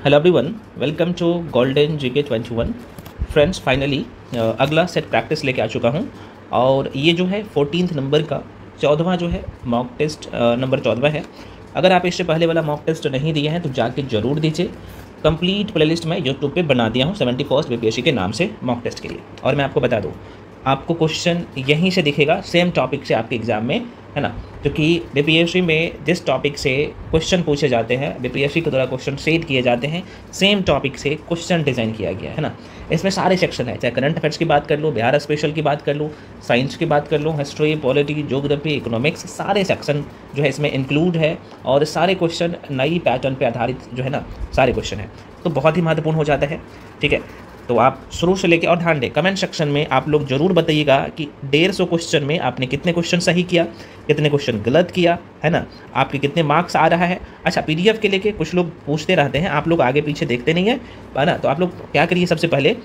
Hello everyone, welcome to golden GK 21। Friends, finally अगला set practice लेके आ चुका हूँ और ये जो है 14th नंबर का 14वां जो है मॉक टेस्ट नंबर 14वां है। अगर आप इससे पहले वाला मॉक टेस्ट नहीं दिए हैं तो जाके ज़रूर दीजिए। कंप्लीट प्लेलिस्ट मैं यूट्यूब पे बना दिया हूँ 71st बीपीएससी के नाम से मॉक टेस्ट के लिए। और मैं आपको बता दूँ, आपको क्वेश्चन यहीं से दिखेगा, सेम टॉपिक से आपके एग्ज़ाम में, है ना। क्योंकि बीपीएससी में जिस टॉपिक से क्वेश्चन पूछे जाते हैं, बीपीएससी के द्वारा क्वेश्चन सेट किए जाते हैं, सेम टॉपिक से क्वेश्चन डिज़ाइन किया गया है ना। इसमें सारे सेक्शन है, चाहे करंट अफेयर्स की बात कर लो, बिहार स्पेशल की बात कर लो, साइंस की बात कर लो, हिस्ट्री, पॉलिटी, ज्योग्राफी, इकोनॉमिक्स, सारे सेक्शन जो है इसमें इंक्लूड है। और सारे क्वेश्चन नई पैटर्न पे आधारित जो है ना, सारे क्वेश्चन है, तो बहुत ही महत्वपूर्ण हो जाता है। ठीक है, तो आप शुरू से लेके, और ध्यान दें, कमेंट सेक्शन में आप लोग जरूर बताइएगा कि 150 क्वेश्चन में आपने कितने क्वेश्चन सही किया, कितने क्वेश्चन गलत किया, है ना, आपके कितने मार्क्स आ रहा है। अच्छा, पीडीएफ के लेके कुछ लोग पूछते रहते हैं, आप लोग आगे पीछे देखते नहीं है ना। तो आप लोग क्या करिए, सबसे पहले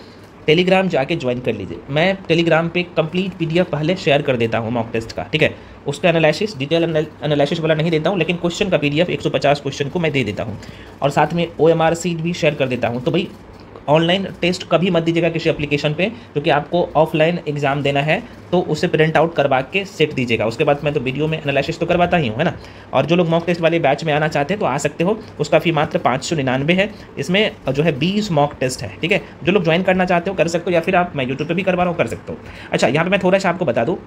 टेलीग्राम जाके ज्वाइन कर लीजिए। मैं टेलीग्राम पे कंप्लीट पीडीएफ पहले शेयर कर देता हूँ मॉक टेस्ट का, ठीक है। उसका एनालिसिस, डिटेल एनालिसिस वाला नहीं देता हूँ, लेकिन क्वेश्चन का पीडीएफ 150 क्वेश्चन को मैं दे देता हूँ। और साथ में ओएमआर सीट भी शेयर कर देता हूँ। तो भाई, ऑनलाइन टेस्ट कभी मत दीजिएगा किसी एप्लीकेशन पे, क्योंकि आपको ऑफलाइन एग्जाम देना है तो उसे प्रिंट आउट करवा के सेट दीजिएगा। उसके बाद मैं तो वीडियो में एनालिसिस तो करवाता ही हूँ, है ना। और जो लोग मॉक टेस्ट वाले बैच में आना चाहते हैं तो आ सकते हो, उसका फी मात्र 599 है। इसमें जो है 20 मॉक टेस्ट है, ठीक है। जो लोग ज्वाइन करना चाहते हो कर सकते हो, या फिर आप, मैं यूट्यूब पर भी करवा रहा हूँ, कर सकते हो। अच्छा, यहाँ पर मैं थोड़ा सा आपको बता दूँ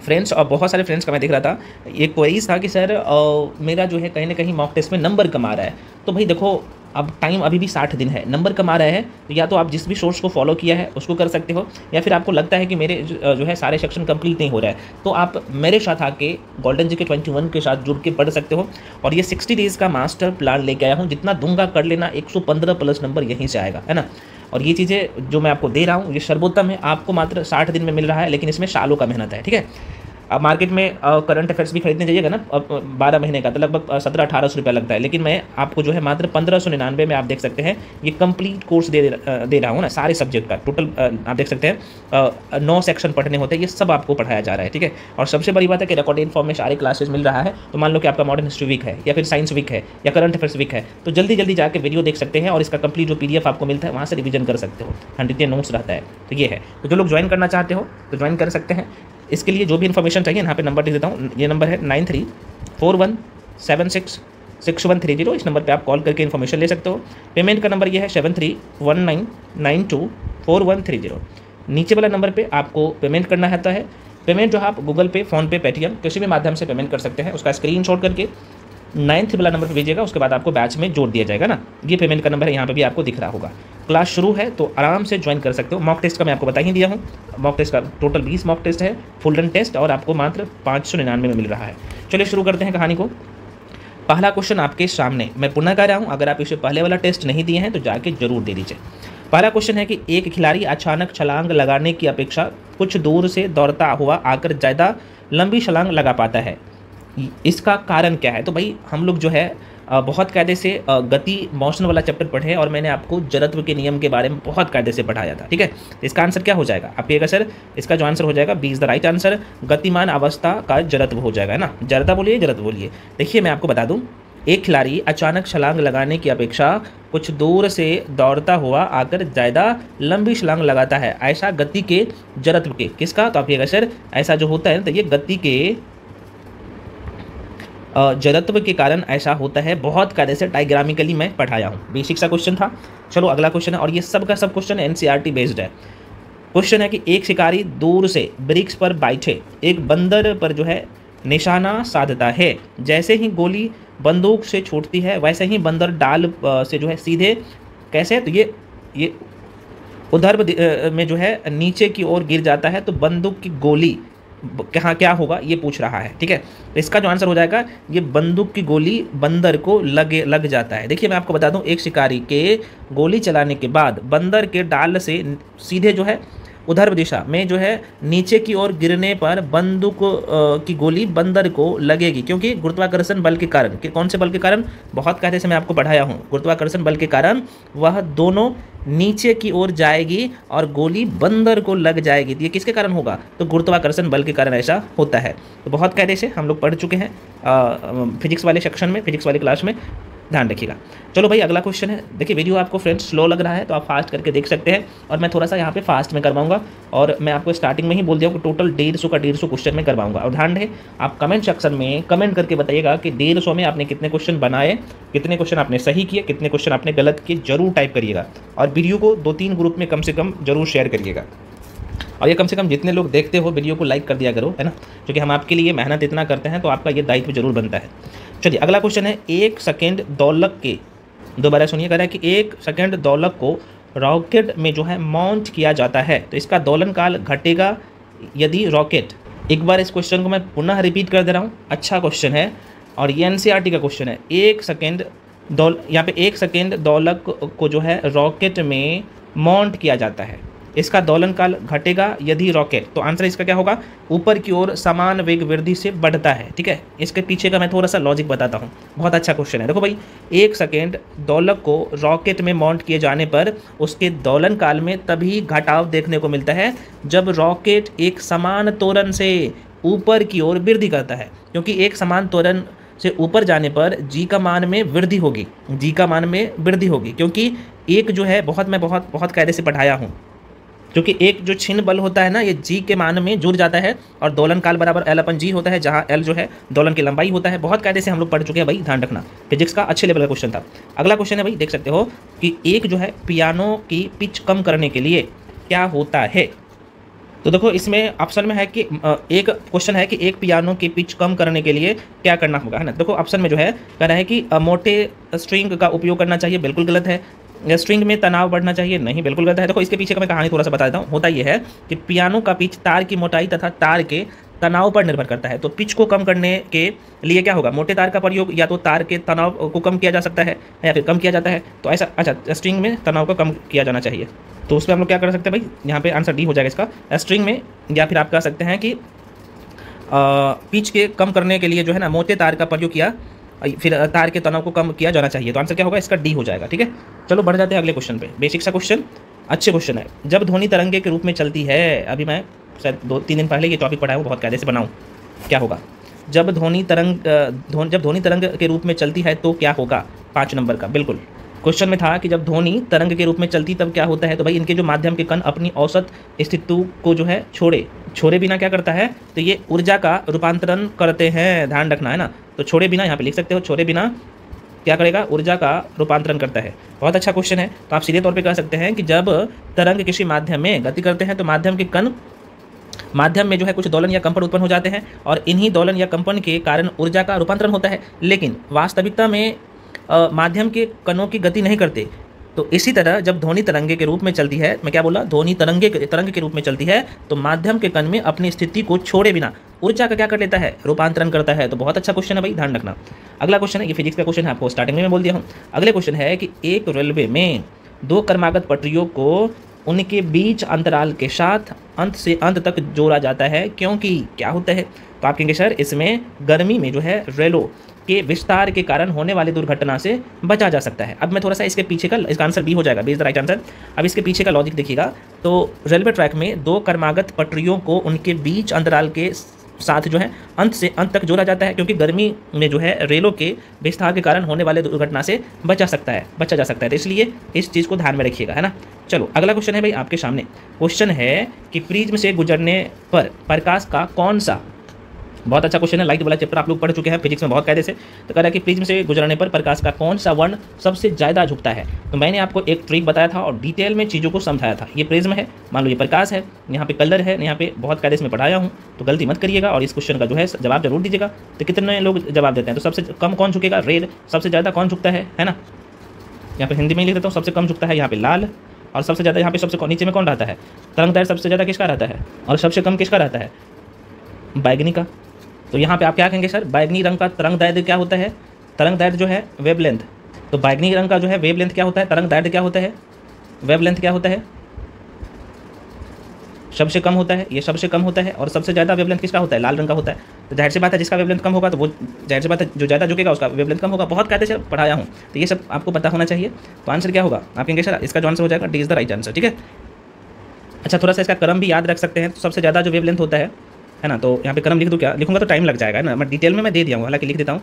फ्रेंड्स, और बहुत सारे फ्रेंड्स का मैं देख रहा था, एक क्वेरीज था कि सर मेरा जो है कहीं ना कहीं मॉक टेस्ट में नंबर कम आ रहा है। तो भाई देखो, अब टाइम अभी भी 60 दिन है, नंबर कम आ रहा है तो या तो आप जिस भी सोर्स को फॉलो किया है उसको कर सकते हो, या फिर आपको लगता है कि मेरे जो है सारे सेक्शन कंप्लीट नहीं हो रहा है तो आप मेरे साथ आके गोल्डन जीके 21 के साथ जुड़ के पढ़ सकते हो। और ये 60 डेज़ का मास्टर प्लान लेके आया हूँ, जितना दूंगा कर लेना, 115 प्लस नंबर यहीं से आएगा, है ना। और ये चीज़ें जो मैं आपको दे रहा हूँ ये सर्वोत्तम है, आपको मात्र 60 दिन में मिल रहा है, लेकिन इसमें सालों का मेहनत है, ठीक है। अब मार्केट में करंट अफेयर्स भी खरीदने जाइएगा ना, 12 महीने का तो लगभग 1700-1800 रुपया लगता है, लेकिन मैं आपको जो है मात्र 1599 में आप देख सकते हैं ये कंप्लीट कोर्स दे रहा हूँ ना, सारे सब्जेक्ट का टोटल। आप देख सकते हैं 9 सेक्शन पढ़ने होते हैं, ये सब आपको पढ़ाया जा रहा है, ठीक है। और सबसे बड़ी बात है कि रिकॉर्डेड फॉर्म में सारे क्लासेस मिल रहा है। तो मान लो कि आपका मॉडर्न हिस्ट्री वीक है, या फिर साइंस वीक है, या करंट अफेयर्स वीक है, तो जल्दी जल्दी जाकर वीडियो देख सकते हैं और इसका कंप्लीट जो पीडीएफ आपको मिलता है वहाँ से रिवीजन कर सकते हो, हैंडरिटन नोट्स रहता है। तो ये है, तो जो लोग ज्वाइन करना चाहते हो तो ज्वाइन कर सकते हैं। इसके लिए जो भी इन्फॉर्मेशन चाहिए यहाँ पे नंबर दे देता हूँ, ये नंबर है 9341766130। इस नंबर पे आप कॉल करके इन्फॉर्मेशन ले सकते हो। पेमेंट का नंबर ये है 7319924130। नीचे वाला नंबर पे आपको पेमेंट करना रहता है। पेमेंट जो आप गूगल पे, फ़ोनपे, पेटीएम किसी भी माध्यम से पेमेंट कर सकते हैं। उसका स्क्रीनशॉट करके 9th वाला नंबर पर भेजिएगा, उसके बाद आपको बैच में जोड़ दिया जाएगा ना। ये पेमेंट का नंबर है, यहाँ पे भी आपको दिख रहा होगा। क्लास शुरू है तो आराम से ज्वाइन कर सकते हो। मॉक टेस्ट का मैं आपको बता ही दिया हूँ, मॉक टेस्ट का टोटल 20 मॉक टेस्ट है, फुल रन टेस्ट, और आपको मात्र 599 में मिल रहा है। चलिए शुरू करते हैं कहानी को। पहला क्वेश्चन आपके सामने मैं पुनः कह रहा हूँ, अगर आप इसे पहले वाला टेस्ट नहीं दिए हैं तो जाके जरूर दे दीजिए। पहला क्वेश्चन है कि एक खिलाड़ी अचानक छलांग लगाने की अपेक्षा कुछ दूर से दौड़ता हुआ आकर ज़्यादा लंबी छलांग लगा पाता है, इसका कारण क्या है। तो भाई, हम लोग जो है बहुत कायदे से गति मोशन वाला चैप्टर पढ़े, और मैंने आपको जड़त्व के नियम के बारे में बहुत कायदे से पढ़ाया था, ठीक है। तो इसका आंसर क्या हो जाएगा, आप कहिएगा सर इसका जो आंसर हो जाएगा B is the right answer, गतिमान अवस्था का जड़त्व हो जाएगा ना। जड़ता बोलिए, जड़त्व बोलिए। देखिए, मैं आपको बता दूं, एक खिलाड़ी अचानक छलांग लगाने की अपेक्षा कुछ दूर से दौड़ता हुआ आकर ज़्यादा लंबी छलांग लगाता है, ऐसा गति के जड़त्व के, किसका, तो आप कहिएगा सर ऐसा जो होता है तो ये गति के जड़त्व के कारण ऐसा होता है। बहुत कायदे से डायग्रामिकली मैं पढ़ाया हूँ, बेसिक सा क्वेश्चन था। चलो अगला क्वेश्चन है, और ये सब का सब क्वेश्चन एनसीईआरटी बेस्ड है। क्वेश्चन है कि एक शिकारी दूर से वृक्ष पर बैठे एक बंदर पर जो है निशाना साधता है। जैसे ही गोली बंदूक से छूटती है वैसे ही बंदर डाल से जो है सीधे, कैसे, तो ये उधर में जो है नीचे की ओर गिर जाता है। तो बंदूक की गोली कहाँ क्या होगा ये पूछ रहा है, ठीक है। तो इसका जो आंसर हो जाएगा, ये बंदूक की गोली बंदर को लग जाता है। देखिए, मैं आपको बता दूं, एक शिकारी के गोली चलाने के बाद बंदर के डाल से सीधे जो है उधर दिशा में जो है नीचे की ओर गिरने पर बंदूक की गोली बंदर को लगेगी, क्योंकि गुरुत्वाकर्षण बल के कारण। कि कौन से बल के कारण, बहुत कायदे से मैं आपको पढ़ाया हूँ, गुरुत्वाकर्षण बल के कारण वह दोनों नीचे की ओर जाएगी और गोली बंदर को लग जाएगी। तो ये किसके कारण होगा, तो गुरुत्वाकर्षण बल के कारण ऐसा होता है। तो बहुत कायदे से हम लोग पढ़ चुके हैं फिजिक्स वाले सेक्शन में, फिजिक्स वाली क्लास में। ध्यान रखिएगा। चलो भाई अगला क्वेश्चन है। देखिए वीडियो आपको फ्रेंड्स स्लो लग रहा है तो आप फास्ट करके देख सकते हैं, और मैं थोड़ा सा यहाँ पे फास्ट में करवाऊंगा, और मैं आपको स्टार्टिंग में ही बोल दिया हूँ कि टोटल 150 क्वेश्चन में करवाऊंगा। और ध्यान रहे आप कमेंट सेक्शन में कमेंट करके बताइएगा कि 150 में आपने कितने क्वेश्चन बनाए, कितने क्वेश्चन आपने सही किए, कितने क्वेश्चन आपने गलत किए, जरूर टाइप करिएगा। और वीडियो को 2-3 ग्रुप में कम से कम जरूर शेयर करिएगा, और ये कम से कम जितने लोग देखते हो वीडियो को लाइक कर दिया करो, है ना, क्योंकि हम आपके लिए मेहनत इतना करते हैं तो आपका ये दायित्व जरूर बनता है। चलिए अगला क्वेश्चन है, 1 सेकेंड दोलक के, दोबारा सुनिए, कह रहा है कि 1 सेकेंड दोलक को रॉकेट में जो है माउंट किया जाता है तो इसका दोलन काल घटेगा यदि रॉकेट, एक बार इस क्वेश्चन को मैं पुनः रिपीट कर दे रहा हूँ, अच्छा क्वेश्चन है और ये एनसीईआरटी का क्वेश्चन है। 1 सेकेंड यहाँ पे 1 सेकेंड दोलक को जो है रॉकेट में माउंट किया जाता है, इसका दोलन काल घटेगा यदि रॉकेट, तो आंसर इसका क्या होगा, ऊपर की ओर समान वेग वृद्धि से बढ़ता है। ठीक है, इसके पीछे का मैं थोड़ा सा लॉजिक बताता हूँ, बहुत अच्छा क्वेश्चन है। देखो भाई 1 सेकेंड दोलक को रॉकेट में माउंट किए जाने पर उसके दोलन काल में तभी घटाव देखने को मिलता है जब रॉकेट एक समान त्वरण से ऊपर की ओर वृद्धि करता है, क्योंकि एक समान त्वरण से ऊपर जाने पर जी का मान में वृद्धि होगी, जी का मान में वृद्धि होगी, क्योंकि एक जो है मैं बहुत कायदे से पढ़ाया हूँ, क्योंकि एक जो छिन्न बल होता है ना ये जी के मान में जुड़ जाता है, और दोलन काल बराबर L/G होता है, जहाँ L जो है दोलन की लंबाई होता है। बहुत कायदे से हम लोग पढ़ चुके हैं भाई, ध्यान रखना, फिजिक्स का अच्छे लेवल का क्वेश्चन था। अगला क्वेश्चन है भाई, देख सकते हो कि एक जो है पियानो की पिच कम करने के लिए क्या होता है। तो देखो इसमें ऑप्शन में है कि एक क्वेश्चन है कि एक पियानो की पिच कम करने के लिए क्या करना होगा, है ना। देखो ऑप्शन में जो है कह रहा है कि मोटे स्ट्रिंग का उपयोग करना चाहिए, बिल्कुल गलत है। स्ट्रिंग में तनाव बढ़ना चाहिए, नहीं, बिल्कुल गलत है। देखो इसके पीछे का मैं कहानी थोड़ा सा बता देता हूँ। होता यह है कि पियानो का पिच तार की मोटाई तथा तार के तनाव पर निर्भर करता है, तो पिच को कम करने के लिए क्या होगा, मोटे तार का प्रयोग या तो तार के तनाव को कम किया जा सकता है या फिर कम किया जाता है, तो ऐसा अच्छा स्ट्रिंग में तनाव को कम किया जाना चाहिए। तो उस पर हम लोग क्या कर सकते हैं भाई, यहाँ पे आंसर डी हो जाएगा इसका, स्ट्रिंग में। या फिर आप कह सकते हैं कि पिच के कम करने के लिए जो है ना मोटे तार का प्रयोग किया, फिर तार के तनाव को कम किया जाना चाहिए, तो आंसर क्या होगा, इसका डी हो जाएगा। ठीक है, चलो बढ़ जाते हैं अगले क्वेश्चन पे। बेसिक सा क्वेश्चन, अच्छे क्वेश्चन है। जब ध्वनि तरंगे के रूप में चलती है, अभी मैं शायद 2-3 दिन पहले ये टॉपिक पढ़ाया हूँ, बहुत कायदे से बनाऊँ, क्या होगा जब ध्वनि तरंग के रूप में चलती है तो क्या होगा, 5 नंबर का बिल्कुल क्वेश्चन में था कि जब ध्वनि तरंग के रूप में चलती तब क्या होता है। तो भाई इनके जो माध्यम के कण अपनी औसत स्थिति को जो है छोड़े बिना क्या करता है, तो ये ऊर्जा का रूपांतरण करते हैं, ध्यान रखना है ना। तो छोड़े बिना यहाँ पे लिख सकते हो, छोड़े बिना क्या करेगा, ऊर्जा का रूपांतरण करता है। बहुत अच्छा क्वेश्चन है। तो आप सीधे तौर पे कह सकते हैं कि जब तरंग किसी माध्यम में गति करते हैं तो माध्यम के कण माध्यम में जो है कुछ दोलन या कंपन उत्पन्न हो जाते हैं, और इन्हीं दोलन या कंपन के कारण ऊर्जा का रूपांतरण होता है। लेकिन वास्तविकता में माध्यम के कणों की गति नहीं करते। तो इसी तरह जब ध्वनि तरंगे के रूप में चलती है, मैं क्या बोला, ध्वनि तरंग के रूप में चलती है, तो माध्यम के कण में अपनी स्थिति को छोड़े बिना ऊर्जा का क्या कर लेता है, रूपांतरण करता है। तो बहुत अच्छा क्वेश्चन है भाई, ध्यान रखना। अगला क्वेश्चन है, ये फिजिक्स का क्वेश्चन है, आपको स्टार्टिंग में मैं बोल दिया हूँ। अगले क्वेश्चन है कि एक रेलवे में 2 क्रमागत पटरियों को उनके बीच अंतराल के साथ अंत से अंत तक जोड़ा जाता है, क्योंकि क्या होता है। तो आप कहेंगे सर इसमें गर्मी में जो है रेलों के विस्तार के कारण होने वाली दुर्घटना से बचा जा सकता है। अब मैं थोड़ा सा इसके पीछे का, इसका आंसर बी हो जाएगा, B is the right answer. अब इसके पीछे का लॉजिक देखिएगा। तो रेलवे ट्रैक में 2 क्रमागत पटरियों को उनके बीच अंतराल के साथ जो है अंत से अंत तक जोड़ा जाता है, क्योंकि गर्मी में जो है रेलों के विस्तार के कारण होने वाले दुर्घटना से बचा जा सकता है। तो इसलिए इस चीज़ को ध्यान में रखिएगा, है ना। चलो अगला क्वेश्चन है भाई आपके सामने। क्वेश्चन है कि प्रिज्म से गुजरने पर प्रकाश का कौन सा, बहुत अच्छा क्वेश्चन है, लाइट वाला चैप्टर आप लोग पढ़ चुके हैं फिजिक्स में बहुत कायदे से। तो कह रहा है कि प्रिज्म से गुजरने पर प्रकाश का कौन सा वर्ण सबसे ज़्यादा झुकता है। तो मैंने आपको एक ट्रिक बताया था और डिटेल में चीज़ों को समझाया था। ये प्रिज्म है, मान लो ये प्रकाश है, यहाँ पे कलर है, यहाँ पे बहुत कायदे से मैं पढ़ाया हूँ, तो गलती मत करिएगा और इस क्वेश्चन का जो है जवाब जरूर दीजिएगा। तो कितने लोग जवाब देते हैं, तो सबसे कम कौन झुकेगा, रेड, सबसे ज़्यादा कौन झुकता है ना। यहाँ पे हिंदी में लिख देता हूँ, सबसे कम झुकता है यहाँ पे लाल, और सबसे ज़्यादा यहाँ पे सबसे नीचे में कौन रहता है, तरंगदैर्घ्य सबसे ज़्यादा किसका रहता है, और सबसे कम किसका रहता है, बैगनी का। तो यहाँ पे आप क्या कहेंगे सर, बैगनी रंग का तरंगदैर्घ्य क्या होता है, तरंगदैर्घ्य जो है वेवलेंथ। तो बैगनी रंग का जो है वेवलेंथ क्या होता है, तरंगदैर्घ्य क्या होता है, वेवलेंथ क्या होता है, सबसे कम होता है, ये सबसे कम होता है, और सबसे ज़्यादा वेवलेंथ किसका होता है, लाल रंग का होता है। तो जाहिर सी बात है जिसका वेवलेंथ कम होगा तो वो जाहिर सी बात है जो ज़्यादा झुकेगा उसका वेवलेंथ कम होगा। बहुत कायदे से पढ़ाया हूँ, तो ये सब आपको पता होना चाहिए। तो आंसर क्या होगा, आप कहेंगे सर इसका जो आंसर हो जाएगा D is the right answer. ठीक है, अच्छा थोड़ा सा इसका क्रम भी याद रख सकते हैं। तो सबसे ज़्यादा जो वेवलेंथ होता है ना, तो यहाँ पे क्रम लिख दूँ क्या, लिखूंगा तो टाइम लग जाएगा ना, मैं डिटेल में मैं दे दिया हूँ, हालांकि लिख देता हूँ।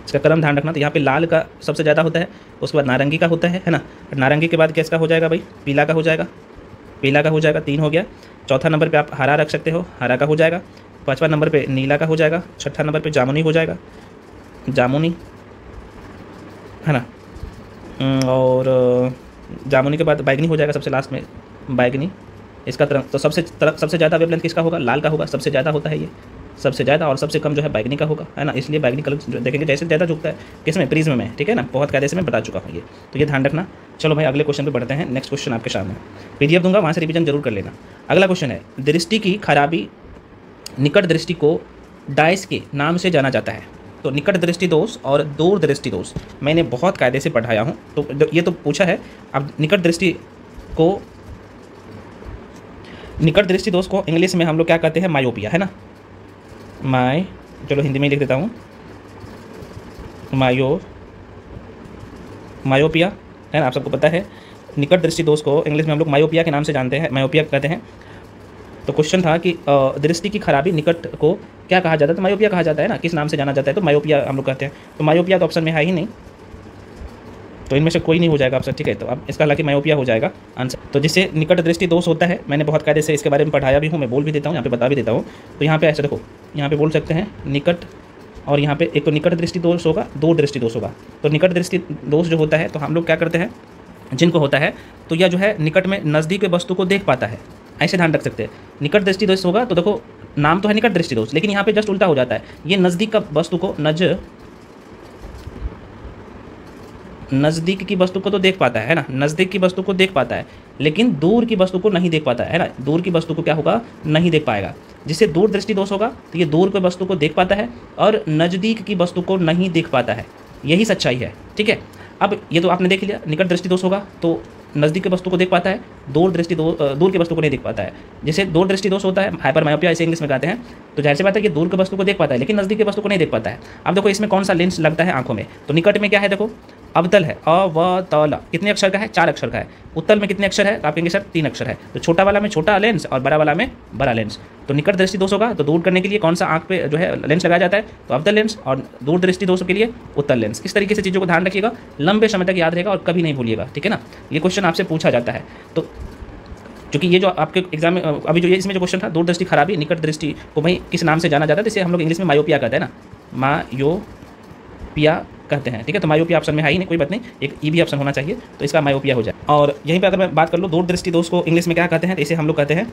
इसका क्रम ध्यान रखना। तो यहाँ पे लाल का सबसे ज़्यादा होता है, उसके बाद नारंगी का होता है ना। नारंगी के बाद किसका हो जाएगा भाई? पीला का हो जाएगा, पीला का हो जाएगा, 3 हो गया। चौथा नंबर पे आप हरा रख सकते हो, हरा का हो जाएगा। 5वां नंबर पे नीला का हो जाएगा। 6ठा नंबर पे जामुनी हो जाएगा, जामुनी, है ना। और जामुनी के बाद बैगनी हो जाएगा सबसे लास्ट में, बैगनी। इसका तो सबसे ज़्यादा वेवलेंथ किसका होगा? लाल का होगा, सबसे ज़्यादा होता है ये, सबसे ज़्यादा। और सबसे कम जो है बैगनी का होगा, है ना। इसलिए बैगनी कलर देखेंगे जैसे ज़्यादा झुकता है किसमें? प्रिज्म में, ठीक है ना। बहुत कायदे से मैं बता चुका हूँ ये, तो ये ध्यान रखना। चलो भाई अगले क्वेश्चन पे बढ़ते हैं। नेक्स्ट क्वेश्चन आपके सामने PDF दूंगा, वहाँ से रिवीजन जरूर कर लेना। अगला क्वेश्चन है, दृष्टि की खराबी, निकट दृष्टि को डायस के नाम से जाना जाता है। तो निकट दृष्टि दोष और दूर दृष्टि दोष मैंने बहुत कायदे से पढ़ाया हूँ, तो ये तो पूछा है। अब निकट दृष्टि दोष को इंग्लिश में हम लोग क्या कहते हैं? मायोपिया, है ना। चलो हिंदी में लिख देता हूँ, मायोपिया, है ना। आप सबको पता है निकट दृष्टि दोष को इंग्लिश में हम लोग मायोपिया के नाम से जानते हैं, मायोपिया कहते हैं। तो क्वेश्चन था कि दृष्टि की खराबी निकट को क्या कहा जाता है? तो मायोपिया कहा जाता है ना। किस नाम से जाना जाता है? तो मायोपिया हम लोग कहते हैं। तो मायोपिया तो ऑप्शन में है ही नहीं, तो इनमें से कोई नहीं हो जाएगा ऑप्शन, ठीक है। तो अब इसका हालांकि मायोपिया हो जाएगा आंसर। तो जिससे निकट दृष्टि दोष होता है, मैंने बहुत कायदे से इसके बारे में पढ़ाया भी हूँ, मैं बोल भी देता हूँ, यहाँ पे बता भी देता हूँ। तो यहाँ पे ऐसे देखो, यहाँ पे बोल सकते हैं निकट, और यहाँ पे एक तो निकट दृष्टि दोष होगा, दूर दृष्टि दोष होगा। तो निकट दृष्टि दोष जो होता है, तो हम लोग क्या करते हैं, जिनको होता है तो यह जो है निकट में नज़दीक के वस्तु को देख पाता है, ऐसे ध्यान रख सकते हैं। निकट दृष्टि दोष होगा तो देखो नाम तो है निकट दृष्टि दोष, लेकिन यहाँ पे जस्ट उल्टा हो जाता है। ये नज़दीक का वस्तु को नज़दीक की वस्तु को तो देख पाता है ना, नज़दीक की वस्तु को देख पाता है, लेकिन दूर की वस्तु को नहीं देख पाता है ना। दूर की वस्तु को क्या होगा? नहीं देख पाएगा। जिससे दूर दृष्टि दोष होगा तो ये दूर की वस्तु को देख पाता है और नज़दीक की वस्तु को नहीं देख पाता है, यही सच्चाई है, ठीक है। अब ये तो आपने देख लिया, निकट दृष्टि दोष होगा तो नज़दीक की वस्तु को देख पाता है, दूर की वस्तु को नहीं देख पाता है। जैसे दूर दृष्टि दोष होता है, हाइपर मायोपिया इसे इंग्लिश में कहते हैं। तो जाहिर सी बात है कि दूर की वस्तु को देख पाता है लेकिन नज़दीक की वस्तु को नहीं देख पाता है। अब देखो इसमें कौन सा लेंस लगता है आंखों में? तो निकट में क्या है? देखो अवतल है, अवतल, कितने अक्षर का है? 4 अक्षर का है। उत्तल में कितने अक्षर है? तो आप कहेंगे सर 3 अक्षर है। तो छोटा वाला में छोटा लेंस और बड़ा वाला में बड़ा लेंस। तो निकट दृष्टि दोष होगा तो दूर करने के लिए कौन सा आंख पे जो है लेंस लगाया जाता है? तो अवतल लेंस। और दूर दृष्टि दोषों के लिए उत्तल लेंस। इस तरीके से चीज़ों को ध्यान रखिएगा, लंबे समय तक याद रहेगा और कभी नहीं भूलिएगा, ठीक है ना। ये क्वेश्चन आपसे पूछा जाता है। तो क्योंकि ये जो आपके एग्जाम में अभी जो ये इसमें जो क्वेश्चन था, दूर दृष्टि खराबी, निकट दृष्टि को भाई किस नाम से जाना जाता है? जिसे हम लोग इंग्लिश में मायोपिया कहते हैं ना, मायोपिया कहते हैं, ठीक है। तो मायोपिया ऑप्शन में है ही नहीं, कोई बात नहीं, एक ई भी ऑप्शन होना चाहिए, तो इसका मायोपिया हो जाए। और यहीं पे अगर मैं बात कर लूँ दूर दृष्टि दोष को इंग्लिश में क्या कहते हैं? तो इसे हम लोग कहते हैं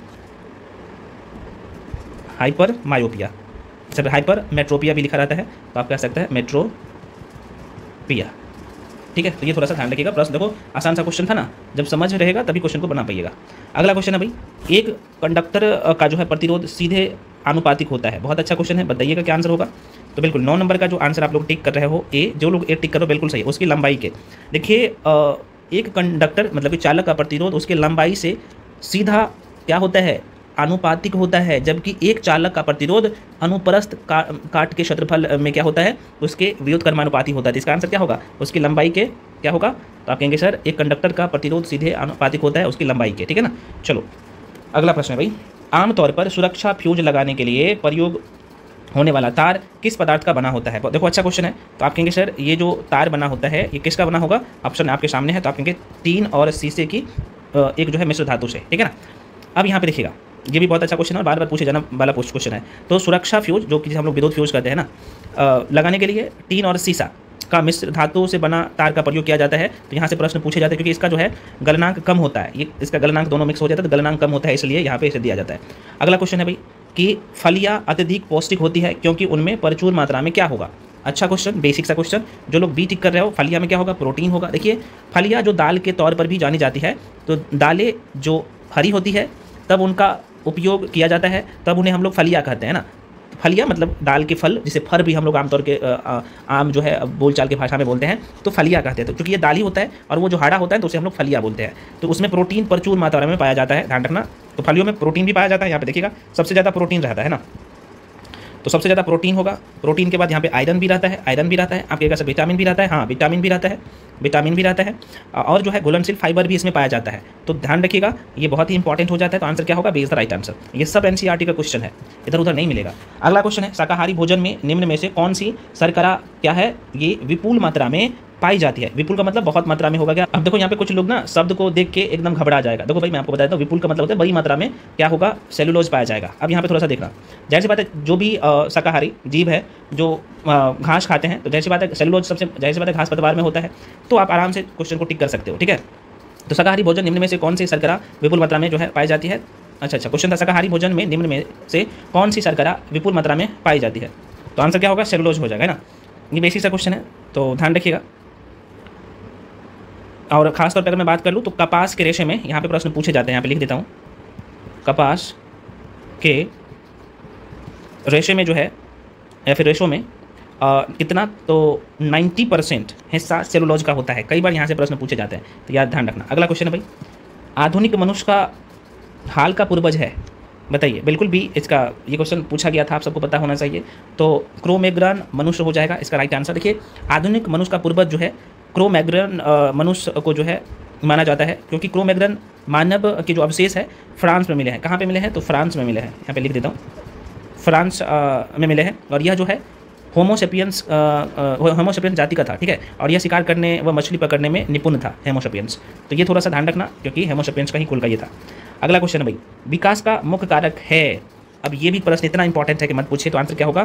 हाइपर मायोपिया। जब हाइपर मेट्रोपिया भी लिखा रहता है तो आप कह सकते हैं मेट्रोपिया, ठीक है। तो ये थोड़ा सा ध्यान रखिएगा। प्लस देखो आसान सा क्वेश्चन था ना, जब समझ रहेगा तभी क्वेश्चन को बना पाइएगा। अगला क्वेश्चन है भाई, एक कंडक्टर का जो है प्रतिरोध सीधे आनुपातिक होता है। बहुत अच्छा क्वेश्चन है, बताइएगा क्या आंसर होगा। तो बिल्कुल 9 नंबर का जो आंसर आप लोग टिक कर रहे हो, ए, जो लोग ए टिक कर रहे हो बिल्कुल सही है। उसकी लंबाई के देखिए, एक कंडक्टर मतलब कि चालक का प्रतिरोध उसके लंबाई से सीधा क्या होता है? आनुपातिक होता है। जबकि एक चालक का प्रतिरोध अनुप्रस्थ काट के क्षेत्रफल में क्या होता है? उसके व्युत्क्रमानुपाती होता है। तो इसका आंसर क्या होगा? उसकी लंबाई के क्या होगा? तो आप कहेंगे सर एक कंडक्टर का प्रतिरोध सीधे आनुपातिक होता है उसकी लंबाई के, ठीक है ना। चलो अगला प्रश्न है भाई, आमतौर पर सुरक्षा फ्यूज लगाने के लिए प्रयोग होने वाला तार किस पदार्थ का बना होता है? देखो अच्छा क्वेश्चन है। तो आप कहेंगे सर ये जो तार बना होता है ये किसका बना होगा? ऑप्शन आपके सामने है। तो आप कहेंगे टीन और शीशे की एक जो है मिश्र धातु से, ठीक है ना। अब यहाँ पे देखिएगा, ये भी बहुत अच्छा क्वेश्चन है और बार बार पूछे जाना वाला क्वेश्चन है। तो सुरक्षा फ्यूज जो कि हम लोग विद्युत फ्यूज कहते हैं ना, लगाने के लिए टीन और शीशा का मिश्र धातु से बना तार का प्रयोग किया जाता है। तो यहाँ से प्रश्न पूछे जाते हैं क्योंकि इसका जो है गलनांक कम होता है, ये इसका गलनांक दोनों मिक्स हो जाता है तो गलनांक कम होता है, इसलिए यहाँ पे इसे दिया जाता है। अगला क्वेश्चन है भाई कि फलियाँ अत्यधिक पौष्टिक होती है क्योंकि उनमें प्रचुर मात्रा में क्या होगा? अच्छा क्वेश्चन, बेसिक सा क्वेश्चन। जो लोग बी टिक कर रहे हो, फलिया में क्या होगा? प्रोटीन होगा। देखिए फलिया जो दाल के तौर पर भी जानी जाती है, तो दालें जो हरी होती है तब उनका उपयोग किया जाता है, तब उन्हें हम लोग फलिया कहते हैं ना। फलिया मतलब दाल के फल, जिसे फर भी हम लोग आमतौर के आम जो है बोलचाल की भाषा में बोलते हैं, तो फलिया कहते हैं। तो क्योंकि ये दाल ही होता है और वो जो हाड़ा होता है तो उसे हम लोग फलिया बोलते हैं। तो उसमें प्रोटीन प्रचुर मात्रा में पाया जाता है, ध्यान रखना। तो फलियों में प्रोटीन भी पाया जाता है, यहाँ पे देखिएगा सबसे ज़्यादा प्रोटीन रहता है ना। तो सबसे ज़्यादा प्रोटीन होगा, प्रोटीन के बाद यहाँ पे आयरन भी रहता है, आयरन भी रहता है, आपके कैसे विटामिन भी रहता है, हाँ विटामिन भी रहता है, विटामिन भी रहता है, और जो है घुलनशील फाइबर भी इसमें पाया जाता है। तो ध्यान रखिएगा, ये बहुत ही इंपॉर्टेंट हो जाता है। तो आंसर क्या होगा? B is the right answer. ये सब एनसीईआरटी का क्वेश्चन है, इधर उधर नहीं मिलेगा। अगला क्वेश्चन है, शाकाहारी भोजन में निम्न में से कौन सी शर्करा क्या है, ये विपुल मात्रा में पाई जाती है। विपुल का मतलब बहुत मात्रा में होगा क्या? अब देखो यहाँ पे कुछ लोग ना शब्द को देख के एकदम घबरा जाएगा। देखो भाई मैं आपको बता देता हूँ, विपुल का मतलब होता है बड़ी मात्रा में क्या होगा, सेलुलोज पाया जाएगा। अब यहाँ पे थोड़ा सा देखना, जाहिर सी बात है जो भी शाकाहारी जीव है जो घास खाते हैं, तो जाहिर सी बात है सेलुलोज सबसे जाहिर सी बात है घास पतवार में होता है। तो आप आराम से क्वेश्चन को टिक कर सकते हो, ठीक है। तो शाकाहारी भोजन निम्न में से कौन सी शर्करा विपुल मात्रा में जो है पाई जाती है? अच्छा, क्वेश्चन था शाकाहारी भोजन में निम्न में से कौन सी शर्करा विपुल मात्रा में पाई जाती है? तो आंसर क्या होगा? सेलुलोज हो जाएगा, है ना। ये बेसिक सा क्वेश्चन है, तो ध्यान रखिएगा। और खास तौर पर अगर मैं बात कर लूँ तो कपास के रेशे में यहाँ पे प्रश्न पूछे जाते हैं। यहाँ पे लिख देता हूँ, कपास के रेशे में जो है या फिर रेशो में कितना, तो 90% हिस्सा सेलुलोज का होता है। कई बार यहाँ से प्रश्न पूछे जाते हैं, तो याद ध्यान रखना। अगला क्वेश्चन है भाई, आधुनिक मनुष्य का हाल का पूर्वज है, बताइए। बिल्कुल भी इसका ये क्वेश्चन पूछा गया था, आप सबको पता होना चाहिए। तो क्रोमैग्रन मनुष्य हो जाएगा इसका राइट आंसर। देखिए आधुनिक मनुष्य का पूर्वज जो है क्रोमैग्रन मनुष्य को जो है माना जाता है, क्योंकि क्रोमैग्रन मानव के जो अवशेष है फ्रांस में मिले हैं। कहाँ पे मिले हैं? तो फ्रांस में मिले हैं, यहाँ पे लिख देता हूँ, फ्रांस में मिले हैं। और यह जो है होमोसेपियंस जाति का था, ठीक है। और यह शिकार करने व मछली पकड़ने में निपुण था, होमोसेपियंस। तो ये थोड़ा सा ध्यान रखना, क्योंकि होमोसेपियंस का ही कुल का ये था। अगला क्वेश्चन है भाई, विकास का मुख्य कारक है। अब ये भी प्रश्न इतना इंपॉर्टेंट है कि मत पूछिए। तो आंसर क्या होगा?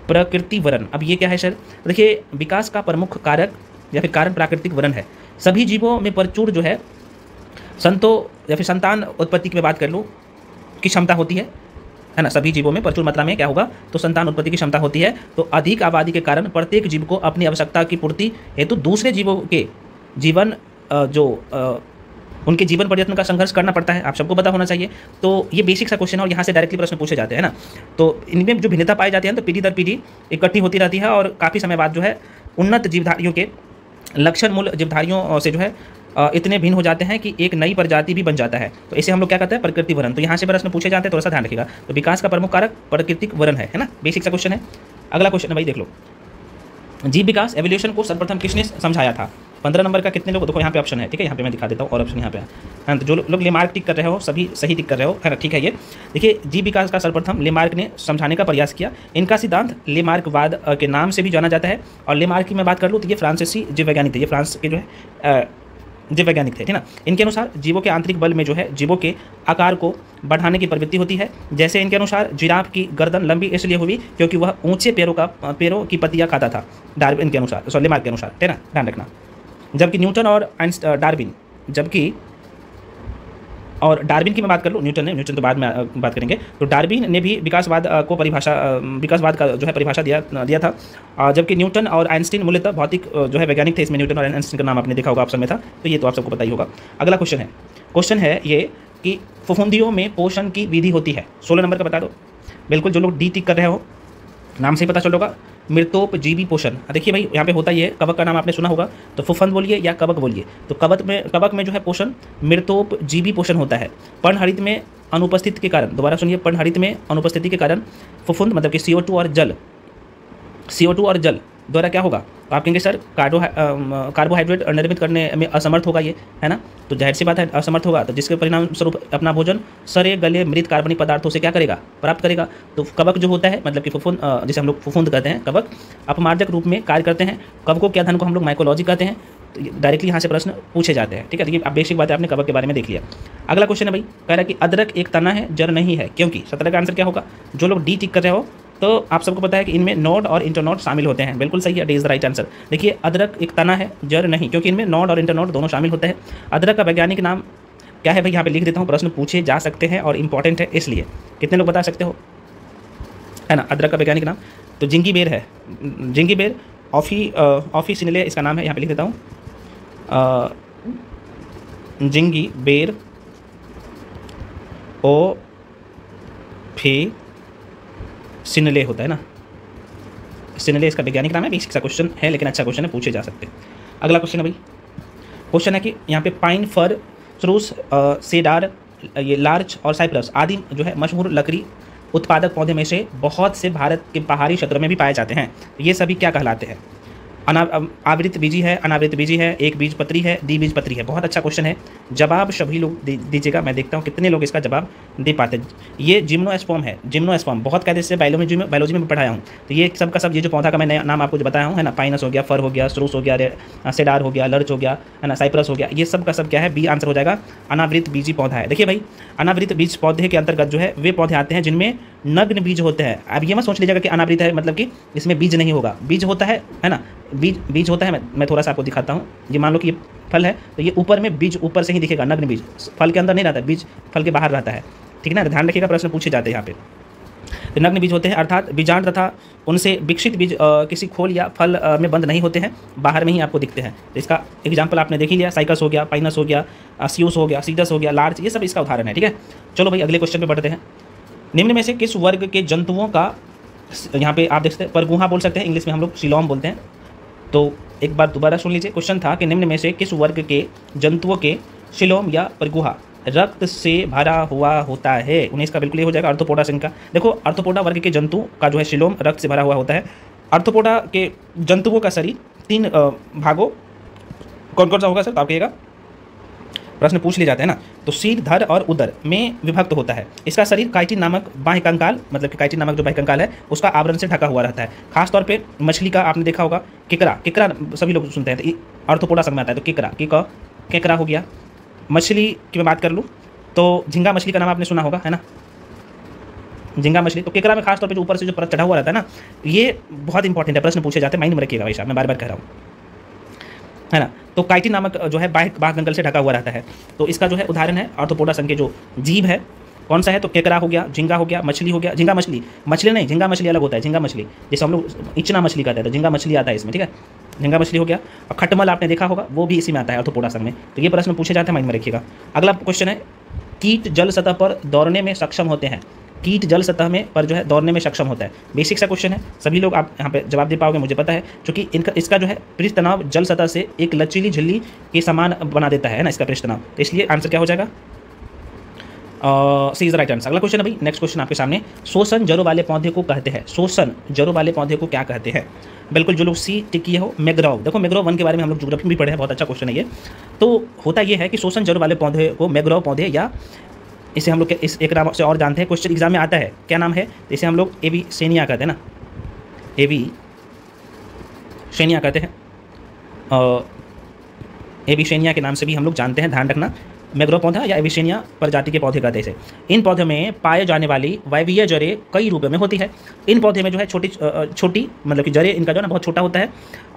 प्रकृति वरण। अब ये क्या है सर? देखिए विकास का प्रमुख कारक या फिर कारण प्राकृतिक वरण है। सभी जीवों में प्रचुर जो है या फिर संतान उत्पत्ति की मैं बात कर लूँ की क्षमता होती है ना। सभी जीवों में प्रचुर मात्रा में क्या होगा? तो संतान उत्पत्ति की क्षमता होती है। तो अधिक आबादी के कारण प्रत्येक जीव को अपनी आवश्यकता की पूर्ति हेतु दूसरे जीवों के जीवन उनके जीवन पर्यटन का संघर्ष करना पड़ता है, आप सबको पता होना चाहिए। तो ये बेसिक सा क्वेश्चन है और यहाँ से डायरेक्टली प्रश्न पूछे जाते हैं ना। तो इनमें जो भिन्नता पाई जाती है तो पीढ़ी दर पीढ़ी इकट्ठी होती रहती है और काफ़ी समय बाद जो है उन्नत जीवधारियों के लक्षण मूल जीवधारियों से जो है इतने भिन्न हो जाते हैं कि एक नई प्रजाति भी बन जाता है। तो इसे हम लोग क्या कहते हैं? प्रकृति वरण। तो यहाँ से प्रश्न पूछे जाते हैं, थोड़ा सा ध्यान रखिएगा। तो विकास का प्रमुख कारक प्राकृतिक वरण है ना। बेसिक सा क्वेश्चन है। अगला क्वेश्चन है भाई, देख लो, जीव विकास एवोल्यूशन को सर्वप्रथम किसने समझाया था? 15 नंबर का कितने लोग? देखो यहाँ पे ऑप्शन है, ठीक है। यहाँ पे मैं दिखा देता हूँ और ऑप्शन यहाँ पे है। तो जो लोग लेमार्क टिक कर रहे हो सभी सही टिक कर रहे हो, है ना, ठीक है। ये देखिए जीव विकास का सर्वप्रथम लेमार्क ने समझाने का प्रयास किया। इनका सिद्धांत लेमार्कवाद के नाम से भी जाना जाता है। और लेमार्क की मैं बात कर लूँ तो ये फ्रांसीसी जीव वैज्ञानिक थे, ये फ्रांस के जो है जीव वैज्ञानिक थे, ठीक ना। इनके अनुसार जीवों के आंतरिक बल में जो है जीवों के आकार को बढ़ाने की प्रवृत्ति होती है। जैसे इनके अनुसार जिराफ की गर्दन लंबी इसलिए हुई क्योंकि वह ऊंचे पैरों की पत्तियां खाता था, डार्विन के अनुसार, लेमार्क के अनुसार, है ना, ध्यान रखना। जबकि न्यूटन और डार्विन की मैं बात कर लूँ, न्यूटन तो बाद में बात करेंगे। तो डार्विन ने भी विकासवाद का जो है परिभाषा दिया था। जबकि न्यूटन और आइंस्टीन मूलतः भौतिक जो है वैज्ञानिक थे। इसमें न्यूटन और आइंस्टीन का नाम आपने देखा होगा ऑप्शन में था, तो ये तो आप सबको पता ही होगा। अगला क्वेश्चन है ये कि फफूंदियों में पोषण की विधि होती है। 16 नंबर का बता दो। बिल्कुल, जो लोग डी टिक कर रहे हो नाम से ही पता चल होगा, मृतोपजीवी पोषण। देखिए भाई यहाँ पे होता ही है, कवक का नाम आपने सुना होगा, तो फफूंद बोलिए या कवक बोलिए। तो कवक में जो है पोषण मृतोपजीवी पोषण होता है। पर्णहरित में अनुपस्थिति के कारण, दोबारा सुनिए, पर्णहरित में अनुपस्थिति के कारण फफूंद मतलब कि CO2 और जल द्वारा क्या होगा? तो आप कहेंगे सर कार्बोहाइड्रेट निर्मित करने में असमर्थ होगा ये, है ना। तो जाहिर सी बात है असमर्थ होगा, तो जिसके परिणाम स्वरूप अपना भोजन सड़े गले मृत कार्बनिक पदार्थों से क्या करेगा? प्राप्त करेगा। तो कवक जो होता है मतलब कि फफूंद, जिसे हम लोग फफूंद कहते हैं, कवक अपमार्जक रूप में कार्य करते हैं। कवकों के अध्ययन को हम लोग माइकोलॉजी कहते हैं। तो डायरेक्टली यहाँ से प्रश्न पूछे जाते हैं, ठीक है। देखिए अब बेसिक बात है, आपने कवक के बारे में देख लिया। अगला क्वेश्चन है भाई, कह रहा है कि अदरक एक तना है, जड़ नहीं है, क्योंकि? 17 का आंसर क्या होगा? जो लोग डी टिक कर रहे हो तो आप सबको पता है कि इनमें नोड और इंटरनोड शामिल होते हैं। बिल्कुल सही है, D is the right answer. देखिए अदरक एक तना है, जड़ नहीं, क्योंकि इनमें नोड और इंटरनोड दोनों शामिल होते हैं। अदरक का वैज्ञानिक नाम क्या है भाई? यहाँ पे लिख देता हूँ, प्रश्न पूछे जा सकते हैं और इंपॉर्टेंट है इसलिए। कितने लोग बता सकते हो, है ना? अदरक का वैज्ञानिक नाम तो जिंगीबेर है। जिंगीबेर ऑफिसिनले इसका नाम है, यहाँ पे लिख देता हूँ, जिंगीबेर ऑफिसिनले होता है ना, सिनले इसका वैज्ञानिक नाम है। बेसिक सा क्वेश्चन है लेकिन अच्छा क्वेश्चन है, पूछे जा सकते हैं। अगला क्वेश्चन है भाई, क्वेश्चन है कि यहाँ पे पाइन, फर, स्प्रूस, सेडार, ये लार्च और साइप्रस आदि जो है मशहूर लकड़ी उत्पादक पौधे में से बहुत से भारत के पहाड़ी क्षेत्रों में भी पाए जाते हैं। ये सभी क्या कहलाते हैं? आवृत बीजी है, अनावृत बीजी है, एक बीज पत्री है, द्विबीजपत्री है। बहुत अच्छा क्वेश्चन है, जवाब सभी लोग दीजिएगा। मैं देखता हूँ कितने लोग इसका जवाब दे पाते हैं। ये जिम्नोस्पर्म है, जिम्नोस्पर्म बहुत कायदे से बायोलॉजी में पढ़ाया हूँ। तो ये सब का सब ये जो पौधा का मैं नया नाम आपको जो बताया हूँ है ना, पाइनस हो गया, फर हो गया, स्रूस हो गया, सेडार हो गया, लर्च हो गया, है ना, साइप्रस हो गया, ये सब का सब क्या है? बी आंसर हो जाएगा, अनावृत बीजी पौधा है। देखिए भाई, अनावृत बीज पौधे के अंतर्गत जो है वे पौधे आते हैं जिनमें नग्न बीज होते हैं। अब ये मत सोच लीजिएगा कि अनावृत है मतलब कि इसमें बीज नहीं होगा, बीज होता है ना, बीज होता है। मैं थोड़ा सा आपको दिखाता हूँ। ये मान लो कि ये फल है, तो ये ऊपर में बीज ऊपर से ही दिखेगा, नग्न बीज फल के अंदर नहीं रहता, बीज फल के बाहर रहता है, ठीक है ना। ध्यान रखिएगा, प्रश्न पूछे जाते हैं यहाँ पे। तो नग्न बीज होते हैं, अर्थात बीजांड तथा उनसे विकसित बीज किसी खोल या फल में बंद नहीं होते हैं, बाहर में ही आपको दिखते हैं। तो इसका एग्जाम्पल आपने देख ही लिया, साइकस हो गया, पाइनस हो गया, सियूस हो गया, सीडस हो गया, लार्च, ये सब इसका उदाहरण है, ठीक है। चलो भाई अगले क्वेश्चन पे बढ़ते हैं। निम्न में से किस वर्ग के जंतुओं का, यहाँ पे आप देख सकते हैं परगुहा बोल सकते हैं, इंग्लिश में हम लोग सिलोम बोलते हैं। तो एक बार दोबारा सुन लीजिए, क्वेश्चन था कि निम्न में से किस वर्ग के जंतुओं के सिलोम या परगुहा रक्त से भरा हुआ होता है? 19 का बिल्कुल ये हो जाएगा, आर्थ्रोपोडा संघ का। देखो आर्थ्रोपोडा वर्ग के जंतु का जो है सिलोम रक्त से भरा हुआ होता है। आर्थ्रोपोडा के जंतुओं का शरीर 3 भागों, कौन कौन सा होगा सर? आप कहिएगा, प्रश्न पूछ लिए जाते हैं ना। तो सिर, धड़ और उदर में विभक्त होता है। इसका शरीर काइटिन नामक बाह्य कंकाल, मतलब कि काइटिन नामक जो बाह्य कंकाल है उसका आवरण से ढका हुआ रहता है। खासतौर पे मछली का आपने देखा होगा, केकड़ा सभी लोग सुनते हैं, तो आर्थ्रोपोडा संघ में आता है। तो केकड़ा हो गया। मछली की मैं बात कर लूँ तो झींगा मछली का नाम आपने सुना होगा, है ना, झींगा मछली। तो केकड़ा में खासतौर पर जो ऊपर से जो परत चढ़ा हुआ रहता है ना, ये बहुत इंपॉर्टेंट है, प्रश्न पूछे जाते हैं, माइंड में रखिएगा भाई साहब, मैं बार बार कह रहा हूँ, है ना। तो काइटिन नामक जो है बाह्य कंकाल से ढका हुआ रहता है। तो इसका जो है उदाहरण है आर्थ्रोपोडा संघ के जो जीव है, कौन सा है? तो केकड़ा हो गया, झींगा हो गया, मछली हो गया। झींगा मछली नहीं, झींगा मछली अलग होता है। झींगा मछली जैसे हम लोग इचना मछली कहते हैं, तो झींगा मछली आता है इसमें, ठीक है, झींगा मछली हो गया। और खटमल आपने देखा होगा, वो भी इसी में आता है, आर्थ्रोपोडा संघ में। तो ये प्रश्न पूछे जाते हैं, माइंड में रखिएगा। अगला क्वेश्चन है, कीट जल सतह पर दौड़ने में सक्षम होते हैं। कीट जल सतह में पर जो है दौड़ने में सक्षम होता है। बेसिक सा क्वेश्चन है, सभी लोग आप यहाँ पे जवाब दे पाओगे, मुझे पता है, क्योंकि इसका जो है पृष्ठ तनाव जल सतह से एक लचीली झिल्ली के समान बना देता है ना इसका पृष्ठ तनाव। तो इसलिए आंसर क्या हो जाएगा? सी इज राइट आंसर। अगला क्वेश्चन है भाई, नेक्स्ट क्वेश्चन आपके सामने, शोषण जड़ों वाले पौधे को कहते हैं। शोषण जड़ों वाले पौधे को क्या कहते हैं? बिल्कुल जो लोग सी टिक किए हो, मैंग्रोव। देखो मैंग्रोव वन के बारे में हम लोग ज्योग्राफी में भी पढ़े हैं, बहुत अच्छा क्वेश्चन है ये। तो होता ये है कि शोषण जड़ों वाले पौधे को मैंग्रोव पौधे, या इसे हम लोग इस एक नाम से और जानते हैं, क्वेश्चन एग्जाम में आता है, क्या नाम है? तो इसे हम लोग एविसेनिया कहते हैं ना, एविसेनिया कहते हैं, एविसेनिया के नाम से भी हम लोग जानते हैं, ध्यान रखना। मैंग्रोव पौधा या एविसेनिया प्रजाति के पौधे कहते हैं इसे। इन पौधों में पाए जाने वाली वायवीय जड़ें कई रूपों में होती है। इन पौधे में जो है छोटी मतलब कि जड़ें इनका जो है ना बहुत छोटा होता है,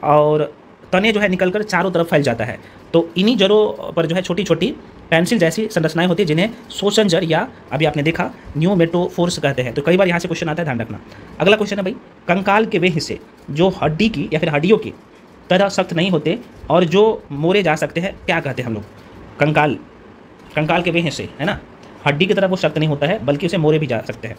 और तने जो है निकलकर चारों तरफ फैल जाता है। तो इन्हीं जड़ों पर जो है छोटी छोटी पेंसिल जैसी संरचनाएं होती है, जिन्हें शोषण जड़ या अभी आपने देखा न्यूमेटोफोर्स कहते हैं। तो कई बार यहाँ से क्वेश्चन आता है, ध्यान रखना। अगला क्वेश्चन है भाई, कंकाल के वे हिस्से जो हड्डी की या फिर हड्डियों की तरह सख्त नहीं होते और जो मोड़े जा सकते हैं, क्या कहते हैं हम लोग? कंकाल के वे हिस्से, है ना, हड्डी की तरह वो सख्त नहीं होता है बल्कि उसे मोड़े भी जा सकते हैं,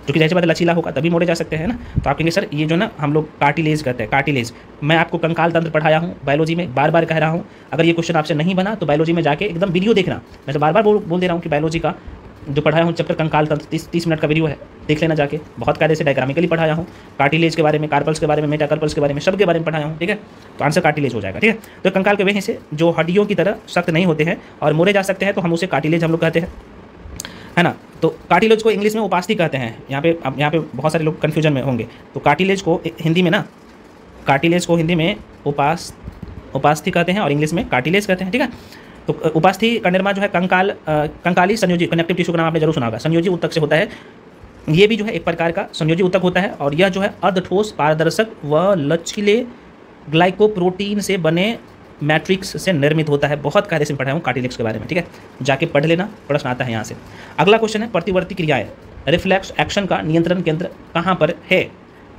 जो कि जैसे बात लचीला होगा तभी मोड़े जा सकते हैं ना। तो आप कहेंगे सर ये जो ना हम लोग कार्टिलेज कहते हैं, कार्टिलेज। मैं आपको कंकाल तंत्र पढ़ाया हूँ बायोलॉजी में, बार बार कह रहा हूँ, अगर ये क्वेश्चन आपसे नहीं बना तो बायोलॉजी में जाके एकदम वीडियो देखना। मैं तो बार बार बोल दे रहा हूँ कि बायोलॉजी का जो पढ़ाया हूँ चैप्टर कंकाल तंत्र 30 मिनट का वीडियो है, देख लेना जाके। बहुत कायदे से डायग्रामिकली पढ़ाया हूँ, कार्टिलेज के बारे में, कार्पल्स के बारे में, मेटाकार्पल्स के बारे में, सब के बारे में पढ़ाया हूँ, ठीक है। तो आंसर कार्टिलेज हो जाएगा, ठीक है। तो कंकाल के वे हिस्से जो हड्डियों की तरह सख्त नहीं होते हैं और मोड़े जा सकते हैं, तो हम उसे कार्टिलेज हम लोग कहते हैं, है ना। तो कार्टिलेज को इंग्लिश में उपास्थि कहते हैं। यहाँ पे बहुत सारे लोग कन्फ्यूजन में होंगे। तो कार्टिलेज को हिंदी में ना, कार्टिलेज को हिंदी में उपास्थि कहते हैं और इंग्लिश में कार्टिलेज कहते हैं, ठीक है। तो उपास्थि का निर्माण जो है कंकाली संयोजी कनेक्टिव टिश्यू का नाम आपने जरूर सुना होगा, संयोजी ऊतक से होता है। ये भी जो है एक प्रकार का संयोजी ऊतक होता है, और यह जो है अर्धठोस, पारदर्शक व लचीले ग्लाइकोप्रोटीन से बने मैट्रिक्स से निर्मित होता है। बहुत कायदे से पढ़ाया हूँ कार्टिलेज के बारे में, ठीक है, जाके पढ़ लेना, प्रश्न आता है यहाँ से। अगला क्वेश्चन है, प्रतिवर्ती क्रियाएं, रिफ्लेक्स एक्शन का नियंत्रण केंद्र कहाँ पर है?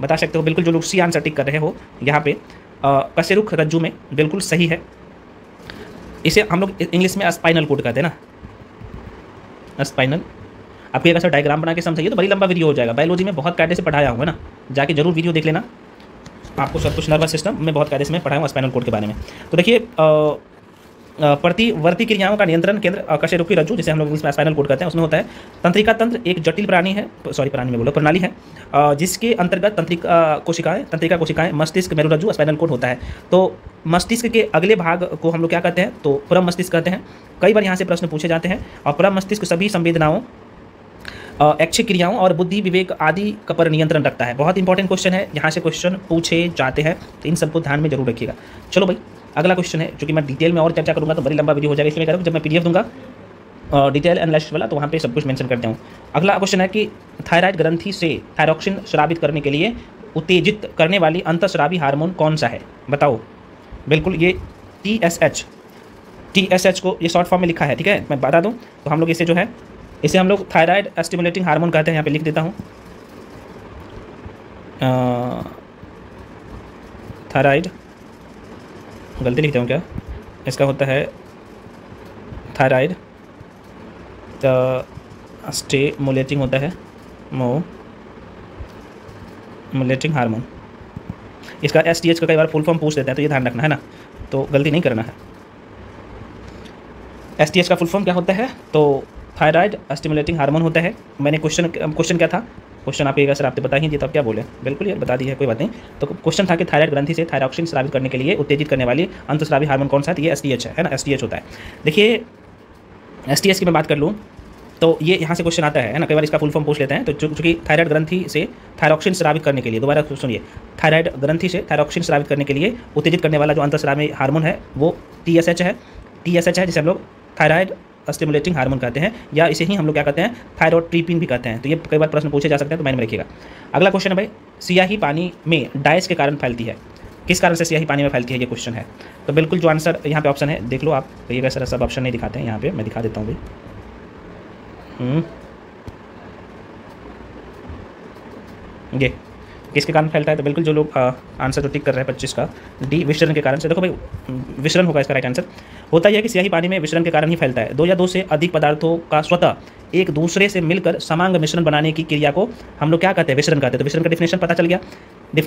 बता सकते हो। बिल्कुल जो लोग सी आंसर टिक कर रहे हो यहाँ पे, कशेरुक रज्जु में, बिल्कुल सही है। इसे हम लोग इंग्लिश में स्पाइनल कोड कहते हैं ना, स्पाइनल। आपको एक ऐसा डायग्राम बना के समझाइए तो बड़ी लंबा वीडियो हो जाएगा। बायोलॉजी में बहुत कायदे से पढ़ाया हुआ है ना, जाके जरूर वीडियो देख लेना, आपको सब कुछ नर्वस सिस्टम में बहुत कायदे से मैं पढ़ाया हूँ स्पाइनल कोड के बारे में। तो देखिए प्रतिवर्ती क्रियाओं का नियंत्रण केंद्र कशेरुकी रज्जु, जिसे हम लोग इसमें स्पाइनल कोड कहते हैं, उसमें होता है। तंत्रिका तंत्र एक जटिल प्रणाली है जिसके अंतर्गत तंत्रिका कोशिकाएं, मस्तिष्क, मेरुरज्जु, स्पाइनल कोड होता है। तो मस्तिष्क के अगले भाग को हम लोग क्या कहते हैं, तो परम मस्तिष्क कहते हैं। कई बार यहाँ से प्रश्न पूछे जाते हैं। और परम मस्तिष्क सभी संवेदनाओं, ऐच्छिक क्रियाओं और बुद्धि विवेक आदि का पर नियंत्रण रखता है। बहुत इंपॉर्टेंट क्वेश्चन है, यहाँ से क्वेश्चन पूछे जाते हैं, तो इन सबको ध्यान में जरूर रखिएगा। चलो भाई, अगला क्वेश्चन है, जो कि मैं डिटेल में और चर्चा करूँगा तो बड़ी लंबा वीडियो हो जाएगा, इसलिए कह रहा हूँ जब मैं पीडीएफ दूंगा डिटेल एनालिसिस वाला, तो वहाँ पे सब कुछ मेंशन करता हूँ। अगला क्वेश्चन है कि थायराइड ग्रंथि से थायरॉक्सिन स्रावित करने के लिए उत्तेजित करने वाली अंतःस्रावी हार्मोन कौन सा है, बताओ। बिल्कुल ये TSH को ये शॉर्ट फॉर्म में लिखा है, ठीक है, मैं बता दूँ। तो हम लोग इसे जो है, इसे हम लोग थायराइड स्टिमुलेटिंग हार्मोन कहते हैं। यहाँ पे लिख देता हूँ, थायराइड, गलती लिखता हूँ क्या, इसका होता है थायराइड स्टिमुलेटिंग होता है मोमुलेटिंग हार्मोन। इसका STH का कई बार फुल फॉर्म पूछ देते हैं, तो ये ध्यान रखना है ना, तो गलती नहीं करना है। STH का फुल फॉर्म क्या होता है, तो थायराइड स्टिमुलेटिंग हार्मोन होता है। मैंने क्वेश्चन क्या था, क्वेश्चन आप सर आपने बता ही दिया, तो आप क्या बोले, बिल्कुल ये बता दी है, कोई बात नहीं। तो क्वेश्चन था कि थायराइड ग्रंथि से थायरॉक्सिन स्रावित करने के लिए उत्तेजित करने वाली अंतःस्रावी हार्मोन कौन सा है, तो ये STH है ना, STH होता है। देखिए STH की मैं बात कर लूँ तो ये यहाँ से क्वेश्चन आता है ना, कई बार इसका फुल फॉर्म पूछ लेते हैं। तो चूँकि थायराइड ग्रंथि से थायरॉक्सिन स्रावित करने के लिए, दोबारा सुनिए, थायराइड ग्रंथि से थायरॉक्सिन स्रावित करने के लिए उत्तेजित करने वाला जो अंतःस्रावी हार्मोन है वो TSH है, जिसे हम लोग थायराइड स्टिमुलेटिंग हार्मोन कहते हैं, या इसे ही हम लोग क्या कहते हैं, थायरोट्रिपिन भी कहते हैं। तो ये कई बार प्रश्न पूछे जा सकते हैं, तो माइंड में रखिएगा। अगला क्वेश्चन है भाई, स्याही पानी में डाइस के कारण फैलती है, किस कारण से स्याही पानी में फैलती है, ये क्वेश्चन है। तो बिल्कुल जो आंसर यहाँ पे ऑप्शन है देख लो आप, कहिएगा सर सब ऑप्शन नहीं दिखाते हैं, यहाँ पे मैं दिखा देता हूँ भाई। ये किसके कारण फैलता है, तो बिल्कुल जो लोग आंसर जो टिक कर रहे हैं 25 का, डी, विषरण के कारण से। देखो भाई, विषरण होगा इसका राइट आंसर। होता यह है कि स्याही पानी में विषरण के कारण ही फैलता है। 2 या 2 से अधिक पदार्थों का स्वतः एक दूसरे से मिलकर समांग मिश्रण बनाने की क्रिया को हम लोग क्या कहते हैं, विषरण कहते हैं। तो विषरण का डिफिनेशन पता चल गया।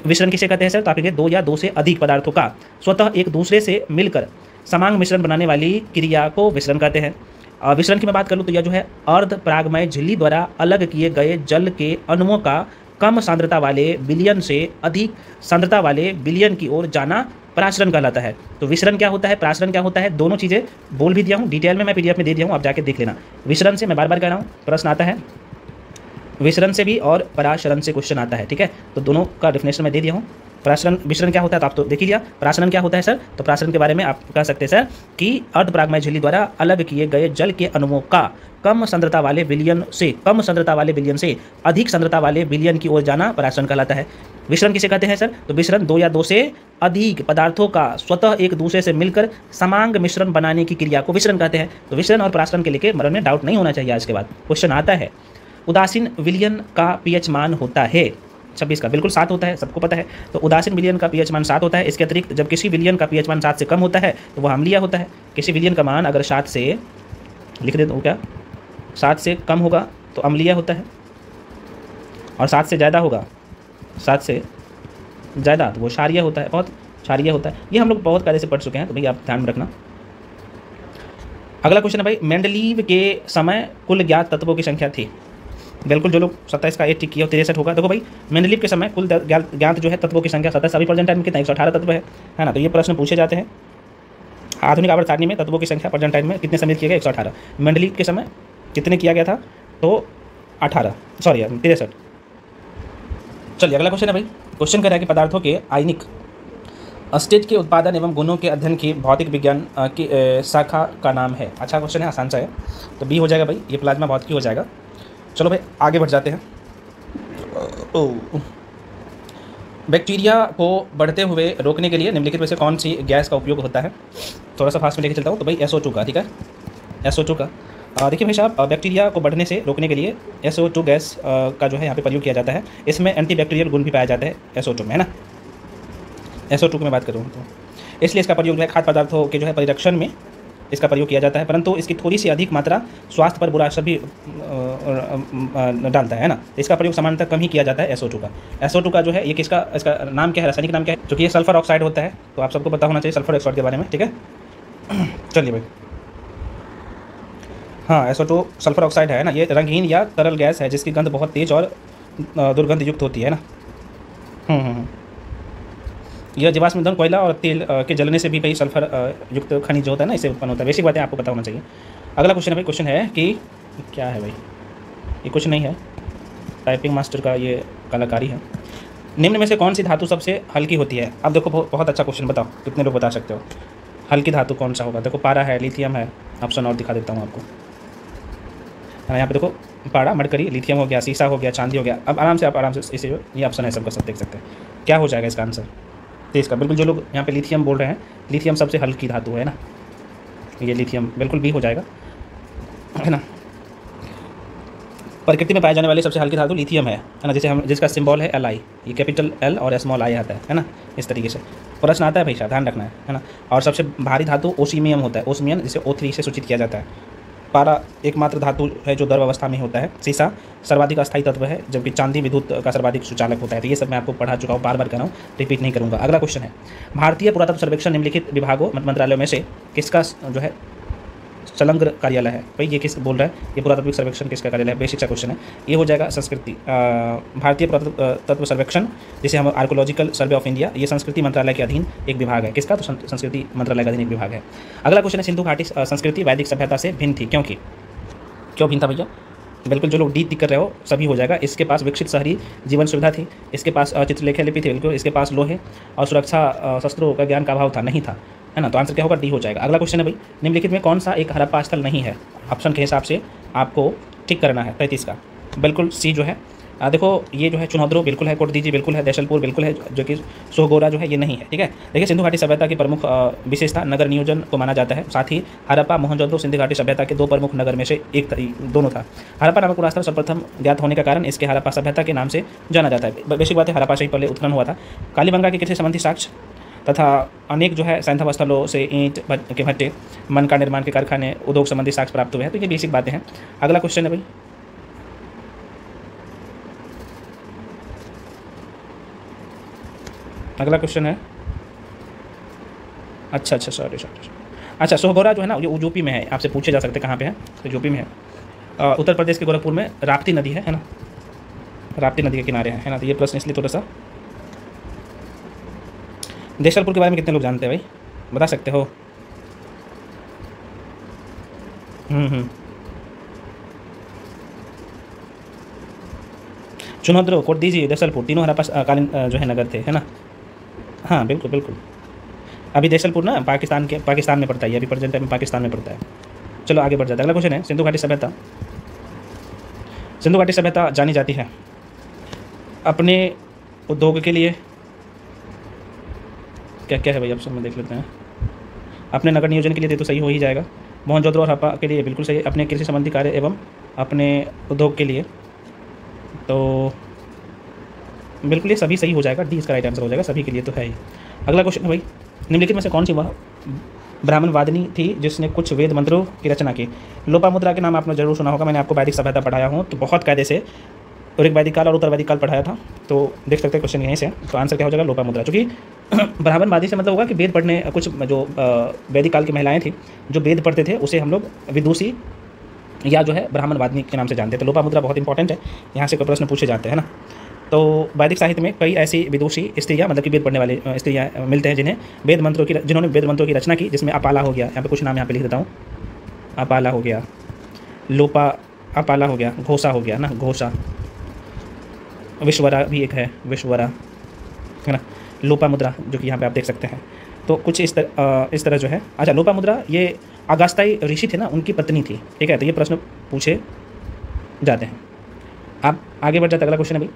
विषरण किसे कहते हैं सर, तो आप 2 या 2 से अधिक पदार्थों का स्वतः एक दूसरे से मिलकर समांग मिश्रण बनाने वाली क्रिया को विषरण कहते हैं। विषरण की मैं बात करूँ तो यह जो है अर्ध परागमय झिल्ली द्वारा अलग किए गए जल के अणुओं का कम सांद्रता वाले विलयन से अधिक सांद्रता वाले विलयन की ओर जाना परासरण कहलाता है। तो विसरण क्या होता है, परासरण क्या होता है, दोनों चीज़ें बोल भी दिया हूँ, डिटेल में मैं PDF में दे दिया हूँ, आप जाके देख लेना। विसरण से मैं बार बार कह रहा हूँ प्रश्न आता है, विसरण से भी और परासरण से क्वेश्चन आता है, ठीक है। तो दोनों का डिफिनेशन मैं दे दिया हूँ। परासरण, विसरण क्या होता है तो आप तो देख ही लिया। परासरण क्या होता है सर, तो परासरण के बारे में आप कह सकते हैं सर कि अर्ध परागमय झिल्ली द्वारा अलग किए गए जल के अणुओं का कम सांद्रता वाले विलयन से अधिक सांद्रता वाले विलयन की ओर जाना परासरण कहलाता है। विसरण किसे कहते हैं सर, तो विसरण 2 या 2 से अधिक पदार्थों का स्वतः एक दूसरे से मिलकर समांग मिश्रण बनाने की क्रिया को विसरण कहते हैं। तो विसरण और परासरण के लेके मन में डाउट नहीं होना चाहिए। आज के बाद क्वेश्चन आता है, उदासीन विलयन का pH मान होता है 26 का, बिल्कुल 7 होता है, सबको पता है। तो उदासीन विलयन का pH मान 7 होता है। इसके अतिरिक्त जब किसी विलयन का pH मान 7 से कम होता है तो वह अम्लीय होता है। किसी विलयन का मान अगर 7 से, लिख देता हूँ क्या, 7 से कम होगा तो अम्लीय होता है, और 7 से ज़्यादा होगा, 7 से ज़्यादा तो वो क्षारीय होता है, बहुत क्षारीय होता है। ये हम लोग बहुत पहले से पढ़ चुके हैं, तो भाई आप ध्यान में रखना। अगला क्वेश्चन है भाई, मेंडलीव के समय कुल ज्ञात तत्वों की संख्या थी। बिल्कुल जो लोग 27 का 8 टिक किया 63 होगा। देखो भाई, मेंडलीव के समय कुल ज्ञात जो है तत्वों की संख्या 27, अभी प्रेजेंट टाइम में कितना 118 तत्व है ना। तो ये प्रश्न पूछे जाते हैं। आधुनिक आवर्त सारणी में तत्वों की संख्या प्रेजेंट टाइम में कितने सम्मिलित किए गए, 118। मेंडलीव के समय कितने किया गया था, तो 63। चलिए अगला क्वेश्चन है भाई, क्वेश्चन कर रहा है कि पदार्थों के आयनिक स्टेट के उत्पादन एवं गुणों के अध्ययन की भौतिक विज्ञान की शाखा का नाम है। अच्छा क्वेश्चन है, आसान सा है, तो बी हो जाएगा भाई, ये प्लाज्मा भौतिकी हो जाएगा। चलो भाई आगे बढ़ जाते हैं। बैक्टीरिया को बढ़ते हुए रोकने के लिए निम्नलिखित में से कौन सी गैस का उपयोग होता है। थोड़ा सा फास्ट में लेके चलता हूँ, तो भाई SO2 का, ठीक है, SO2 का। देखिए भाई साहब, बैक्टीरिया को बढ़ने से रोकने के लिए SO2 गैस का जो है यहाँ पे प्रयोग किया जाता है। इसमें एंटीबैक्टीरियल गुण भी पाया जाता है SO2 में, है ना। SO2 की मैं बात करूँ तो इसलिए इसका प्रयोग जो है खाद्य पदार्थों के जो है परिरक्षण में इसका प्रयोग किया जाता है, परंतु इसकी थोड़ी सी अधिक मात्रा स्वास्थ्य पर बुरा असर भी डालता है ना। इसका प्रयोग सामान्यतः कम ही किया जाता है SO2 का। SO2 का जो है ये किसका, इसका नाम क्या है, रासायनिक नाम क्या है, क्योंकि ये सल्फर ऑक्साइड होता है, तो आप सबको पता होना चाहिए सल्फर ऑक्साइड के बारे में, ठीक है। चलिए भाई, हाँ SO2 सल्फर ऑक्साइड है ना, ये रंगहीन या तरल गैस है जिसकी गंध बहुत तेज और दुर्गंध युक्त होती है ना। यह जीवाश्म ईंधन, कोयला और तेल के जलने से भी कई सल्फर युक्त खनिज जो होता है ना, इससे उत्पन्न होता है। बेसिक बातें आपको पता होना चाहिए। अगला क्वेश्चन है भाई, क्वेश्चन है कि क्या है भाई, ये कुछ नहीं है, टाइपिंग मास्टर का ये कलाकारी है। निम्न में से कौन सी धातु सबसे हल्की होती है? अब देखो बहुत अच्छा क्वेश्चन, बताओ कितने लोग बता सकते हो हल्की धातु कौन सा होगा? देखो पारा है, लिथियम है, ऑप्शन और दिखा देता हूँ आपको। यहाँ पे देखो पारा, मरकरी, लिथियम हो गया, सीसा हो गया, चांदी हो गया। अब आराम से आप इसे ये ऑप्शन है सबका सब देख सकते हैं। क्या हो जाएगा इसका आंसर? तो इसका बिल्कुल जो लोग यहाँ पे लिथियम बोल रहे हैं, लिथियम सबसे हल्की धातु है ना, ये लिथियम बिल्कुल भी हो जाएगा, है ना। प्रकृति में पाए जाने वाली सबसे हल्की धातु लिथियम है ना, जिसका सिंबल है Li, ये कैपिटल L और स्मॉल i आता है ना, इस तरीके से प्रश्न आता है भाई साहब, ध्यान रखना है ना। और सबसे भारी धातु ओसीमियम होता है, ओसमियम, जिसे O3 से सूचित किया जाता है। पारा एकमात्र धातु है जो द्रव अवस्था में होता है। सीसा सर्वाधिक अस्थायी तत्व है, जबकि चांदी विद्युत का सर्वाधिक सुचालक होता है। तो ये सब मैं आपको पढ़ा चुका हूँ, बार बार कर रहा हूँ, रिपीट नहीं करूँगा। अगला क्वेश्चन है, भारतीय पुरातत्व सर्वेक्षण निम्नलिखित विभागों मंत्रालयों में से किसका जो है संलग्न कार्यालय है? भाई ये किस बोल रहा है, ये पुरातत्व सर्वेक्षण किसका कार्यालय है? बेसिक सा क्वेश्चन है, ये हो जाएगा संस्कृति भारतीय पुरातत्व सर्वेक्षण, जिसे हम आर्कोलॉजिकल सर्वे ऑफ इंडिया, ये संस्कृति मंत्रालय के अधीन एक विभाग है। किसका? तो संस्कृति मंत्रालय का अधीन एक विभाग है। अगला क्वेश्चन है, सिंधु घाटी संस्कृति वैदिक सभ्यता से भिन्न थी, क्यों भिन्न था भैया? बिल्कुल जो लोग डी टिक कर रहे हो सभी हो जाएगा। इसके पास विकसित शहरी जीवन सुविधा थी, इसके पास चित्रलेखा लिपि थी, बिल्कुल, इसके पास लोहे और सुरक्षा शस्त्रों का ज्ञान का अभाव था, नहीं था, है ना। तो आंसर क्या होगा? डी हो जाएगा। अगला क्वेश्चन है भाई, निम्नलिखित में कौन सा एक हड़प्पा स्थल नहीं है? ऑप्शन के हिसाब से आपको टिक करना है 35 का। बिल्कुल सी जो है, देखो ये जो है चुनौद्रो बिल्कुल है, कोटदीजी बिल्कुल है, देशलपुर बिल्कुल है, जो कि सोहगोरा जो है ये नहीं है, ठीक है। देखिए सिंधु घाटी सभ्यता की प्रमुख विशेषता नगर नियोजन को माना जाता है। साथ ही हड़प्पा मोहनजोदड़ो सिंधु घाटी सभ्यता के दो प्रमुख नगर में से एक दोनों था। हड़प्पा नामक पुरास्थल सर्वप्रथम ज्ञात होने के कारण इसके हड़प्पा सभ्यता के नाम से जाना जाता है। बेसिक बात है, हड़प्पा से ही पहले उत्खनन हुआ था। कालीबंगा के कृषि संबंधी साक्ष्य तथा अनेक जो है सैंधव स्थलों से ईंट के भट्टे, मन का निर्माण के कारखाने, उद्योग संबंधी साक्ष्य प्राप्त हुए हैं। तो ये बेसिक बातें हैं। अगला क्वेश्चन है भाई, अगला क्वेश्चन है, अच्छा सॉरी, अच्छा सोहगोरा जो है ना, ये यूपी में है, आपसे पूछे जा सकते कहाँ पे है, तो यूपी में है, उत्तर प्रदेश के गोरखपुर में राप्ती नदी है ना, राप्ती नदी के किनारे है ना। तो ये प्रश्न इसलिए थोड़ा सा। देशलपुर के बारे में कितने लोग जानते हैं भाई, बता सकते हो? चुनौद्रो, कोटदीजी, देशलपुर तीनों हड़प्पा कालीन जो है नगर थे, है ना। हाँ बिल्कुल। अभी देशलपुर ना पाकिस्तान में पड़ता है, अभी प्रेजेंट टाइम में पाकिस्तान में पड़ता है। चलो आगे बढ़ जाता है। अगला क्वेश्चन है, सिंधु घाटी सभ्यता जानी जाती है अपने उद्योग के लिए, क्या क्या है भाई ऑप्शन में देख लेते हैं। अपने नगर नियोजन के लिए तो सही हो ही जाएगा। मोहनजोदड़ो और हड़प्पा के लिए बिल्कुल सही। अपने कृषि संबंधी कार्य एवं अपने उद्योग के लिए, तो बिल्कुल ये सभी सही हो जाएगा। डी इसका राइट आंसर हो जाएगा, सभी के लिए तो है ही। अगला क्वेश्चन है भाई, निम्नलिखित में से कौन सी वह ब्राह्मण वादिनी थी जिसने कुछ वेद मंत्रों की रचना की? लोपामुद्रा के नाम आपने जरूर सुना होगा, मैंने आपको वैदिक सभ्यता पढ़ाया हूँ तो बहुत कायदे से, ऋग वैदिक काल और उत्तर वैदिक काल पढ़ाया था, तो देख सकते हैं क्वेश्चन यहीं से। तो आंसर क्या हो जाएगा? लोपामुद्रा। चूँकि ब्राह्मणवादी से मतलब होगा कि वेद पढ़ने, कुछ जो वैदिक काल की महिलाएं थी जो वेद पढ़ते थे उसे हम लोग विदुषी या जो है ब्राह्मणवादिनी के नाम से जानते हैं। तो लोपामुद्रा बहुत इंपॉर्टेंट है, यहाँ से कोई प्रश्न पूछे जाते हैं ना। तो वैदिक साहित्य में कई ऐसी विदुषी स्त्रियाँ, मतलब कि वेद पढ़ने वाली स्त्रियाँ मिलते हैं जिन्होंने वेद मंत्रों की रचना की, जिसमें अपाला हो गया, यहाँ पे कुछ नाम यहाँ पे लिख देता हूँ, अपाला हो गया, अपाला हो गया, घोषा हो गया ना, घोषा, विश्वरा भी एक है, विश्वरा, है ना, लोपामुद्रा जो कि यहाँ पे आप देख सकते हैं। तो कुछ इस तरह जो है। अच्छा, लोपामुद्रा ये अगस्त्य ऋषि थे ना, उनकी पत्नी थी, ठीक है। तो ये प्रश्न पूछे जाते हैं। आप आगे बढ़ जाते। अगला क्वेश्चन है भाई,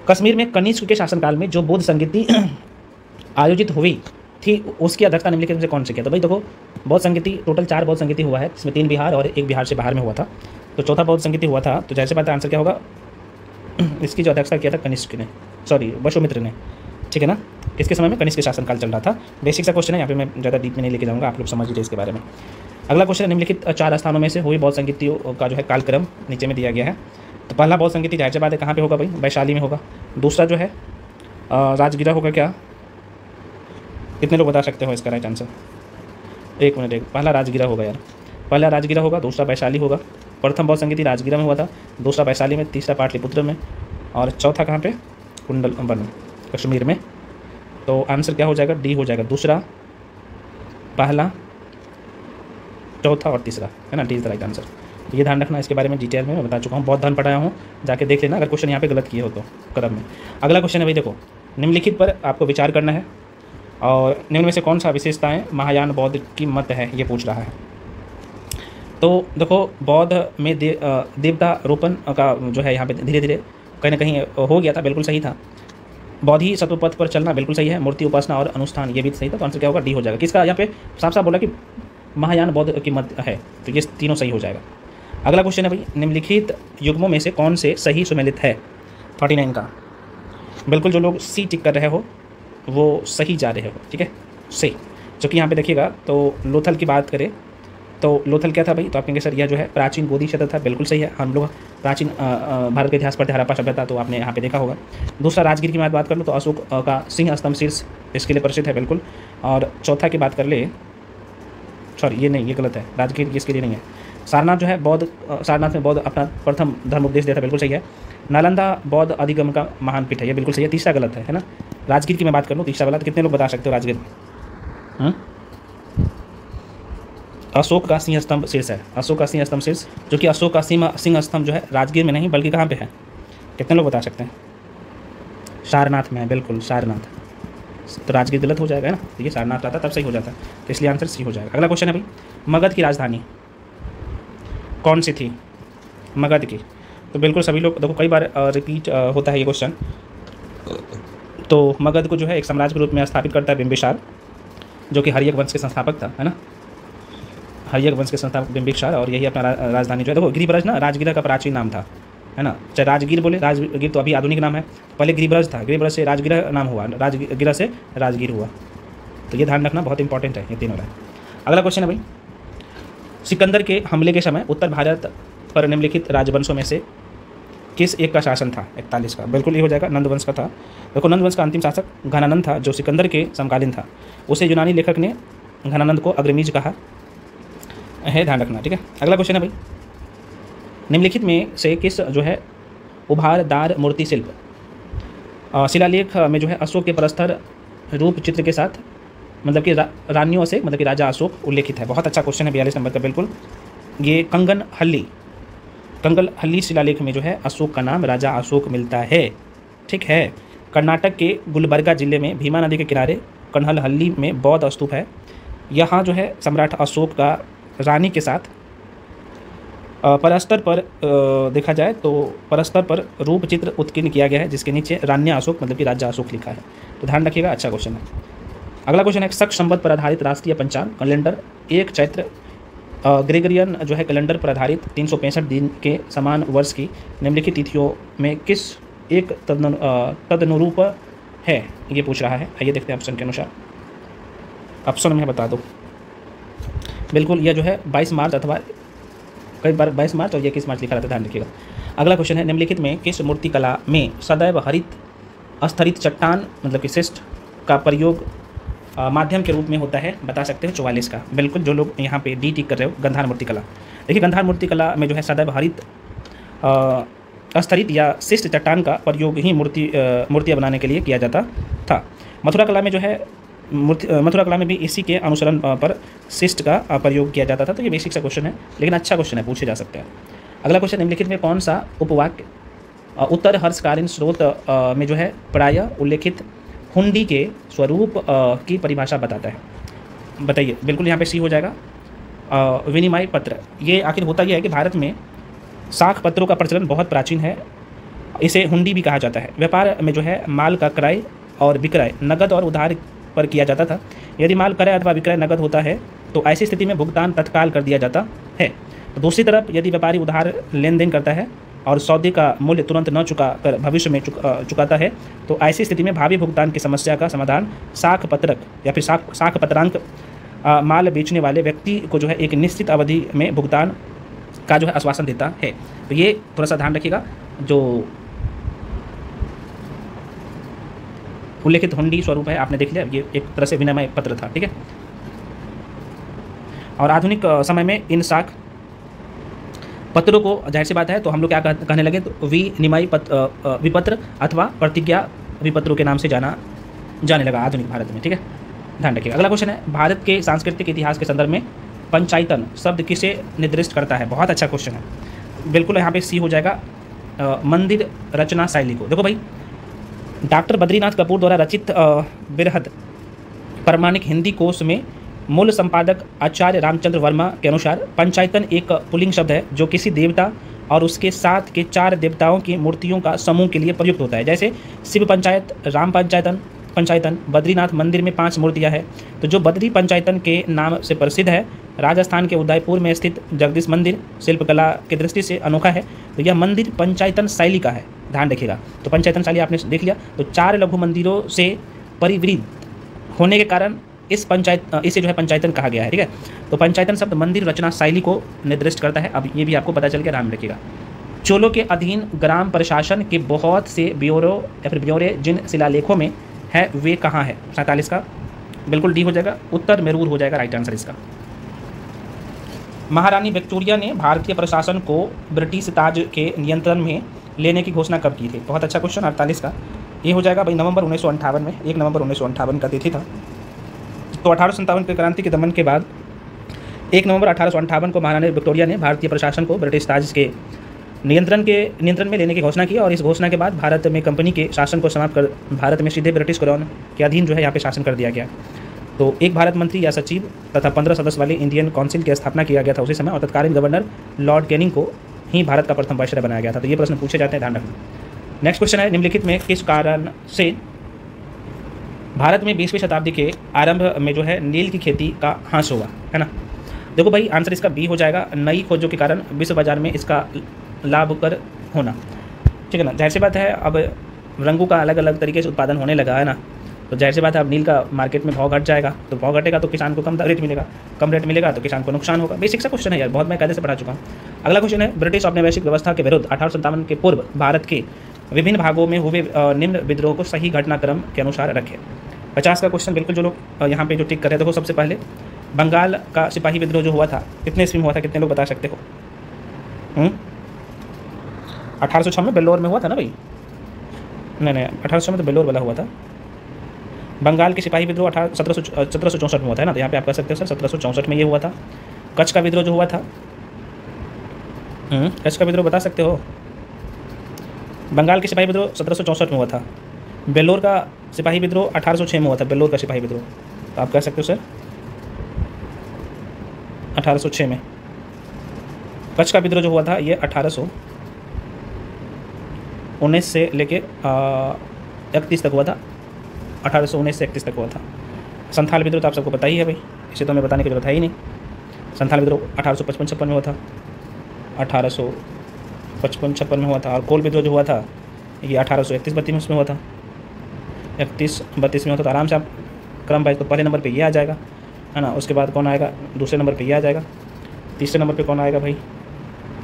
कश्मीर में कनिष्क के शासनकाल में जो बौद्ध संगीति आयोजित हुई थी उसकी अध्यक्षता निम्नलिखित में से कौन से किया? तो भाई देखो, बौद्ध संगीति टोटल 4 बौद्ध संगीति हुआ है, इसमें 3 बिहार और 1 बिहार से बाहर में हुआ था। तो चौथा बौद्ध संगीति हुआ था, तो जैसे बात है आंसर क्या होगा? इसकी जो अध्यक्षता किया था कनिष्क ने, सॉरी वसुमित्र ने, ठीक है ना। किसके समय में? कनिष्क के शासनकाल चल रहा था। बेसिक सा क्वेश्चन है, यहाँ पे मैं ज़्यादा डीप में नहीं लेके जाऊँगा, आप लोग समझ लीजिए इसके बारे में। अगला क्वेश्चन है, निम्नलिखित 4 स्थानों में से हुई बौद्ध संगीतियों का जो है कालक्रम नीचे में दिया गया है। तो पहला बौद्ध संगीति जाहिर सी बात है कहाँ पे होगा भाई? वैशाली में होगा। दूसरा जो है राजगिरा होगा क्या? कितने लोग बता सकते हो इसका राइट आंसर? एक मिनट, एक पहला राजगीरा होगा यार, पहला राजगीरा होगा, दूसरा वैशाली होगा। प्रथम बहुत संगीति राजगीरा में हुआ था, दूसरा वैशाली में, तीसरा पाटलिपुत्र में, और चौथा कहाँ पे, कुंडलवन कश्मीर में। तो आंसर क्या हो जाएगा, डी हो जाएगा, दूसरा, पहला, चौथा और तीसरा, है ना, D is the right answer. तो ये ध्यान रखना, इसके बारे में डिटेल में मैं बता चुका हूँ, बहुत धन पढ़ाया हूँ, जाके देख लेना अगर क्वेश्चन यहाँ पे गलत किए हो तो क्रम में। अगला क्वेश्चन है भाई, देखो निम्नलिखित पर आपको विचार करना है, और निम्न में से कौन सा विशेषताएं महायान बौद्ध की मत है, ये पूछ रहा है। तो देखो बौद्ध में देवता रोपण का जो है यहाँ पे धीरे धीरे कहीं ना कहीं हो गया था, बिल्कुल सही था। बौद्धि सत्वपथ पर चलना बिल्कुल सही है, मूर्ति उपासना और अनुष्ठान ये भी सही था। तो आंसर क्या होगा, डी हो जाएगा। किसका, यहाँ पे साफ साफ बोला कि महायान बौद्ध की मत है, तो ये तीनों सही हो जाएगा। अगला क्वेश्चन है भाई, निम्नलिखित युग्मों में से कौन से सही सुमेलित है 49 का। बिल्कुल जो लोग सी टिक कर रहे हो वो सही जा रहे हो, ठीक है, सही। क्योंकि यहाँ पे देखिएगा तो लोथल की बात करें तो लोथल क्या था भाई, तो आप कहेंगे सर यह जो है प्राचीन बोधि क्षेत्र था, बिल्कुल सही है। हम लोग प्राचीन भारत के इतिहास पर हड़प्पा सभ्यता तो आपने यहाँ पे देखा होगा। दूसरा राजगीर की बात कर लो तो अशोक का सिंह स्तंभ शीर्ष इसके लिए प्रसिद्ध है, बिल्कुल। और चौथा की बात कर ले, सॉरी ये नहीं, ये गलत है, राजगीर इसके लिए नहीं है। सारनाथ जो है बौद्ध, सारनाथ में बौद्ध अपना प्रथम धर्म उपदेश दिया था, बिल्कुल सही है। नालंदा बौद्ध अधिगम का महान पीठ है, ये बिल्कुल सही है। तीसरा गलत है ना। राजगीर की मैं बात कर लूँ, तीसरा गलत। कितने लोग बता सकते हो राजगीर? अशोक का सिंह स्तंभ शीर्ष है, अशोक का सिंह स्तंभ शीर्ष, जो कि अशोक का सिंह स्तंभ जो है राजगीर में नहीं बल्कि कहाँ पे है, कितने लोग बता सकते हैं? सारनाथ में है, बिल्कुल सारनाथ। तो राजगीर गलत हो जाएगा ना, तो ये सारनाथ आता तब सही हो जाता है, तो इसलिए आंसर सी हो जाएगा। अगला क्वेश्चन है भाई, मगध की राजधानी कौन सी थी? मगध की, तो बिल्कुल सभी लोग देखो कई बार रिपीट होता है ये क्वेश्चन। तो मगध को जो है एक साम्राज्य के रूप में स्थापित करता है बिंबिसार, जो कि हर्यक वंश के संस्थापक था, है ना, हर्यक वंश के संस्थापक बिंबिसार। और यही अपना राजधानी जो है, देखो गिरिब्रज ना राजगीर का प्राचीन नाम था, है ना। चाहे राजगीर बोले, राजगीर तो अभी आधुनिक नाम है, पहले गिरिब्रज था, गिरिब्रज से राजगीर नाम हुआ, राजगीर से राजगीर हुआ। तो ये ध्यान रखना, बहुत इंपॉर्टेंट है ये तीनों लाइन। अगला क्वेश्चन है भाई, सिकंदर के हमले के समय उत्तर भारत पर निम्नलिखित राजवंशों में से किस एक का शासन था? 41 का, बिल्कुल ये हो जाएगा, नंद वंश का था। देखो नंद वंश का अंतिम शासक घनानंद था, जो सिकंदर के समकालीन था। उसे यूनानी लेखक ने घनानंद को अग्रमीज कहा है, ध्यान रखना, ठीक है। अगला क्वेश्चन है भाई, निम्नलिखित में से किस जो है उभारदार मूर्ति शिल्प शिलालेख में जो है अशोक के परस्तर रूप चित्र के साथ, मतलब कि रानियों से, मतलब कि राजा अशोक उल्लेखित है? बहुत अच्छा क्वेश्चन है, 42 नंबर का, बिल्कुल। ये कंगल हल्ली शिलालेख में जो है अशोक का नाम राजा अशोक मिलता है, ठीक है। कर्नाटक के गुलबर्गा जिले में भीमा नदी के किनारे कन्हलहल्ली में बौद्ध स्तूप है। यहाँ जो है सम्राट अशोक का रानी के साथ परस्तर पर देखा जाए तो परस्तर पर रूप चित्र उत्कीर्ण किया गया है, जिसके नीचे रान्या अशोक मतलब कि राजा अशोक लिखा है। तो ध्यान रखिएगा, अच्छा क्वेश्चन है। अगला क्वेश्चन है, शक संवत पर आधारित राष्ट्रीय पंचांग कैलेंडर 1 चैत्र ग्रेगरियन जो है कैलेंडर पर आधारित 365 दिन के समान वर्ष की निम्नलिखित तिथियों में किस एक तदनुरूप है, ये पूछ रहा है। आइए देखते हैं ऑप्शन के अनुसार। ऑप्शन में बता दो, बिल्कुल यह जो है 22 मार्च अथवा कई बार 22 मार्च और 21 मार्च लिखा रहता है, ध्यान रखिएगा। अगला क्वेश्चन है, निम्नलिखित में किस मूर्तिकला में सदैव हरित स्तरित चट्टान मतलब कि शिष्ट का प्रयोग माध्यम के रूप में होता है? बता सकते हैं 44 का, बिल्कुल। जो लोग यहाँ पे डी टिक कर रहे हो, गंधार मूर्तिकला। देखिए गंधार मूर्तिकला में जो है सदैव हरित स्तरित या शिष्ट चट्टान का प्रयोग ही मूर्तियाँ बनाने के लिए किया जाता था। मथुरा कला में जो है मथुरा कला में भी इसी के अनुसरण पर शिष्ट का प्रयोग किया जाता था। तो ये बेसिक सा क्वेश्चन है, लेकिन अच्छा क्वेश्चन है, पूछे जा सकते हैं। अगला क्वेश्चन, निम्नलिखित में कौन सा उपवाक्य उत्तर हर्षकालीन स्रोत में जो है प्रायः उल्लेखित हुंडी के स्वरूप की परिभाषा बताता है? बताइए, बिल्कुल यहाँ पे सी हो जाएगा, विनिमय पत्र। ये आखिर होता यह है कि भारत में साख पत्रों का प्रचलन बहुत प्राचीन है, इसे हुंडी भी कहा जाता है। व्यापार में जो है माल का क्रय और विक्रय नगद और उधार पर किया जाता था। यदि माल क्रय अथवा विक्रय नगद होता है तो ऐसी स्थिति में भुगतान तत्काल कर दिया जाता है। दूसरी तरफ यदि व्यापारी उधार लेन देन करता है और सौदे का मूल्य तुरंत न चुका कर भविष्य में चुकाता है तो ऐसी स्थिति में भावी भुगतान की समस्या का समाधान साख पत्रक या फिर साख पत्रांक माल बेचने वाले व्यक्ति को जो है एक निश्चित अवधि में भुगतान का जो है आश्वासन देता है। तो ये थोड़ा सा ध्यान रखिएगा, जो उल्लेखित हुंडी स्वरूप है आपने देख लिया, ये एक तरह से विनिमय पत्र था, ठीक है। और आधुनिक समय में इन शाख पत्रों को जाहिर सी बात है तो हम लोग क्या कहने लगे, तो विनिमय विपत्र अथवा प्रतिज्ञा विपत्रों के नाम से जाने लगा आधुनिक भारत में। ठीक है, ध्यान रखिएगा। अगला क्वेश्चन है, भारत के सांस्कृतिक इतिहास के संदर्भ में पंचायतन शब्द किसे निर्दिष्ट करता है? बहुत अच्छा क्वेश्चन है। बिल्कुल यहाँ पे सी हो जाएगा, मंदिर रचना शैली को। देखो भाई, डॉक्टर बद्रीनाथ कपूर द्वारा रचित बृहद प्रमाणिक हिंदी कोश में मूल संपादक आचार्य रामचंद्र वर्मा के अनुसार पंचायतन एक पुल्लिंग शब्द है जो किसी देवता और उसके साथ के 4 देवताओं की मूर्तियों का समूह के लिए प्रयुक्त होता है। जैसे शिव पंचायत, राम पंचायतन, बद्रीनाथ मंदिर में 5 मूर्तियां हैं। तो जो बद्री पंचायतन के नाम से प्रसिद्ध है, राजस्थान के उदयपुर में स्थित जगदीश मंदिर शिल्पकला की दृष्टि से अनोखा है। तो यह मंदिर पंचायतन शैली का है, ध्यान रखिएगा। तो पंचायतन शैली आपने देख लिया। तो 4 लघु मंदिरों से परिवृत होने के कारण इसे जो है पंचायतन कहा गया है। ठीक है, तो पंचायतन शब्द मंदिर रचना शैली को निर्दिष्ट करता है। अब ये भी आपको पता चल गया, ध्यान रखिएगा। चोलों के अधीन ग्राम प्रशासन के बहुत से ब्यौरे जिन शिलालेखों में है वे कहाँ है? 47 का बिल्कुल डी हो जाएगा, उत्तर मेरूर हो जाएगा राइट आंसर इसका। महारानी विक्टोरिया ने भारतीय प्रशासन को ब्रिटिश ताज के नियंत्रण में लेने की घोषणा कब की थी? बहुत अच्छा क्वेश्चन, 48 का ये हो जाएगा भाई, नवंबर 1958 में। 1 नवंबर 1958 का तिथि था। तो 1857 के क्रांति के दमन के बाद 1 नवंबर 1858 को महारानी विक्टोरिया ने भारतीय प्रशासन को ब्रिटिश ताज के नियंत्रण में लेने की घोषणा की। और इस घोषणा के बाद भारत में कंपनी के शासन को समाप्त कर भारत में सीधे ब्रिटिश क्राउन के अधीन जो है यहाँ पे शासन कर दिया गया। तो एक भारत मंत्री या सचिव तथा 15 सदस्य वाले इंडियन काउंसिल की स्थापना किया गया था उसी समय, और तत्कालीन गवर्नर लॉर्ड कैनिंग को ही भारत का प्रथम वायसराय बनाया गया था। तो ये प्रश्न पूछे जाते हैं, ध्यान रखना। नेक्स्ट क्वेश्चन है, निम्नलिखित में किस कारण से भारत में 20वीं शताब्दी के आरंभ में जो है नील की खेती का ह्रास हुआ, है ना? देखो भाई, आंसर इसका बी हो जाएगा, नई खोजों के कारण विश्व बाजार में इसका लाभकर होना। ठीक है ना, जाहिर सी बात है अब रंगों का अलग अलग तरीके से उत्पादन होने लगा है ना, तो जाहिर सी बात है अब नील का मार्केट में भाव घट जाएगा। तो भाव घटेगा तो किसान को कम रेट मिलेगा तो किसान को नुकसान होगा। बेसिक सा क्वेश्चन है यार, बहुत मैं कायदे से पढ़ा चुका हूँ। अगला क्वेश्चन है, ब्रिटिश औपनिवेशिक व्यवस्था के विरुद्ध 1857 के पूर्व भारत के विभिन्न भागों में हुए निम्न विद्रोह को सही घटनाक्रम के अनुसार रखें। 50 का क्वेश्चन बिल्कुल जो लोग यहाँ पे जो टिक कर रहे हैं, देखो सबसे पहले बंगाल का सिपाही विद्रोह जो हुआ था कितने ईस्वी में हुआ था? कितने लोग बता सकते हो? 1806 में बेल्लोर में हुआ था ना भाई? नहीं 1806 में तो बेल्लोर वाला हुआ था। बंगाल के सिपाही विद्रोह 1764 में हुआ था ना, तो यहाँ पे आप कह सकते हो सर 1764 में ये हुआ था। कच्छ का विद्रोह जो हुआ था, कच्छ का विद्रोह बता सकते हो? बंगाल के सिपाही विद्रोह 1764 में हुआ था। बेल्लोर का सिपाही विद्रोह 1806 में हुआ था, बेल्लोर का सिपाही विद्रोह। तो आप कह सकते हो सर 1806 में। कच्छ का विद्रोह जो हुआ था ये 1819 से लेके 31 तक हुआ था। 1819 से 31 तक हुआ था। संथाल विद्रोह तो आप सबको पता ही है भाई, इसे तो हमें बताने की जरूरत है ही नहीं। संथाल विद्रोह 1855-56 में हुआ था, 1855-56 में हुआ था। और कोल विद्रोह जो हुआ था ये 1831-32 में हुआ था, 31-32 में होता। तो आराम से आप क्रम वाइज तो पहले नंबर पे ये आ जाएगा, है ना। उसके बाद कौन आएगा? दूसरे नंबर पे ये आ जाएगा। तीसरे नंबर पे कौन आएगा भाई?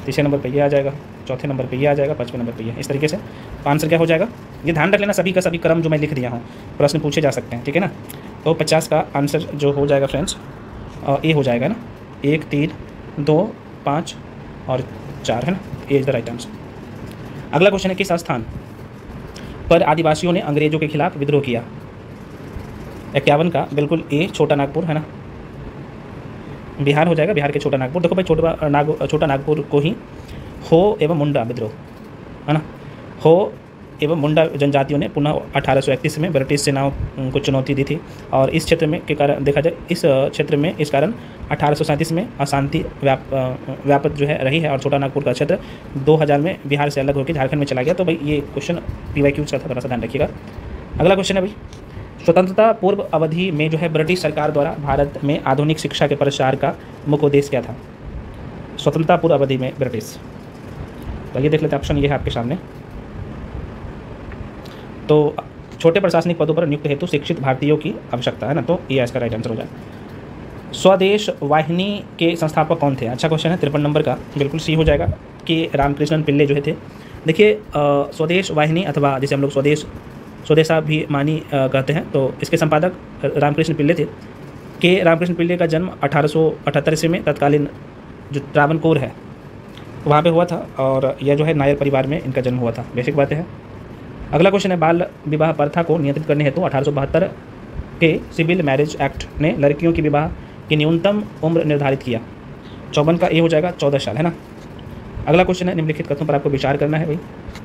तीसरे नंबर पे ये आ जाएगा। चौथे नंबर पे ये आ जाएगा। 5वें नंबर पे ये। इस तरीके से आंसर क्या हो जाएगा? ये ध्यान रख लेना, सभी का सभी क्रम जो मैं लिख दिया हूँ, प्रश्न पूछे जा सकते हैं, ठीक है ना। तो 50 का आंसर जो हो जाएगा फ्रेंड्स ए हो जाएगा ना, 1, 3, 2, 5 और 4, है ना। A is the right answer. अगला क्वेश्चन है, किस स्थान पर आदिवासियों ने अंग्रेजों के खिलाफ विद्रोह किया? 51 का बिल्कुल ए, छोटा नागपुर, है ना। बिहार हो जाएगा, बिहार के छोटा नागपुर। देखो भाई, छोटा नागपुर को ही हो एवं मुंडा विद्रोह, है ना। हो एवं मुंडा जनजातियों ने पुनः 1831 में ब्रिटिश सेनाओं को चुनौती दी थी। और इस क्षेत्र में के कारण देखा जाए, इस क्षेत्र में इस कारण 1837 में अशांति व्यापक जो है रही है। और छोटा नागपुर का क्षेत्र 2000 में बिहार से अलग होकर झारखंड में चला गया। तो भाई ये क्वेश्चन PYQ का था, थोड़ा सा ध्यान रखिएगा। अगला क्वेश्चन है भाई, स्वतंत्रता पूर्व अवधि में जो है ब्रिटिश सरकार द्वारा भारत में आधुनिक शिक्षा के प्रसार का मुख्य उद्देश्य क्या था? स्वतंत्रता पूर्व अवधि में ब्रिटिश, तो ये देख लेते हैं ऑप्शन, ये है आपके सामने। तो छोटे प्रशासनिक पदों पर नियुक्त हेतु शिक्षित भारतीयों की आवश्यकता, है ना। तो ये इसका राइट आंसर हो जाए। स्वदेश वाहिनी के संस्थापक कौन थे? अच्छा क्वेश्चन है, 53 नंबर का बिल्कुल सी हो जाएगा कि रामकृष्णन पिल्ले जो थे। देखिए, स्वदेश वाहिनी अथवा जिसे हम लोग स्वदेशाभिमानी कहते हैं, तो इसके संपादक रामकृष्ण पिल्ले थे। के रामकृष्ण पिल्ले का जन्म 1878 ईस्वी में तत्कालीन जो त्रावणकोर है वहाँ पे हुआ था, और यह जो है नायर परिवार में इनका जन्म हुआ था। बेसिक बातें हैं। अगला क्वेश्चन है, बाल विवाह प्रथा को नियंत्रित करने हेतु 1872 के सिविल मैरिज एक्ट ने लड़कियों की विवाह की न्यूनतम उम्र निर्धारित किया। 54 का ए हो जाएगा, 14 साल, है ना। अगला क्वेश्चन है, निम्नलिखित कथनों पर आपको विचार करना है भाई,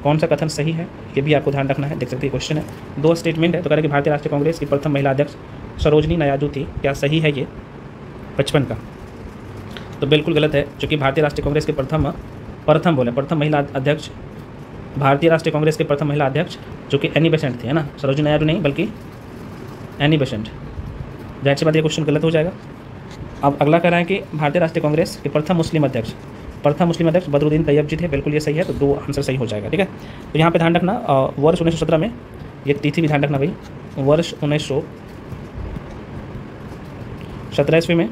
कौन सा कथन सही है ये भी आपको ध्यान रखना है। देख सकते हैं क्वेश्चन है, 2 स्टेटमेंट है, तो कह रहे कि भारतीय राष्ट्रीय कांग्रेस की प्रथम महिला अध्यक्ष सरोजनी नायडू थी, क्या सही है ये? 55 का तो बिल्कुल गलत है, क्योंकि भारतीय राष्ट्रीय कांग्रेस के प्रथम महिला अध्यक्ष, भारतीय राष्ट्रीय कांग्रेस के प्रथम महिला अध्यक्ष जो कि एनी बेसेंट थी, है ना, सरोजनी नायडू नहीं बल्कि एनी बेसेंट। जाहिर सी बात ये क्वेश्चन गलत हो जाएगा। अब अगला कह रहा है कि भारतीय राष्ट्रीय कांग्रेस के प्रथम मुस्लिम अध्यक्ष बदरुद्दीन तैयब जी थे, बिल्कुल ये सही है, तो 2 आंसर सही हो जाएगा। ठीक है, तो यहाँ पे ध्यान रखना वर्ष 1917 में, ये तिथि भी ध्यान रखना भाई, वर्ष 1917 ईस्वी में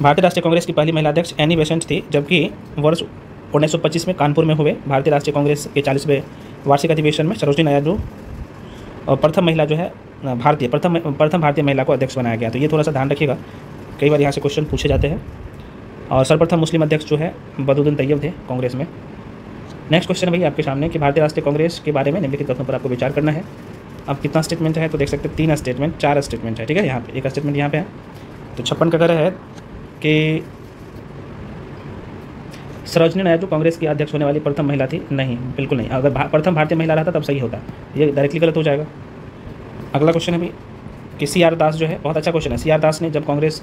भारतीय राष्ट्रीय कांग्रेस की पहली महिला अध्यक्ष एनी बेसेंट थी, जबकि वर्ष 1925 में कानपुर में हुए भारतीय राष्ट्रीय कांग्रेस के 40वें वार्षिक अधिवेशन में सरोजनी नायडू और प्रथम महिला जो है प्रथम भारतीय महिला को अध्यक्ष बनाया गया। तो ये थोड़ा सा ध्यान रखिएगा, कई बार यहाँ से क्वेश्चन पूछे जाते हैं। और सर्वप्रथम मुस्लिम अध्यक्ष जो है बदरुद्दीन तैयब थे कांग्रेस में। नेक्स्ट क्वेश्चन है भाई आपके सामने कि भारतीय राष्ट्रीय कांग्रेस के बारे में निम्नलिखित कथनों पर आपको विचार करना है। अब कितना स्टेटमेंट है तो देख सकते हैं 3 स्टेटमेंट, 4 स्टेटमेंट है। ठीक है, यहाँ पे एक स्टेटमेंट यहाँ पे है। तो 56 का कह रहा है कि सरोजनी नायडू कांग्रेस की अध्यक्ष होने वाली प्रथम महिला थी, नहीं, बिल्कुल नहीं। अगर प्रथम भारतीय महिला रहता तब सही होता, ये डायरेक्टली गलत हो जाएगा। अगला क्वेश्चन है भाई कि CR दास जो है, बहुत अच्छा क्वेश्चन है, CR दास ने जब कांग्रेस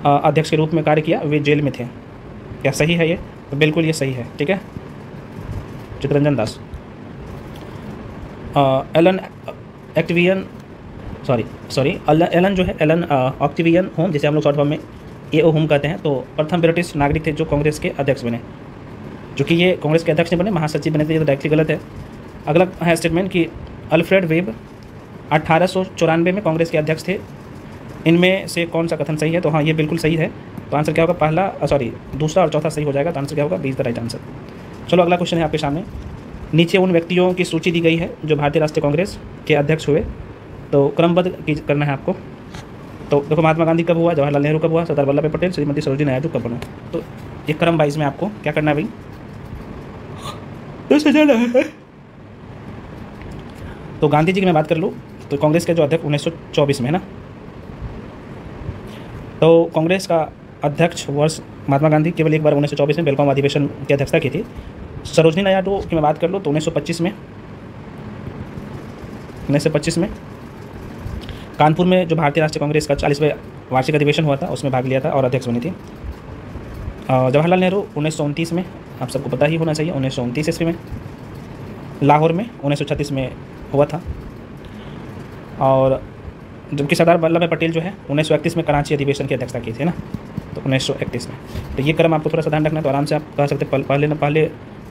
अध्यक्ष के रूप में कार्य किया वे जेल में थे, क्या सही है ये? तो बिल्कुल ये सही है। ठीक है, Chittaranjan Das. Elon Octavian home, जिसे हम लोग शॉर्ट फॉर्म में AO होम कहते हैं, तो प्रथम ब्रिटिश नागरिक थे जो कांग्रेस के अध्यक्ष बने, जो कि ये कांग्रेस के अध्यक्ष नहीं बने, महासचिव बने थे, ये तो डायरेक्टली गलत है। अगला है स्टेटमेंट कि अल्फ्रेड वेब 1894 में कांग्रेस के अध्यक्ष थे, इनमें से कौन सा कथन सही है? तो हाँ, ये बिल्कुल सही है। तो आंसर क्या होगा? दूसरा और चौथा सही हो जाएगा, तो आंसर क्या होगा? 20 द राइट आंसर। चलो अगला क्वेश्चन है आपके सामने, नीचे उन व्यक्तियों की सूची दी गई है जो भारतीय राष्ट्रीय कांग्रेस के अध्यक्ष हुए, तो क्रमबद्ध करना है आपको। तो देखो, महात्मा गांधी कब हुआ, जवाहरलाल नेहरू कब हुआ, सरदार वल्लभ भाई पटेल, श्रीमती सरोजिनी नायडू कब बना। तो एक क्रम वाइज में आपको क्या करना है भाई, तो गांधी जी की मैं बात कर लूँ तो कांग्रेस के जो अध्यक्ष 1924 में है ना, तो कांग्रेस का अध्यक्ष वर्ष महात्मा गांधी केवल एक बार 1924 में बेलगाम अधिवेशन की अध्यक्षता की थी। सरोजनी नायडू की मैं बात कर लूँ तो 1925 में कानपुर में जो भारतीय राष्ट्रीय कांग्रेस का 40वें वार्षिक अधिवेशन हुआ था उसमें भाग लिया था और अध्यक्ष बनी थी। जवाहरलाल नेहरू 1929 में, आप सबको पता ही होना चाहिए, 1929 ईस्वी में। लाहौर में 1936 में हुआ था। और जबकि सरदार वल्लभ भाई पटेल जो है 1931 में कराची अधिवेशन की अध्यक्षता की थी ना, तो 1931 में। तो ये क्रम आपको थोड़ा सा ध्यान रखना है, तो आराम से आप कह सकते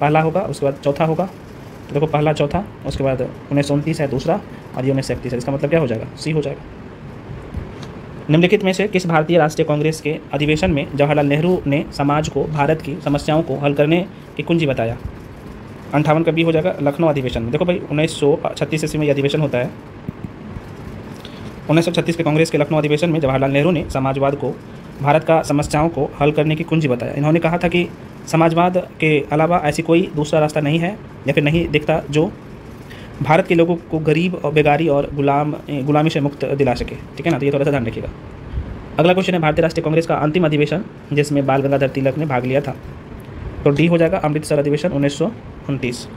पहला होगा, उसके बाद चौथा होगा। तो देखो, पहला चौथा, उसके बाद 1929 है दूसरा, और ये 1931 है। इसका मतलब क्या हो जाएगा? सी हो जाएगा। निम्नलिखित में से किस भारतीय राष्ट्रीय कांग्रेस के अधिवेशन में जवाहरलाल नेहरू ने समाज को भारत की समस्याओं को हल करने की कुंजी बताया? 58 का बी हो जाएगा, लखनऊ अधिवेशन में। देखो भाई, 1936 ईस्वी में यह अधिवेशन होता है। 1936 के कांग्रेस के लखनऊ अधिवेशन में जवाहरलाल नेहरू ने समाजवाद को भारत का समस्याओं को हल करने की कुंजी बताया। इन्होंने कहा था कि समाजवाद के अलावा ऐसी कोई दूसरा रास्ता नहीं है या फिर नहीं दिखता जो भारत के लोगों को गरीब और बेगारी और गुलामी से मुक्त दिला सके। ठीक है ना, तो ये थोड़ा सा ध्यान रखिएगा। अगला क्वेश्चन है, भारतीय राष्ट्रीय कांग्रेस का अंतिम अधिवेशन जिसमें बाल गंगाधर तिलक ने भाग लिया था, तो डी हो जाएगा, अमृतसर अधिवेशन 1929।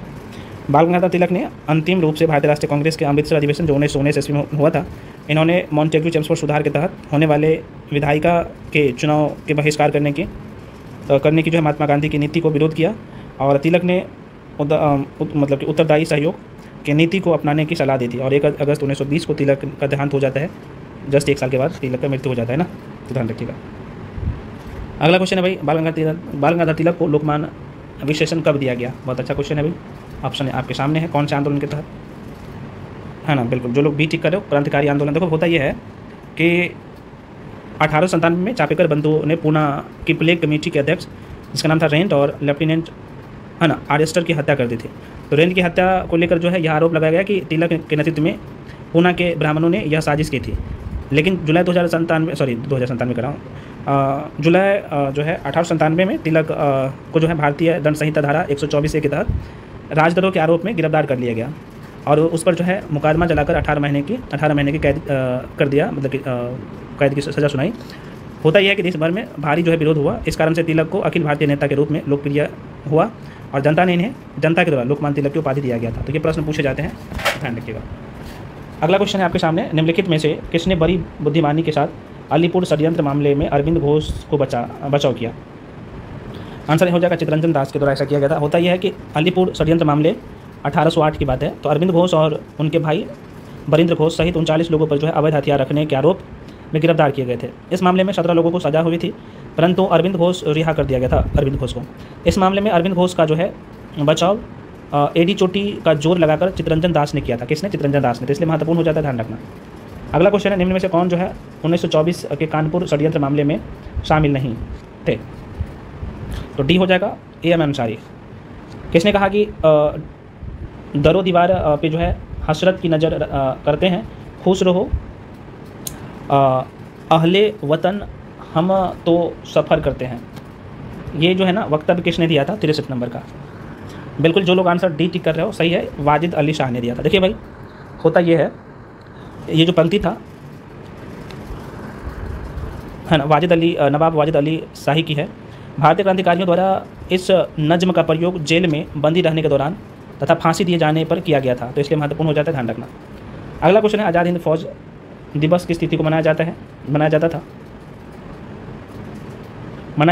बाल गंगाधर तिलक ने अंतिम रूप से भारतीय राष्ट्रीय कांग्रेस के अमृतसर अधिवेशन जो 1919 ईस्वी में हुआ था, इन्होंने मॉन्टेग्यू चेम्सफोर्ड सुधार के तहत होने वाले विधायिका के चुनाव के बहिष्कार करने की जो है महात्मा गांधी की नीति को विरोध किया, और तिलक ने मतलब कि उत्तरदायी सहयोग की नीति को अपनाने की सलाह दी थी। और 1 अगस्त 1920 को तिलक का देहांत हो जाता है, जस्ट 1 साल के बाद तिलक का मृत्यु हो जाता है ना, तो ध्यान रखिएगा। अगला क्वेश्चन है भाई, बाल गंगाधर तिलक को लोकमान्य विशेषण कब दिया गया? बहुत अच्छा क्वेश्चन है भाई, ऑप्शन आपके सामने है, कौन से आंदोलन के तहत, है ना। बिल्कुल, जो लोग बी टिक कर रहे हो, क्रांतिकारी आंदोलन। देखो, होता यह है कि 1897 में चापेकर बंधु ने पूना की प्लेग कमेटी के अध्यक्ष, जिसका नाम था रेंट, और लेफ्टिनेंट है ना आर्यस्टर की हत्या कर दी थी। तो रेंट की हत्या को लेकर जो है यह आरोप लगाया गया कि तिलक के नेतृत्व में पूना के ब्राह्मणों ने यह साजिश की थी, लेकिन जुलाई 2097 कर रहा हूँ, जुलाई जो है 1897 में तिलक को जो है भारतीय दंड संहिता धारा 124 के तहत राजद्रोह के आरोप में गिरफ्तार कर लिया गया और उस पर जो है मुकदमा चलाकर 18 महीने की कैद कर दिया, मतलब कि कैद की सज़ा सुनाई। होता यह है कि देश भर में भारी जो है विरोध हुआ। इस कारण से तिलक को अखिल भारतीय नेता के रूप में लोकप्रिय हुआ और जनता के द्वारा लोकमान्य तिलक की उपाधि दिया गया था। तो ये प्रश्न पूछे जाते हैं, ध्यान रखिएगा। अगला क्वेश्चन है आपके सामने, निम्नलिखित में से किसने बड़ी बुद्धिमानी के साथ अलीपुर षड्यंत्र मामले में अरविंद घोष को बचाव किया? आंसर हो जाएगा चित्तरंजन दास के द्वारा ऐसा किया गया था। होता यह है कि अलीपुर षड्यंत्र मामले 1808 की बात है। तो अरविंद घोष और उनके भाई बरिंद्र घोष सहित 39 लोगों पर जो है अवैध हथियार रखने के आरोप में गिरफ्तार किए गए थे। इस मामले में 17 लोगों को सजा हुई थी, परंतु अरविंद घोष रिहा कर दिया गया था अरविंद घोष को। इस मामले में अरविंद घोष का जो है बचाव एडी चोटी का जोर लगाकर चित्तरंजन दास ने किया था। किसने? चित्तरंजन दास ने। तो इसलिए महत्वपूर्ण हो जाता है, ध्यान रखना। अगला क्वेश्चन है, निम्न में से कौन जो है 1924 के कानपुर षड्यंत्र मामले में शामिल नहीं थे? तो डी हो जाएगा AM अंसारी। किसने कहा कि दरो दीवार पे जो है हसरत की नज़र करते हैं, खुश रहो अहले वतन हम तो सफ़र करते हैं। ये जो है ना वक्तव्य किसने दिया था? 63 नंबर का। बिल्कुल जो लोग आंसर डी टिक कर रहे हो सही है, वाजिद अली शाह ने दिया था। देखिए भाई, होता ये है, ये जो पंक्ति था है ना, नवाब वाजिद अली शाही की है। भारतीय क्रांतिकारियों द्वारा इस नज्म का प्रयोग जेल में बंदी रहने के दौरान तथा फांसी दिए जाने पर किया गया था। तो इसलिए महत्वपूर्ण हो जाता है, ध्यान रखना। अगला क्वेश्चन है, आज़ाद हिंद फौज दिवस किस तिथि को मनाया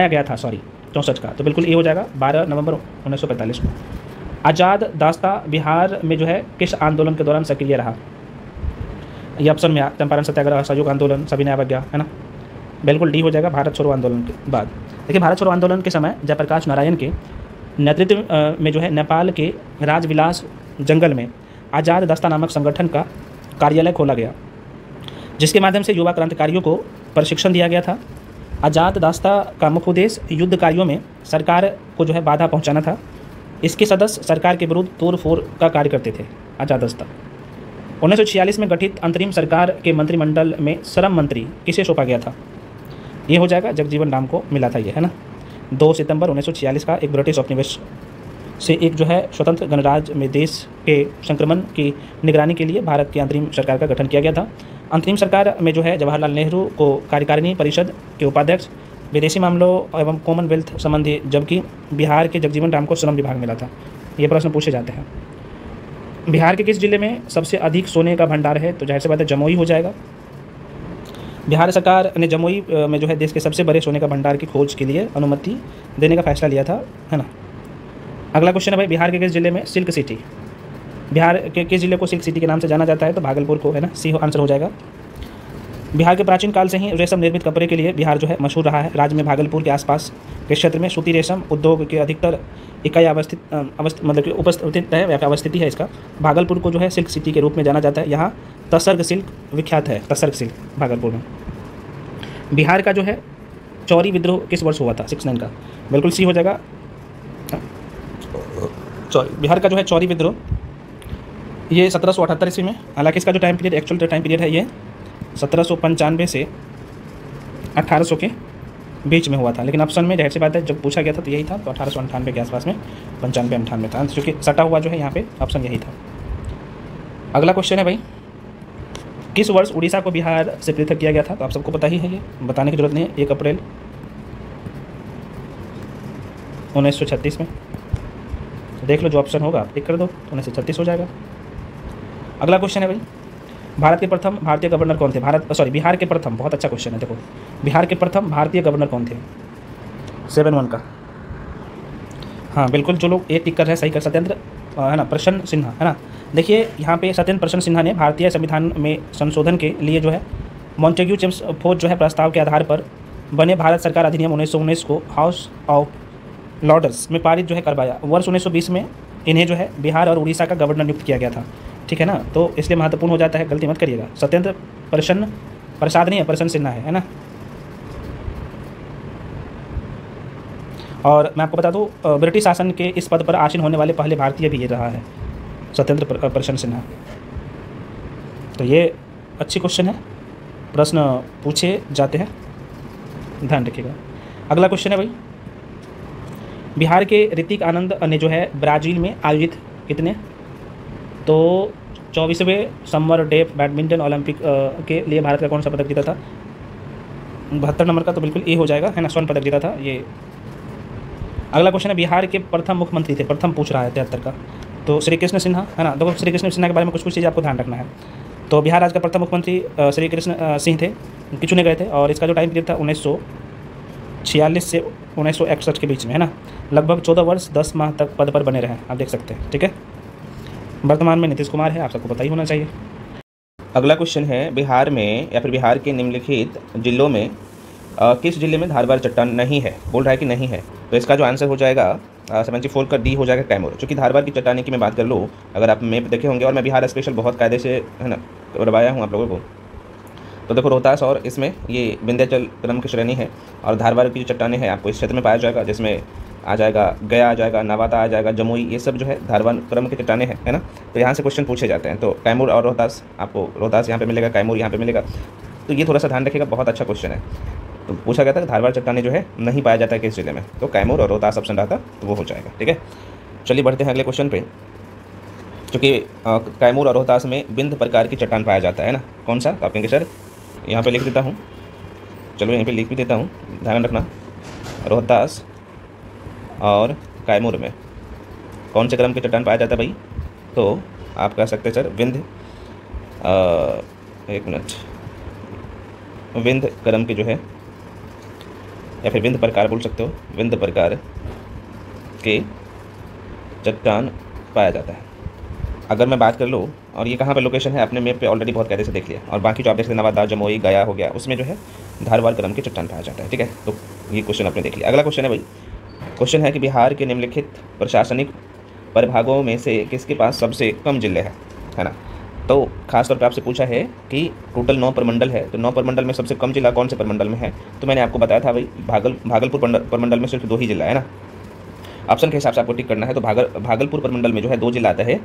गया था 64 का। तो बिल्कुल ये हो जाएगा 12 नवंबर 1945 को। आज़ाद दास्ता बिहार में जो है किस आंदोलन के दौरान सक्रिय रहा? ये ऑप्शन में चंपारण सत्याग्रह, सहयोग आंदोलन, सविनय अवज्ञा, है ना। बिल्कुल डी हो जाएगा भारत छोड़ो आंदोलन के बाद। देखिए, भारत छोड़ो आंदोलन के समय जयप्रकाश नारायण के नेतृत्व में जो है नेपाल के राजविलास जंगल में आज़ाद दास्ता नामक संगठन का कार्यालय खोला गया, जिसके माध्यम से युवा क्रांतिकारियों को प्रशिक्षण दिया गया था। आज़ाद दास्ता का मुख्य उद्देश्य युद्ध कार्यों में सरकार को जो है बाधा पहुंचाना था। इसके सदस्य सरकार के विरुद्ध तोड़ फोड़ का कार्य करते थे। आज़ाद दास्ता 1946 में गठित अंतरिम सरकार के मंत्रिमंडल में श्रम मंत्री किसे सौंपा गया था? ये हो जाएगा जगजीवन राम को मिला था, ये है ना। 2 सितंबर 1946 का एक ब्रिटिश उपनिवेश से एक जो है स्वतंत्र गणराज्य में देश के संक्रमण की निगरानी के लिए भारत की अंतरिम सरकार का गठन किया गया था। अंतरिम सरकार में जो है जवाहरलाल नेहरू को कार्यकारिणी परिषद के उपाध्यक्ष, विदेशी मामलों एवं कॉमनवेल्थ संबंधी, जबकि बिहार के जगजीवन राम को श्रम विभाग मिला था। ये प्रश्न पूछे जाते हैं। बिहार के किस जिले में सबसे अधिक सोने का भंडार है? तो जाहिर सी बात है जमुई हो जाएगा। बिहार सरकार ने जमुई में जो है देश के सबसे बड़े सोने का भंडार की खोज के लिए अनुमति देने का फैसला लिया था, है ना। अगला क्वेश्चन है भाई, बिहार के किस जिले में सिल्क सिटी, बिहार के किस जिले को सिल्क सिटी के नाम से जाना जाता है? तो भागलपुर को, है ना। सी आंसर हो जाएगा। बिहार के प्राचीन काल से ही रेशम निर्मित कपड़े के लिए बिहार जो है मशहूर रहा है। राज्य में भागलपुर के आसपास के क्षेत्र में सूती रेशम उद्योग के अधिकतर इकाई उपस्थित है, अवस्थिति है इसका। भागलपुर को जो है सिल्क सिटी के रूप में जाना जाता है। यहाँ तसर्ग सिल्क विख्यात है, तसर्ग सिल्क भागलपुर में। बिहार का जो है चौरी विद्रोह किस वर्ष हुआ था? 69 का। बिल्कुल सी हो जाएगा। बिहार का जो है चौरी विद्रोह ये 1778 ईस्वी में, हालांकि इसका जो time period, actual time period है, ये 1795 से 1800 के बीच में हुआ था। लेकिन ऑप्शन में जाहिर सी बात है जब पूछा गया था तो यही था, तो 1898 के आसपास में, 95-98 था, क्योंकि सटा हुआ जो है यहाँ पे ऑप्शन यही था। अगला क्वेश्चन है भाई, किस वर्ष उड़ीसा को बिहार से पृथक किया गया था? तो आप सबको पता ही है, ये बताने की जरूरत नहीं है। 1 अप्रैल 1936 में। देख लो जो ऑप्शन होगा टिक कर दो, 1936 हो जाएगा। अगला क्वेश्चन है भाई, भारत के प्रथम भारतीय गवर्नर कौन थे? बिहार के प्रथम, बहुत अच्छा क्वेश्चन है। देखो, बिहार के प्रथम भारतीय गवर्नर कौन थे? 71 का। हाँ बिल्कुल, जो लोग ए टिक कर रहे हैं सही कर, सत्येंद्र है ना, प्रसन्न सिन्हा, है ना। देखिए यहाँ पे सत्येंद्र प्रसन्न सिन्हा ने भारतीय संविधान में संशोधन के लिए जो है मॉन्टेग्यू चेम्सफोर्ड जो है प्रस्ताव के आधार पर बने भारत सरकार अधिनियम 1919 को हाउस ऑफ लॉर्ड्स में पारित जो है करवाया। वर्ष 1920 में इन्हें जो है बिहार और उड़ीसा का गवर्नर नियुक्त किया गया था, ठीक है ना। तो इसलिए महत्वपूर्ण हो जाता है, गलती मत करिएगा। सत्येंद्र प्रसाद नहीं है, प्रसन्न सिन्हा है ना। और मैं आपको बता दूं, ब्रिटिश शासन के इस पद पर आसीन होने वाले पहले भारतीय भी ये रहा है, सत्येंद्र प्रसन्न सिन्हा। तो ये अच्छी क्वेश्चन है, प्रश्न पूछे जाते हैं, ध्यान रखिएगा। अगला क्वेश्चन है भाई, बिहार के ऋतिक आनंद ने जो है ब्राज़ील में आयोजित कितने, तो 24वें समर डेफ बैडमिंटन ओलंपिक के लिए भारत का कौन सा पदक जीता था? 72 नंबर का, तो बिल्कुल ए हो जाएगा, है ना, स्वर्ण पदक जीता था ये। अगला क्वेश्चन है, बिहार के प्रथम मुख्यमंत्री थे, प्रथम पूछ रहा है 73 का, तो श्री कृष्ण सिन्हा, है ना। देखो श्री कृष्ण सिन्हा के बारे में कुछ चीज़ आपको ध्यान रखना है। तो बिहार राज्य का प्रथम मुख्यमंत्री श्री कृष्ण सिंह थे, कि चुने गए थे, और इसका जो टाइम पीरियड था 1946 से 1961 के बीच में, है ना। लगभग 14 वर्ष 10 माह तक पद पर बने रहे, आप देख सकते हैं, ठीक है। वर्तमान में नीतीश कुमार है, आप सबको पता ही होना चाहिए। अगला क्वेश्चन है, बिहार में या फिर बिहार के निम्नलिखित जिलों में किस जिले में धारवाड़ चट्टान नहीं है? बोल रहा है कि नहीं है, तो इसका जो आंसर हो जाएगा 74 का डी हो जाएगा, कैमूर। चूँकि धारवाड़ की चट्टानी की मैं बात कर लूँ, अगर आप मैप देखे होंगे, और मैं बिहार स्पेशल बहुत कायदे से, है ना, करवाया हूँ आप लोगों को, तो देखो रोहतास और इसमें ये विंध्याचल क्रम की श्रेणी है, और धारवाड़ की जो चट्टानें हैं आपको इस क्षेत्र में पाया जाएगा, जिसमें आ जाएगा गया, आ जाएगा नवादा, आ जाएगा जमुई, ये सब जो है धारवाड़ क्रम के चट्टानें हैं, है ना। तो यहाँ से क्वेश्चन पूछे जाते हैं। तो कैमूर और रोहतास, आपको रोहतास यहाँ पे मिलेगा, कैमूर यहाँ पे मिलेगा, तो ये थोड़ा सा ध्यान रखिएगा, बहुत अच्छा क्वेश्चन है। तो पूछा गया था कि धारवाड़ चट्टानें जो है नहीं पाया जाता है किस जिले में, तो कैमूर और रोहतास ऑप्शन रहा था, तो वो हो जाएगा, ठीक है। चलिए बढ़ते हैं अगले क्वेश्चन पे। चूँकि कैमूर और रोहतास में विंध्य प्रकार की चट्टान पाया जाता है ना, कौन सा? तो आप कहेंगे सर यहाँ पे लिख देता हूँ, चलो यहीं पे लिख भी देता हूँ, ध्यान रखना। रोहतास और कैमूर में कौन से क्रम की चट्टान पाया जाता है भाई? तो आप कह सकते हैं सर विंध्य, एक मिनट, विंध्य क्रम की जो है, या फिर विंध्य प्रकार बोल सकते हो, विंध्य प्रकार के चट्टान पाया जाता है। अगर मैं बात कर लूँ, और ये कहाँ पे लोकेशन है अपने मैप पे ऑलरेडी बहुत कायदे से देख लिया, और बाकी जो आप देख सकते हैं नवादा, जमुई, गया हो गया, उसमें जो है धारवाड़ क्रम की चट्टान पाया जाता है, ठीक है। तो ये क्वेश्चन आपने देख लिया। अगला क्वेश्चन है भाई, क्वेश्चन है कि बिहार के निम्नलिखित प्रशासनिक प्रभागों में से किसके पास सबसे कम जिले हैं, है ना। तो खासतौर पर आपसे पूछा है कि टोटल 9 प्रमंडल है, तो 9 प्रमंडल में सबसे कम जिला कौन से प्रमंडल में है? तो मैंने आपको बताया था भाई भागलपुर प्रमंडल में सिर्फ 2 ही जिला है ना। ऑप्शन के हिसाब से आपको टिक करना है। तो भागलपुर प्रमंडल में जो है 2 जिला आता है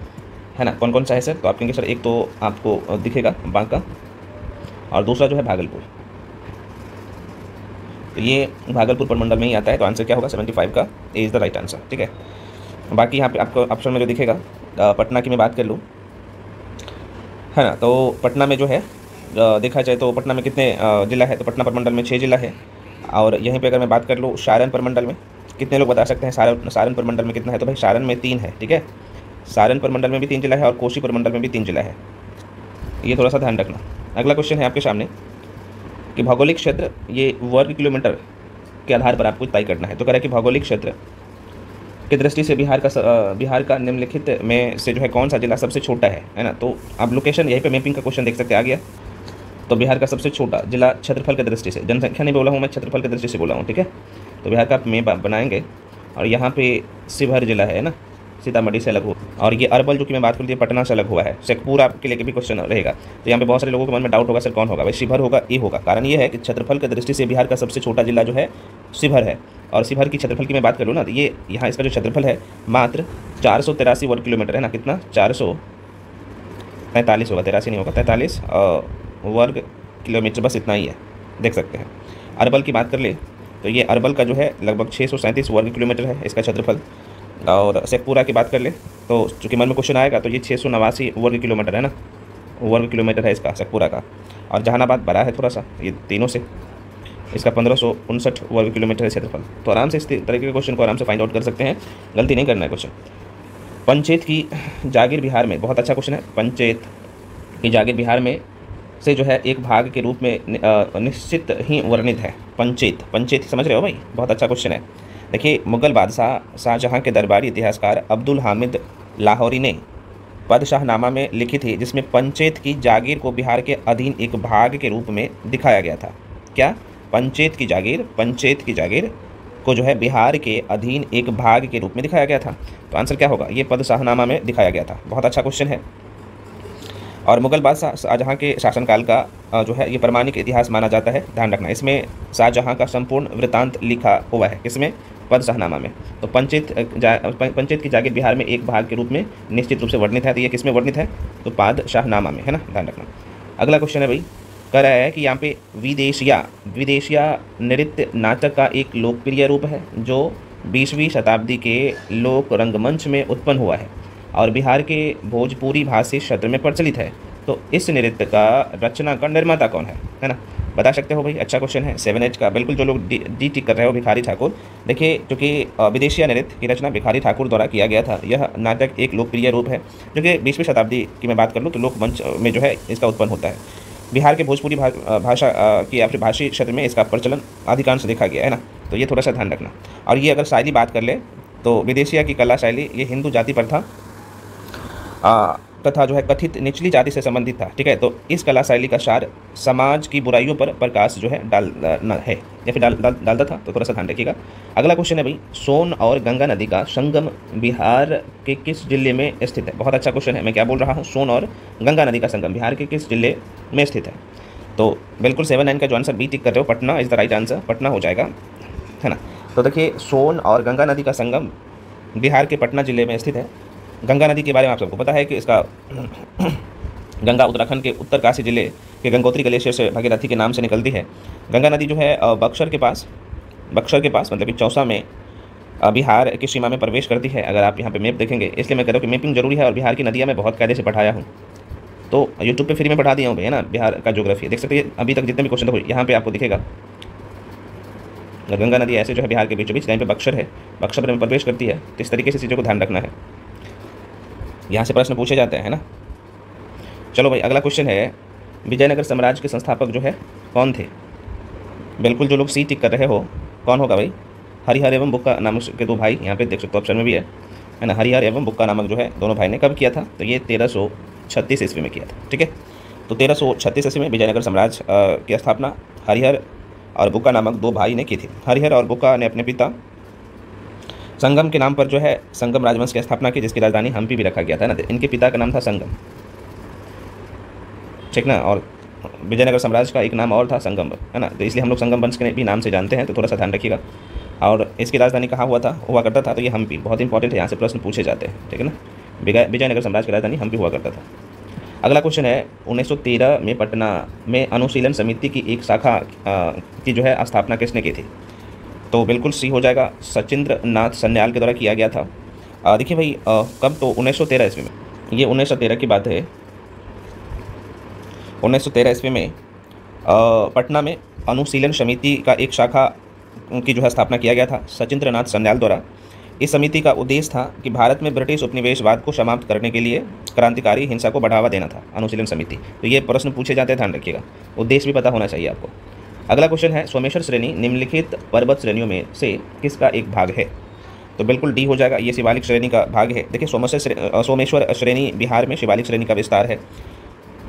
ना। कौन कौन सा है सर? तो आप कहेंगे सर एक तो आपको दिखेगा बांका, और दूसरा जो है भागलपुर, तो ये भागलपुर प्रमंडल में ही आता है। तो आंसर क्या होगा? 75 का A is the right answer, ठीक है। बाकी यहाँ पे आपको ऑप्शन में जो दिखेगा, पटना की मैं बात कर लूँ, है ना, तो पटना में जो है देखा जाए तो पटना में कितने जिला है? तो पटना प्रमंडल में 6 जिला है। और यहीं पे अगर मैं बात कर लूँ सारण प्रमंडल में, कितने लोग बता सकते हैं सारण प्रमंडल में कितना है? तो भाई सारण में 3 है, ठीक है। सारण प्रमंडल में भी 3 जिला है, और कोसी प्रमंडल में भी 3 जिला है, ये थोड़ा सा ध्यान रखना। अगला क्वेश्चन है आपके सामने कि भौगोलिक क्षेत्र, ये वर्ग किलोमीटर के आधार पर आपको तय करना है। तो कह रहा है कि भौगोलिक क्षेत्र की दृष्टि से बिहार का निम्नलिखित में से जो है कौन सा जिला सबसे छोटा है ना। तो आप लोकेशन यहीं पे मैपिंग का क्वेश्चन देख सकते हैं, आ गया। तो बिहार का सबसे छोटा जिला क्षेत्रफल की दृष्टि से, जनसंख्या नहीं बोला हूँ मैं, क्षेत्रफल की दृष्टि से बोला हूँ, ठीक है। तो बिहार का मैप बनाएंगे, और यहाँ पे शिवहर जिला है ना, सीतामढ़ी से अलग हो, और ये अरवल जो कि मैं बात कर रही पटना से अलग हुआ है। शेखपुर आपके लिए भी क्वेश्चन रहेगा। तो यहाँ पे बहुत सारे लोगों के मन में डाउट होगा, सर कौन होगा? भाई शिवहर होगा, ये होगा। कारण ये है कि क्षेत्रफल की दृष्टि से बिहार का सबसे छोटा जिला जो है शिवहर है। और शिवहर की क्षेत्रफल की मैं बात करूँ ना, तो ये यहाँ इसका जो क्षेत्रफल है मात्र 483 वर्ग किलोमीटर है ना। कितना? 443 होगा, 83 नहीं होगा, 43 वर्ग किलोमीटर, बस इतना ही है, देख सकते हैं। अरवल की बात कर ले तो ये अरवल का जो है लगभग 637 वर्ग किलोमीटर है इसका क्षेत्रफल। और शेखपुरा की बात कर ले तो चूँकि मन में क्वेश्चन आएगा, तो ये 689 वर्ग किलोमीटर है ना, वर्ग किलोमीटर है इसका शेखपुरा का। और जहानाबाद बड़ा है थोड़ा सा ये तीनों से, इसका 1559 वर्ग किलोमीटर है क्षेत्रफल। तो आराम से इस तरीके के क्वेश्चन को आराम से फाइंड आउट कर सकते हैं, गलती नहीं करना है क्वेश्चन। पंचेत की जागीर बिहार में, बहुत अच्छा क्वेश्चन है। पंचेत की जागीर बिहार में से जो है एक भाग के रूप में निश्चित ही वर्णित है। पंचेत समझ रहे हो भाई? बहुत अच्छा क्वेश्चन है। देखिए, मुगल बादशाह शाहजहाँ के दरबारी इतिहासकार अब्दुल हामिद लाहौरी ने पदशाहनामा में लिखी थी, जिसमें पंचेत की जागीर को बिहार के अधीन एक भाग के रूप में दिखाया गया था। क्या? पंचेत की जागीर को जो है बिहार के अधीन एक भाग के रूप में दिखाया गया था। तो आंसर क्या होगा? ये पदशाहनामा में दिखाया गया था। बहुत अच्छा क्वेश्चन है। और मुगल बादशाह शाहजहाँ के शासनकाल का जो है ये प्रमाणिक इतिहास माना जाता है, ध्यान रखना। इसमें शाहजहाँ का संपूर्ण वृत्तांत लिखा हुआ है, इसमें पद शाहनामा में। तो पंचित की जागीर बिहार में एक भाग के रूप में निश्चित रूप से वर्णित है, तो ये किस में वर्णित है, तो पाद शाहनामा में, है ना, ध्यान रखना। अगला क्वेश्चन है भाई, कह रहा है कि यहाँ पे विदेशिया नृत्य नाटक का एक लोकप्रिय रूप है जो 20वीं शताब्दी के लोक रंगमंच में उत्पन्न हुआ है और बिहार के भोजपुरी भाषी क्षेत्र में प्रचलित है। तो इस नृत्य का रचना का निर्माता कौन है ना, बता सकते हो भाई। अच्छा क्वेश्चन है, 7H का। बिल्कुल जो लोग डी टिक कर रहे हो, भिखारी ठाकुर। देखिए, क्योंकि विदेशिया नृत्य की रचना भिखारी ठाकुर द्वारा किया गया था। यह नाटक एक लोकप्रिय रूप है जो कि 20वीं शताब्दी की मैं बात कर लूँ तो लोकमंच में जो है इसका उत्पन्न होता है। बिहार के भोजपुरी भाषा की या फिर भाषी क्षेत्र में इसका प्रचलन अधिकांश देखा गया है ना, तो ये थोड़ा सा ध्यान रखना। और ये अगर शैली बात कर ले तो विदेशिया की कला शैली ये हिंदू जाति प्रथा तथा जो है कथित निचली जाति से संबंधित था, ठीक है। तो इस कला शैली का सार समाज की बुराइयों पर प्रकाश जो है डालना है या फिर डालता था, तो थोड़ा सा ध्यान रखिएगा। अगला क्वेश्चन है भाई, सोन और गंगा नदी का संगम बिहार के किस जिले में स्थित है। बहुत अच्छा क्वेश्चन है, मैं क्या बोल रहा हूँ, सोन और गंगा नदी का संगम बिहार के किस जिले में स्थित है। तो बिल्कुल 7-9 का जो आंसर बी टिक कर रहे हो, Patna is the right answer, Patna हो जाएगा, है ना। तो देखिए, सोन और गंगा नदी का संगम बिहार के पटना जिले में स्थित है। गंगा नदी के बारे में आप सबको पता है कि इसका गंगा उत्तराखंड के उत्तरकाशी जिले के गंगोत्री ग्लेशियर से भागीरथी के नाम से निकलती है। गंगा नदी जो है बक्सर के पास मतलब कि चौसा में बिहार की सीमा में प्रवेश करती है। अगर आप यहाँ पे मैप देखेंगे, इसलिए मैं कह रहा हूँ कि मैपिंग जरूरी है। और बिहार की नदियाँ मैं बहुत कायदे से पढ़ाया हूँ, तो यूट्यूब पे फ्री में पढ़ा दिया हूँ भाई, है ना। बिहार का ज्योग्राफी देख सकते हैं, अभी तक जितने भी क्वेश्चन हुए यहाँ पे आपको दिखेगा। गंगा नदी ऐसे जो है बिहार के बीचों बीच, जहाँ पे बक्सर है, बक्सर में प्रवेश करती है। तो इस तरीके से चीज़ों को ध्यान रखना है, यहाँ से प्रश्न पूछे जाते हैं, है ना। चलो भाई, अगला क्वेश्चन है, विजयनगर साम्राज्य के संस्थापक जो है कौन थे। बिल्कुल जो लोग सी टिक कर रहे हो, कौन होगा भाई, हरिहर एवं बुक्का नामक के दो भाई, यहाँ पे देख सकते हो ऑप्शन में भी है ना। हरिहर एवं बुक्का नामक जो है दोनों भाई ने कब किया था, तो ये 1336 ईस्वी में किया था, ठीक है। तो 1336 ईस्वी में विजयनगर साम्राज्य की स्थापना हरिहर और बुक्का नामक दो भाई ने की थी। हरिहर और बुक्का ने अपने पिता संगम के नाम पर जो है संगम राजवंश की स्थापना की, जिसकी राजधानी हम्पी भी रखा गया था ना। इनके पिता का नाम था संगम, ठीक ना। और विजयनगर साम्राज्य का एक नाम और था संगम, है ना। तो इसलिए हम लोग संगम वंश के भी नाम से जानते हैं, तो थोड़ा सा ध्यान रखिएगा। और इसकी राजधानी कहाँ हुआ करता था, तो ये हम्पी, बहुत इंपॉर्टेंट है, यहाँ से प्रश्न पूछे जाते हैं, ठीक है ना। विजयनगर साम्राज्य की राजधानी हम्पी हुआ करता था। अगला क्वेश्चन है, 1913 में पटना में अनुशीलन समिति की एक शाखा की जो है स्थापना किसने की थी। तो बिल्कुल सी हो जाएगा, सचिंद्र नाथ सन्याल के द्वारा किया गया था। देखिए भाई, कब, तो 1913 ईस्वी में, ये 1913 की बात है। 1913 ईस्वी में पटना में अनुशीलन समिति का एक शाखा की जो है स्थापना किया गया था सचिंद्र नाथ सन्याल द्वारा। इस समिति का उद्देश्य था कि भारत में ब्रिटिश उपनिवेशवाद को समाप्त करने के लिए क्रांतिकारी हिंसा को बढ़ावा देना था, अनुशीलन समिति। तो ये प्रश्न पूछे जाते हैं, ध्यान रखिएगा, उद्देश्य भी पता होना चाहिए आपको। अगला क्वेश्चन है, सोमेश्वर श्रेणी निम्नलिखित पर्वत श्रेणियों में से किसका एक भाग है। तो बिल्कुल डी हो जाएगा, ये शिवालिक श्रेणी का भाग है। देखिए, सोमेश्वर श्रेणी बिहार में शिवालिक श्रेणी का विस्तार है।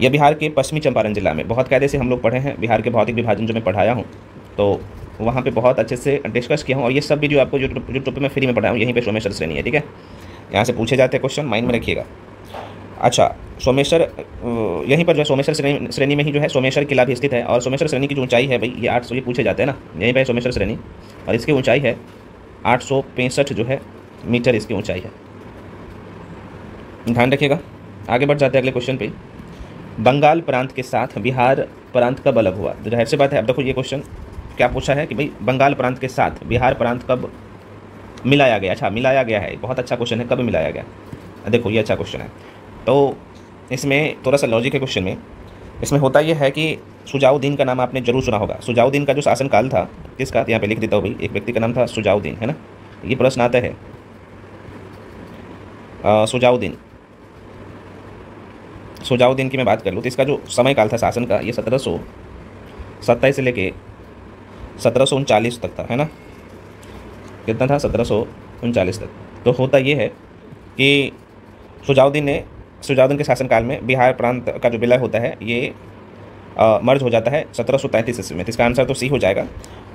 यह बिहार के पश्चिमी चंपारण जिला में, बहुत कायदे से हम लोग पढ़े हैं, बिहार के भौतिक विभाजन जो मैं पढ़ाया हूँ, तो वहाँ पे बहुत अच्छे से डिस्कस किया हूँ। और ये सब भी जो आपको यूट्यूब पे मैं फ्री में पढ़ाया हूँ, यहीं पे सोमेश्वर श्रेणी है, ठीक है। यहाँ से पूछे जाते हैं क्वेश्चन, माइंड में रखिएगा। अच्छा, सोमेश्वर, यहीं पर जो है सोमेश्वर श्रेणी में ही जो है सोमेश्वर किला भी स्थित है। और सोमेश्वर श्रेणी की जो ऊंचाई है भाई, ये 800, ये पूछे जाते हैं ना, यहीं पर सोमेश्वर श्रेणी, और इसकी ऊंचाई है 865 जो है मीटर, इसकी ऊंचाई है, ध्यान रखिएगा। आगे बढ़ जाते हैं अगले क्वेश्चन पे। बंगाल प्रांत के साथ बिहार प्रांत कब अलग हुआ। तो जाहिर सी बात है, अब देखो ये क्वेश्चन क्या पूछा है कि भाई बंगाल प्रांत के साथ बिहार प्रांत कब मिलाया गया। अच्छा, मिलाया गया है, बहुत अच्छा क्वेश्चन है, कब मिलाया गया। देखो ये अच्छा क्वेश्चन है, तो इसमें थोड़ा सा लॉजिक है क्वेश्चन में। इसमें होता यह है कि सुजाउद्दीन का नाम आपने जरूर सुना होगा। सुजाउद्दीन का जो शासनकाल था, किसका, यहाँ पे लिख देता हूँ भाई, एक व्यक्ति का नाम था सुजाउद्दीन, है ना। ये प्रश्न आता है, सुजाउद्दीन की मैं बात कर लूँ तो इसका जो समय काल था शासन का, ये 1727 से लेके 1739 तक था, है ना। कितना था, 1739 तक। तो होता ये है कि सुजाउद्दीन के शासनकाल में बिहार प्रांत का जो विलय होता है, ये मर्ज हो जाता है 1733 ईस्वी में। तो इसका आंसर तो सी हो जाएगा।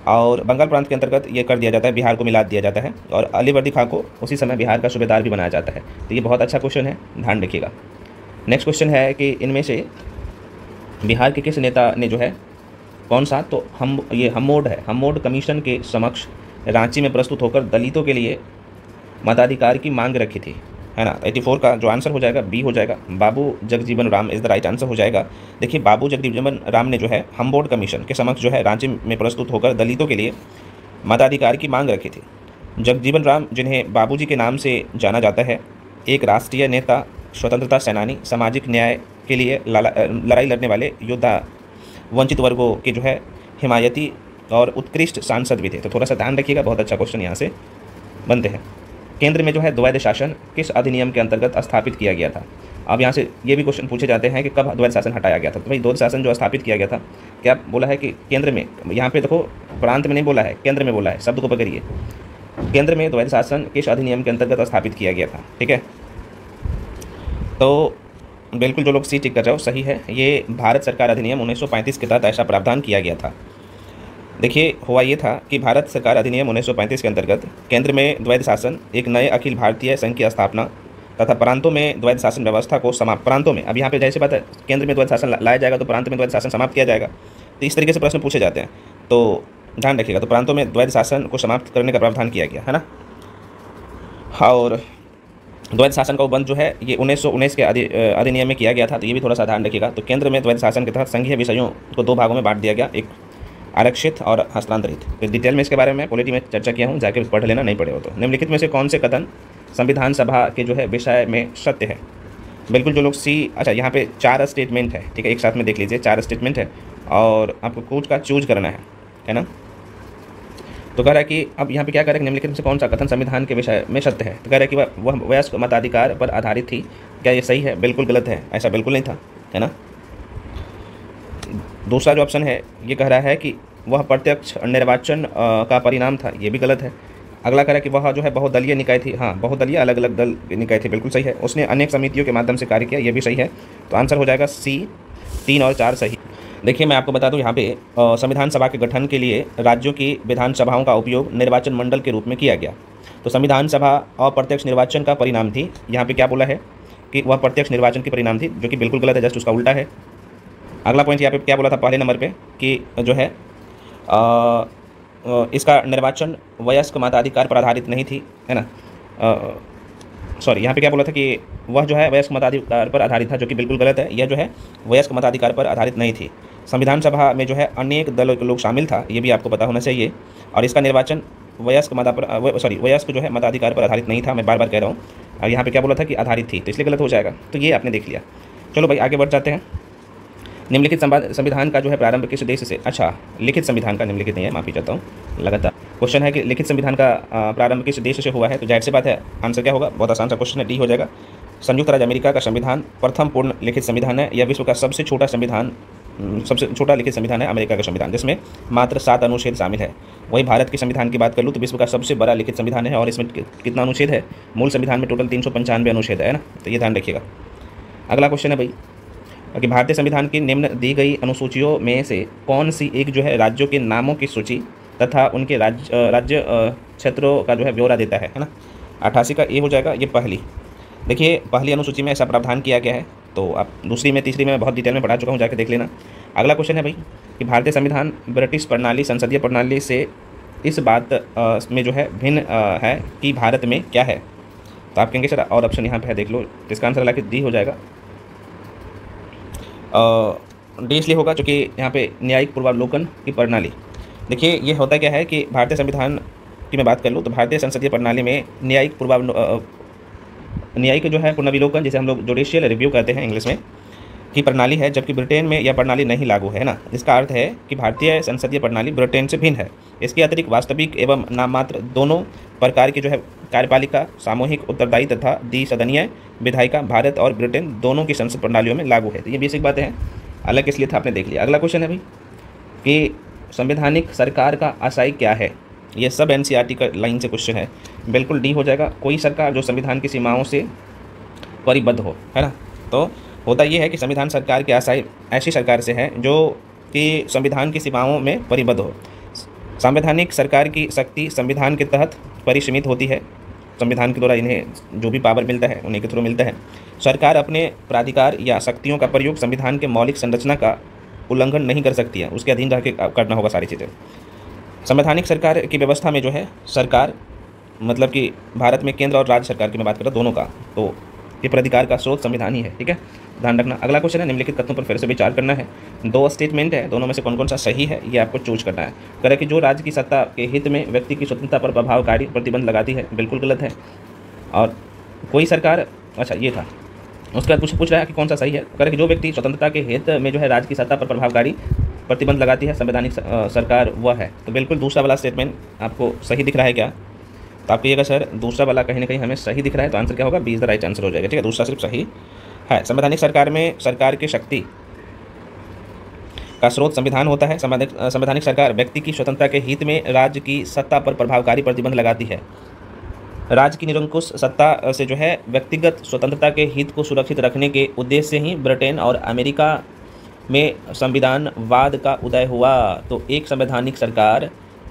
और बंगाल प्रांत के अंतर्गत ये कर दिया जाता है, बिहार को मिला दिया जाता है। और अलीवर्दी खां को उसी समय बिहार का सूबेदार भी बनाया जाता है। तो ये बहुत अच्छा क्वेश्चन है, ध्यान रखिएगा। नेक्स्ट क्वेश्चन है कि इनमें से बिहार के किस नेता ने जो है कौन सा, तो ये हमोड है, हमोड कमीशन के समक्ष रांची में प्रस्तुत होकर दलितों के लिए मताधिकार की मांग रखी थी, है ना। 84 का जो आंसर हो जाएगा बी हो जाएगा, Babu Jagjivan Ram is the right answer हो जाएगा। देखिए बाबू जगजीवन राम ने जो है हमबोर्ड कमीशन के समक्ष जो है रांची में प्रस्तुत होकर दलितों के लिए मताधिकार की मांग रखी थी। जगजीवन राम, जिन्हें बाबूजी के नाम से जाना जाता है, एक राष्ट्रीय नेता, स्वतंत्रता सेनानी, सामाजिक न्याय के लिए लड़ाई लड़ने वाले योद्धा, वंचित वर्गों के जो है हिमायती और उत्कृष्ट सांसद भी थे। तो थोड़ा सा ध्यान रखिएगा, बहुत अच्छा क्वेश्चन यहाँ से बनते हैं। केंद्र में जो है द्वैध शासन किस अधिनियम के अंतर्गत स्थापित किया गया था। अब यहाँ से ये भी क्वेश्चन पूछे जाते हैं कि कब द्वैध शासन हटाया गया था। तो भाई द्वैध शासन जो स्थापित किया गया था, क्या बोला है कि केंद्र में, यहाँ पे देखो प्रांत में नहीं बोला है, केंद्र में बोला है, शब्द को पकड़िए। केंद्र में द्वैध शासन किस अधिनियम के अंतर्गत स्थापित किया गया था, ठीक है। तो बिल्कुल जो लोग सी टिक कर रहे हो सही है, ये भारत सरकार अधिनियम 1935 के तहत ऐसा प्रावधान किया गया था। देखिए हुआ ये था कि भारत सरकार अधिनियम 1935 के अंतर्गत केंद्र में द्वैध शासन, एक नए अखिल भारतीय संघ की स्थापना तथा प्रांतों में द्वैध शासन व्यवस्था को समाप्त, प्रांतों में, अब यहाँ पे जैसे बात है केंद्र में द्वैध शासन लाया जाएगा तो प्रांत में द्वैध शासन समाप्त किया जाएगा, तो इस तरीके से प्रश्न पूछे जाते हैं, तो ध्यान रखिएगा। तो प्रांतों में द्वैध शासन को समाप्त करने का प्रावधान किया गया, है ना। और द्वैध शासन का उपबंध जो है ये 1919 के अधिनियम में किया गया था, तो ये भी थोड़ा सा ध्यान रखिएगा। तो केंद्र में द्वैध शासन के तहत संघीय विषयों को दो भागों में बांट दिया गया, एक आरक्षित और हस्तांतरित। फिर डिटेल में इसके बारे में पॉलिटी में चर्चा किया हूँ, जाके पढ़ लेना, नहीं पढ़े हो तो। निम्नलिखित में से कौन से कथन संविधान सभा के जो है विषय में सत्य है। बिल्कुल जो लोग सी, अच्छा यहाँ पे 4 स्टेटमेंट है, ठीक है, एक साथ में देख लीजिए, 4 स्टेटमेंट है और आपको कुछ का चूज करना है ना। तो कह रहा है कि अब यहाँ पे क्या कह रहा है कि निम्नलिखित में से कौन सा कथन संविधान के विषय में सत्य है। तो कह रहा है कि वह वयस्क मताधिकार पर आधारित थी, क्या ये सही है, बिल्कुल गलत है, ऐसा बिल्कुल नहीं था, है ना। दूसरा जो ऑप्शन है ये कह रहा है कि वह प्रत्यक्ष निर्वाचन का परिणाम था, ये भी गलत है। अगला कह रहा है कि वह जो है बहुदलीय निकाय थी, हाँ बहुदलीय अलग अलग दल निकाय थे, बिल्कुल सही है। उसने अनेक समितियों के माध्यम से कार्य किया, ये भी सही है। तो आंसर हो जाएगा सी, 3 और 4 सही। देखिए मैं आपको बता दूं यहाँ पे संविधान सभा के गठन के लिए राज्यों की विधानसभाओं का उपयोग निर्वाचन मंडल के रूप में किया गया। तो संविधान सभा अप्रत्यक्ष निर्वाचन का परिणाम थी, यहाँ पे क्या बोला है कि वह प्रत्यक्ष निर्वाचन की परिणाम थी, जो कि बिल्कुल गलत है, जस्ट उसका उल्टा है। अगला पॉइंट यहाँ पे क्या बोला था पहले नंबर पे कि जो है इसका निर्वाचन वयस्क मताधिकार पर आधारित नहीं थी, है ना। सॉरी, यहाँ पे क्या बोला था कि वह जो है वयस्क मताधिकार पर आधारित था, जो कि बिल्कुल गलत है। यह जो है वयस्क मताधिकार पर आधारित नहीं थी। संविधान सभा में जो है अनेक दलों के लोग शामिल था, ये भी आपको पता होना चाहिए। और इसका निर्वाचन वयस्क जो है मताधिकार पर आधारित नहीं था, मैं बार बार कह रहा हूँ। और यहाँ पे क्या बोला था कि आधारित थी, तो इसलिए गलत हो जाएगा। तो ये आपने देख लिया। चलो भाई आगे बढ़ जाते हैं। निम्नलिखित संविधान का जो है प्रारंभ किस देश से, अच्छा लिखित संविधान का, निम्नलिखित नहीं है, माफी चाहता हूँ, लगातार क्वेश्चन है कि लिखित संविधान का प्रारंभ किस देश से हुआ है। तो जाहिर सी बात है आंसर क्या होगा, बहुत आसान सा क्वेश्चन है, डी हो जाएगा। संयुक्त राज्य अमेरिका का संविधान प्रथम पूर्ण लिखित संविधान है। यह विश्व का सबसे छोटा लिखित संविधान है, अमेरिका का संविधान, जिसमें मात्र 7 अनुच्छेद शामिल है। वही भारत के संविधान की बात कर लूँ तो विश्व का सबसे बड़ा लिखित संविधान है, और इसमें कितना अनुच्छेद है, मूल संविधान में टोटल 395 अनुच्छेद है ना। तो ये ध्यान रखिएगा। अगला क्वेश्चन है भाई कि भारतीय संविधान की निम्न दी गई अनुसूचियों में से कौन सी एक जो है राज्यों के नामों की सूची तथा उनके राज्य क्षेत्रों का जो है ब्यौरा देता है ना। 88 का ए हो जाएगा, ये पहली। देखिए पहली अनुसूची में ऐसा प्रावधान किया गया है, तो आप दूसरी में तीसरी में बहुत डिटेल में पढ़ा चुका हूँ, जाके देख लेना। अगला क्वेश्चन है भाई कि भारतीय संविधान ब्रिटिश प्रणाली संसदीय प्रणाली से इस बात में जो है भिन्न है कि भारत में क्या है। तो आप कहेंगे सर और ऑप्शन यहाँ पे है, देख लो। तो इसका आंसर हालांकि डी हो जाएगा। डी इसलिए होगा क्योंकि यहाँ पे न्यायिक पूर्वावलोकन की प्रणाली। देखिए ये होता क्या है कि भारतीय संविधान की मैं बात कर लूँ तो भारतीय संसदीय प्रणाली में न्यायिक जो है पुनर्विलोकन, जिसे हम लोग जुडिशियल रिव्यू कहते हैं इंग्लिश में, की प्रणाली है, जबकि ब्रिटेन में यह प्रणाली नहीं लागू है ना। जिसका अर्थ है कि भारतीय संसदीय प्रणाली ब्रिटेन से भिन्न है। इसके अतिरिक्त वास्तविक एवं नाममात्र दोनों प्रकार की जो है कार्यपालिका, सामूहिक उत्तरदायी तथा द्विसदनीय विधायिका भारत और ब्रिटेन दोनों की संसद प्रणालियों में लागू है। तो ये बेसिक बातें हैं, अलग इसलिए था, आपने देख लिया। अगला क्वेश्चन है भाई कि संवैधानिक सरकार का आशय क्या है। ये सब एनसीईआरटी का लाइन से क्वेश्चन है, बिल्कुल डी हो जाएगा। कोई सरकार जो संविधान की सीमाओं से परिबद्ध हो, है ना। तो होता ये है कि संविधान सरकार के आशय ऐसी सरकार से है जो कि संविधान की सीमाओं में परिबद्ध हो। संवैधानिक सरकार की शक्ति संविधान के तहत परिसीमित होती है। संविधान के द्वारा इन्हें जो भी पावर मिलता है उन्हीं के थ्रू मिलता है। सरकार अपने प्राधिकार या शक्तियों का प्रयोग संविधान के मौलिक संरचना का उल्लंघन नहीं कर सकती है, उसके अधीन रह के करना होगा सारी चीज़ें। संवैधानिक सरकार की व्यवस्था में जो है सरकार मतलब कि भारत में केंद्र और राज्य सरकार की मैं बात कर रहा हूँ दोनों का, तो ये प्राधिकार का स्रोत संविधान ही है, ठीक है, ध्यान रखना। अगला क्वेश्चन है निम्नलिखित कथनों पर फिर से विचार करना है। दो स्टेटमेंट है, दोनों में से कौन कौन सा सही है ये आपको चूज करना है। कह रहा है कि जो राज्य की सत्ता के हित में व्यक्ति की स्वतंत्रता पर प्रभावकारी प्रतिबंध लगाती है, बिल्कुल गलत है। और कोई सरकार, अच्छा ये था, उसके बाद पूछ रहा है कि कौन सा सही है। कह रहा है कि जो व्यक्ति स्वतंत्रता के हित में जो है राज्य की सत्ता पर प्रभावकारी प्रतिबंध लगाती है संवैधानिक सरकार वह है। तो बिल्कुल दूसरा वाला स्टेटमेंट आपको सही दिख रहा है क्या? तो आप कहिएगा सर दूसरा वाला कहीं ना कहीं हमें सही दिख रहा है, तो आंसर क्या होगा? B is the right answer हो जाएगा, ठीक है, दूसरा सिर्फ सही है। संवैधानिक सरकार में सरकार की शक्ति का स्रोत संविधान होता है। संवैधानिक सरकार व्यक्ति की स्वतंत्रता के हित में राज्य की सत्ता पर प्रभावकारी प्रतिबंध लगाती है। राज्य की निरंकुश सत्ता से जो है व्यक्तिगत स्वतंत्रता के हित को सुरक्षित रखने के उद्देश्य से ही ब्रिटेन और अमेरिका में संविधानवाद का उदय हुआ। तो एक संवैधानिक सरकार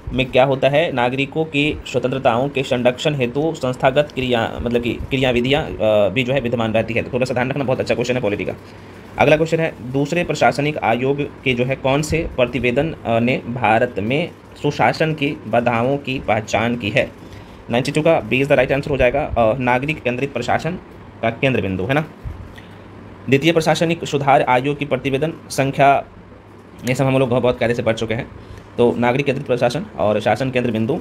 में क्या होता है, नागरिकों की स्वतंत्रताओं के संरक्षण हेतु संस्थागत मतलब कि क्रियाविधियाँ भी जो है विद्यमान रहती है। तो थोड़ा सा ध्यान रखना, बहुत अच्छा क्वेश्चन है पॉलिटी का। अगला क्वेश्चन है दूसरे प्रशासनिक आयोग के जो है कौन से प्रतिवेदन ने भारत में सुशासन की बाधाओं की पहचान की है? 92 का B is the right answer हो जाएगा। नागरिक केंद्रित प्रशासन का केंद्र बिंदु है ना। द्वितीय प्रशासनिक सुधार आयोग की प्रतिवेदन संख्या, ये सब हम लोग बहुत कायदे से पढ़ चुके हैं। तो नागरिक केंद्रित प्रशासन और शासन केंद्र बिंदु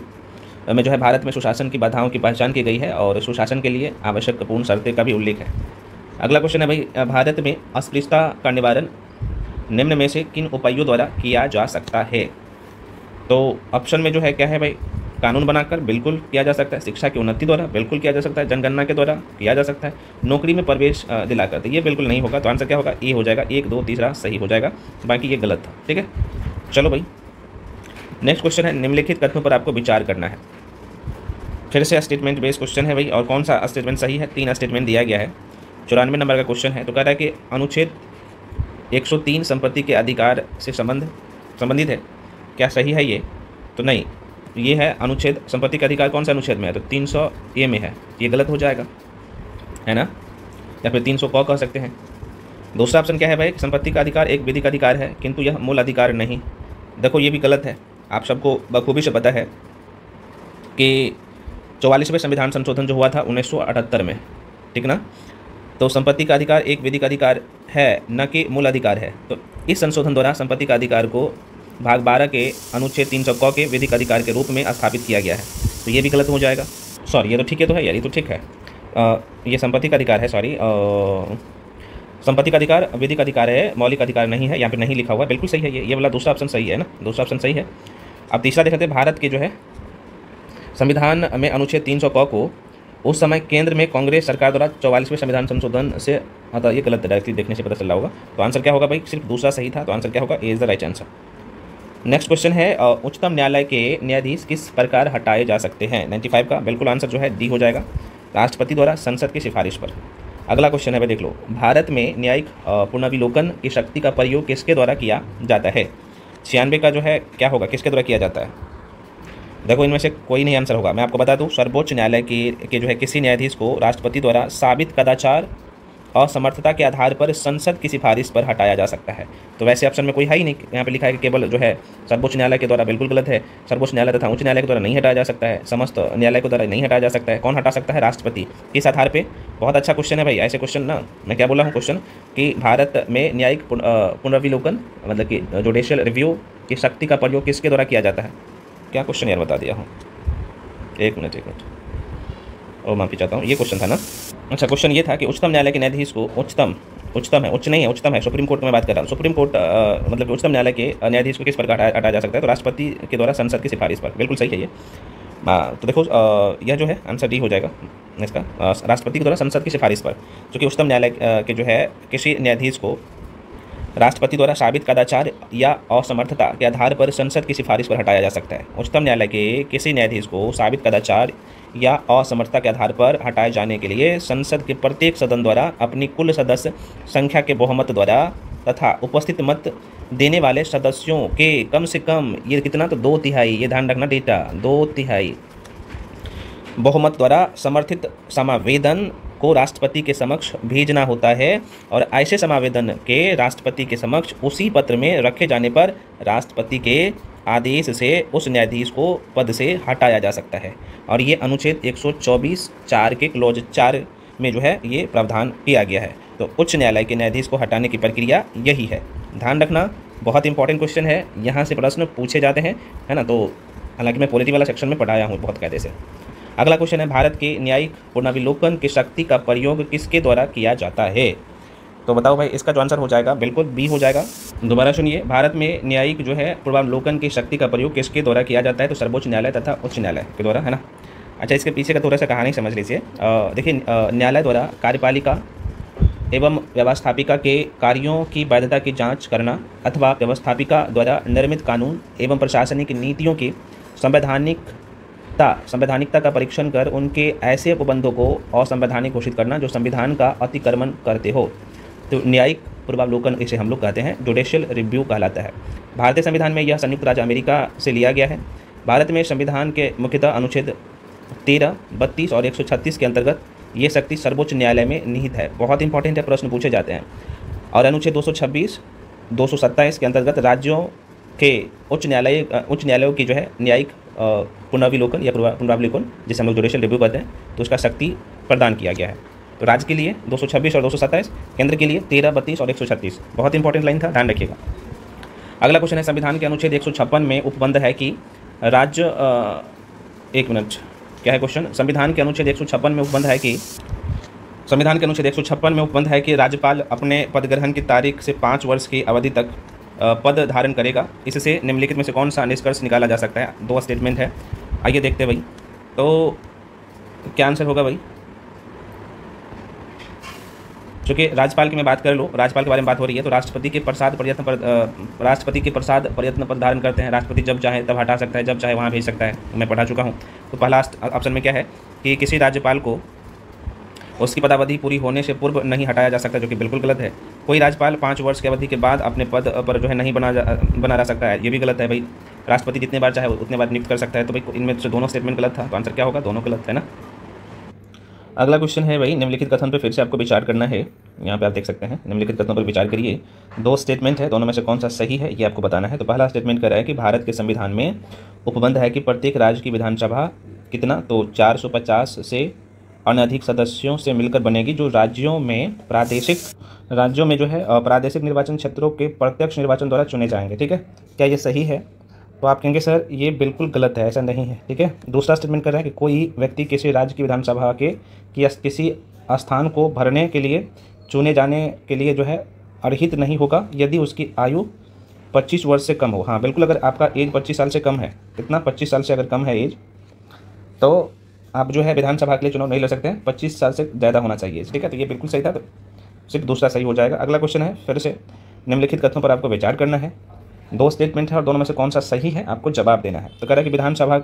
में जो है भारत में सुशासन की बाधाओं की पहचान की गई है और सुशासन के लिए आवश्यक पूर्ण शर्तें का भी उल्लेख है। अगला क्वेश्चन है भाई, भारत में अस्पृश्यता का निवारण निम्न में से किन उपायों द्वारा किया जा सकता है? तो ऑप्शन में जो है क्या है भाई, कानून बनाकर बिल्कुल किया जा सकता है, शिक्षा की उन्नति द्वारा बिल्कुल किया जा सकता है, जनगणना के द्वारा किया जा सकता है, नौकरी में प्रवेश दिलाकर, तो ये बिल्कुल नहीं होगा। तो आंसर क्या होगा? ए हो जाएगा, 1, 2, तीसरा सही हो जाएगा, बाकी ये गलत था, ठीक है। चलो भाई नेक्स्ट क्वेश्चन है निम्नलिखित कथनों पर आपको विचार करना है। फिर से स्टेटमेंट बेस्ड क्वेश्चन है भाई, और कौन सा स्टेटमेंट सही है? 3 स्टेटमेंट दिया गया है, 94 नंबर का क्वेश्चन है। तो कह रहा है कि अनुच्छेद 103 संपत्ति के अधिकार से संबंधित है, क्या सही है ये? तो नहीं, ये है अनुच्छेद संपत्ति का अधिकार कौन सा अनुच्छेद में है? तो 300 ए में है, ये गलत हो जाएगा, है ना, या फिर 300 क कह सकते हैं। दूसरा ऑप्शन क्या है भाई, संपत्ति का अधिकार एक विधिक अधिकार है किंतु यह मूल अधिकार नहीं। देखो ये भी गलत है, आप सबको बखूबी से पता है कि 44वें संविधान संशोधन जो हुआ था 1978 में, ठीक ना, तो संपत्ति का अधिकार एक विधिक अधिकार है न कि मूल अधिकार है। तो इस संशोधन द्वारा संपत्ति का अधिकार को भाग 12 के अनुच्छेद 300 क के विधिक अधिकार के रूप में स्थापित किया गया है, तो ये भी गलत हो जाएगा। सॉरी, ये तो ठीक है, तो है यार, ये तो ठीक है, ये संपत्ति का अधिकार है, सॉरी, संपत्ति का अधिकार विधिक अधिकार है, मौलिक अधिकार नहीं है, यहाँ पे नहीं लिखा हुआ, बिल्कुल सही है ये वाला दूसरा ऑप्शन सही है ना, दूसरा ऑप्शन सही है। अब तीसरा देखते हैं, भारत के जो है संविधान में अनुच्छेद 300 क को उस समय केंद्र में कांग्रेस सरकार द्वारा 44वें संविधान संशोधन से, तो ये गलत डायरेक्टली देखने से पता चल रहा होगा। तो आंसर क्या होगा भाई, सिर्फ दूसरा सही था, तो आंसर क्या होगा? A is the right answer. Next question है उच्चतम न्यायालय के न्यायाधीश किस प्रकार हटाए जा सकते हैं? 95 का बिल्कुल आंसर जो है डी हो जाएगा, राष्ट्रपति द्वारा संसद की सिफारिश पर। अगला क्वेश्चन है भाई, देख लो, भारत में न्यायिक पुनर्विलोकन की शक्ति का प्रयोग किसके द्वारा किया जाता है? 96 का जो है क्या होगा, किसके द्वारा किया जाता है? देखो इनमें से कोई नहीं आंसर होगा, मैं आपको बता दूं, सर्वोच्च न्यायालय के जो है किसी न्यायाधीश को राष्ट्रपति द्वारा साबित कदाचार असमर्थता के आधार पर संसद की सिफारिश पर हटाया जा सकता है। तो वैसे ऑप्शन में कोई है ही नहीं, यहाँ पे लिखा है कि केवल जो है सर्वोच्च न्यायालय के द्वारा, बिल्कुल गलत है। सर्वोच्च न्यायालय तथा उच्च न्यायालय के द्वारा नहीं हटाया जा सकता है, समस्त न्यायालय के द्वारा नहीं हटाया जा सकता है। कौन हटा सकता है? राष्ट्रपति। किस आधार पर? बहुत अच्छा क्वेश्चन है भाई, ऐसे क्वेश्चन ना, मैं क्या बोला हूँ क्वेश्चन, कि भारत में न्यायिक पुनर्विलोकन मतलब कि जुडिशियल रिव्यू की शक्ति का प्रयोग किसके द्वारा किया जाता है? क्या क्वेश्चन यार बता दिया हूँ, एक मिनट और माफी चाहता हूँ, ये क्वेश्चन था ना। अच्छा, क्वेश्चन ये था कि उच्चतम न्यायालय के न्यायाधीश को उच्चतम है, उच्च नहीं है, उच्चतम है, सुप्रीम कोर्ट में बात कर रहा हूँ, सुप्रीम कोर्ट मतलब उच्चतम न्यायालय के न्यायाधीश को किस प्रकार हटाया जा सकता है? तो राष्ट्रपति के द्वारा संसद की सिफारिश पर, बिल्कुल सही है ये। तो देखो यह जो है आंसर डी हो जाएगा इसका, राष्ट्रपति के द्वारा संसद की सिफारिश पर, क्योंकि उच्चतम न्यायालय के जो है किसी न्यायाधीश को राष्ट्रपति द्वारा साबित कदाचार या असमर्थता के आधार पर संसद की सिफारिश पर हटाया जा सकता है। उच्चतम न्यायालय के किसी न्यायाधीश को साबित कदाचार या असमर्थता के आधार पर हटाए जाने के लिए संसद के प्रत्येक सदन द्वारा अपनी कुल सदस्य संख्या के बहुमत द्वारा तथा उपस्थित मत देने वाले सदस्यों के कम से कम, ये कितना, तो 2/3, ये ध्यान रखना डेटा, 2/3 बहुमत द्वारा समर्थित समावेदन को राष्ट्रपति के समक्ष भेजना होता है और ऐसे समावेदन के राष्ट्रपति के समक्ष उसी पत्र में रखे जाने पर राष्ट्रपति के आदेश से उस न्यायाधीश को पद से हटाया जा सकता है। और ये अनुच्छेद 124(4) के क्लॉज 4 में जो है ये प्रावधान किया गया है। तो उच्च न्यायालय के न्यायाधीश को हटाने की प्रक्रिया यही है। ध्यान रखना, बहुत इंपॉर्टेंट क्वेश्चन है, यहाँ से प्रश्न पूछे जाते हैं, है ना। तो हालांकि मैं पॉलिटी वाला सेक्शन में पढ़ाया हूँ बहुत कायदे से। अगला क्वेश्चन है, भारत के न्यायिक पुनर्विलोकन की शक्ति का प्रयोग किसके द्वारा किया जाता है? तो बताओ भाई, इसका जो आंसर हो जाएगा बिल्कुल बी हो जाएगा। दोबारा सुनिए, भारत में न्यायिक जो है पूर्वावलोकन की शक्ति का प्रयोग किसके द्वारा किया जाता है? तो सर्वोच्च न्यायालय तथा उच्च न्यायालय के द्वारा, है ना। अच्छा, इसके पीछे का थोड़ा सा कहानी समझ लीजिए। देखिए, न्यायालय द्वारा कार्यपालिका एवं व्यवस्थापिका के कार्यों की वैधता की जांच करना अथवा व्यवस्थापिका द्वारा निर्मित कानून एवं प्रशासनिक नीतियों की संवैधानिकता का परीक्षण कर उनके ऐसे उपबंधों को असंवैधानिक घोषित करना जो संविधान का अतिक्रमण करते हो। तो न्यायिक पूर्वावलोकन इसे हम लोग कहते हैं, जुडिशियल रिव्यू कहलाता है। भारतीय संविधान में यह संयुक्त राज्य अमेरिका से लिया गया है। भारत में संविधान के मुख्यतः अनुच्छेद 13, 32 और 136 के अंतर्गत ये शक्ति सर्वोच्च न्यायालय में निहित है। बहुत इंपॉर्टेंट है, प्रश्न पूछे जाते हैं। और अनुच्छेद 226, 227 के अंतर्गत राज्यों के उच्च न्यायालयों की जो है न्यायिक पुनर्विलोकन या पुनरावलोकन, जिसे हम लोग जुडिशियल रिव्यू कहते हैं, तो उसका शक्ति प्रदान किया गया है। तो राज्य के लिए 226 और 227, केंद्र के लिए 13, 32 और 136। बहुत इंपॉर्टेंट लाइन था, ध्यान रखिएगा। अगला क्वेश्चन है, संविधान के अनुच्छेद 156 में उपबंध है कि राज्य एक मिनट, क्या है क्वेश्चन? संविधान के अनुच्छेद 156 में उपबंध है कि राज्यपाल अपने पद ग्रहण की तारीख से 5 वर्ष की अवधि तक पद धारण करेगा। इससे निम्नलिखित में से कौन सा निष्कर्ष निकाला जा सकता है? 2 स्टेटमेंट है, आइए देखते हैं भाई। तो क्या आंसर होगा भाई? चूँकि राज्यपाल की मैं बात कर लूँ, राज्यपाल के बारे में बात हो रही है, तो राष्ट्रपति के प्रसाद प्रयत्न पर धारण करते हैं। राष्ट्रपति जब चाहे तब हटा सकता है, जब चाहे वहाँ भेज सकता है, मैं पढ़ा चुका हूँ। तो पहला ऑप्शन में क्या है कि किसी राज्यपाल को उसकी पदावधि पूरी होने से पूर्व नहीं हटाया जा सकता, जो कि बिल्कुल गलत है। कोई राज्यपाल 5 वर्ष की अवधि के बाद अपने पद पर जो है नहीं बना रह सकता है, ये भी गलत है भाई। राष्ट्रपति जितने बार चाहे उतने बार नियुक्त कर सकता है। तो भाई इनमें से दोनों स्टेटमेंट गलत था, तो आंसर क्या होगा? दोनों गलत है ना। अगला क्वेश्चन है भाई, निम्नलिखित कथन पर फिर से आपको विचार करना है। यहाँ पे आप देख सकते हैं, निम्नलिखित कथनों पर विचार करिए। 2 स्टेटमेंट है, दोनों में से कौन सा सही है ये आपको बताना है। तो पहला स्टेटमेंट कह रहा है कि भारत के संविधान में उपबंध है कि प्रत्येक राज्य की विधानसभा कितना, तो 450 से अनधिक सदस्यों से मिलकर बनेगी, जो राज्यों में जो है प्रादेशिक निर्वाचन क्षेत्रों के प्रत्यक्ष निर्वाचन द्वारा चुने जाएंगे। ठीक है, क्या ये सही है? तो आप कहेंगे सर ये बिल्कुल गलत है, ऐसा नहीं है। ठीक है, दूसरा स्टेटमेंट कर रहा है कि कोई व्यक्ति किसी राज्य की विधानसभा के किसी स्थान को भरने के लिए चुने जाने के लिए जो है अर्हित नहीं होगा यदि उसकी आयु 25 वर्ष से कम हो। हाँ बिल्कुल, अगर आपका एज 25 साल से कम है, कितना 25 साल से अगर कम है एज, तो आप जो है विधानसभा के लिए चुनाव नहीं लड़ सकते हैं। 25 साल से ज़्यादा होना चाहिए। ठीक है, तो ये बिल्कुल सही था, तो सिर्फ दूसरा सही हो जाएगा। अगला क्वेश्चन है, फिर से निम्नलिखित कथनों पर आपको विचार करना है। 2 स्टेटमेंट है और दोनों में से कौन सा सही है आपको जवाब देना है। तो कह रहा है कि विधानसभा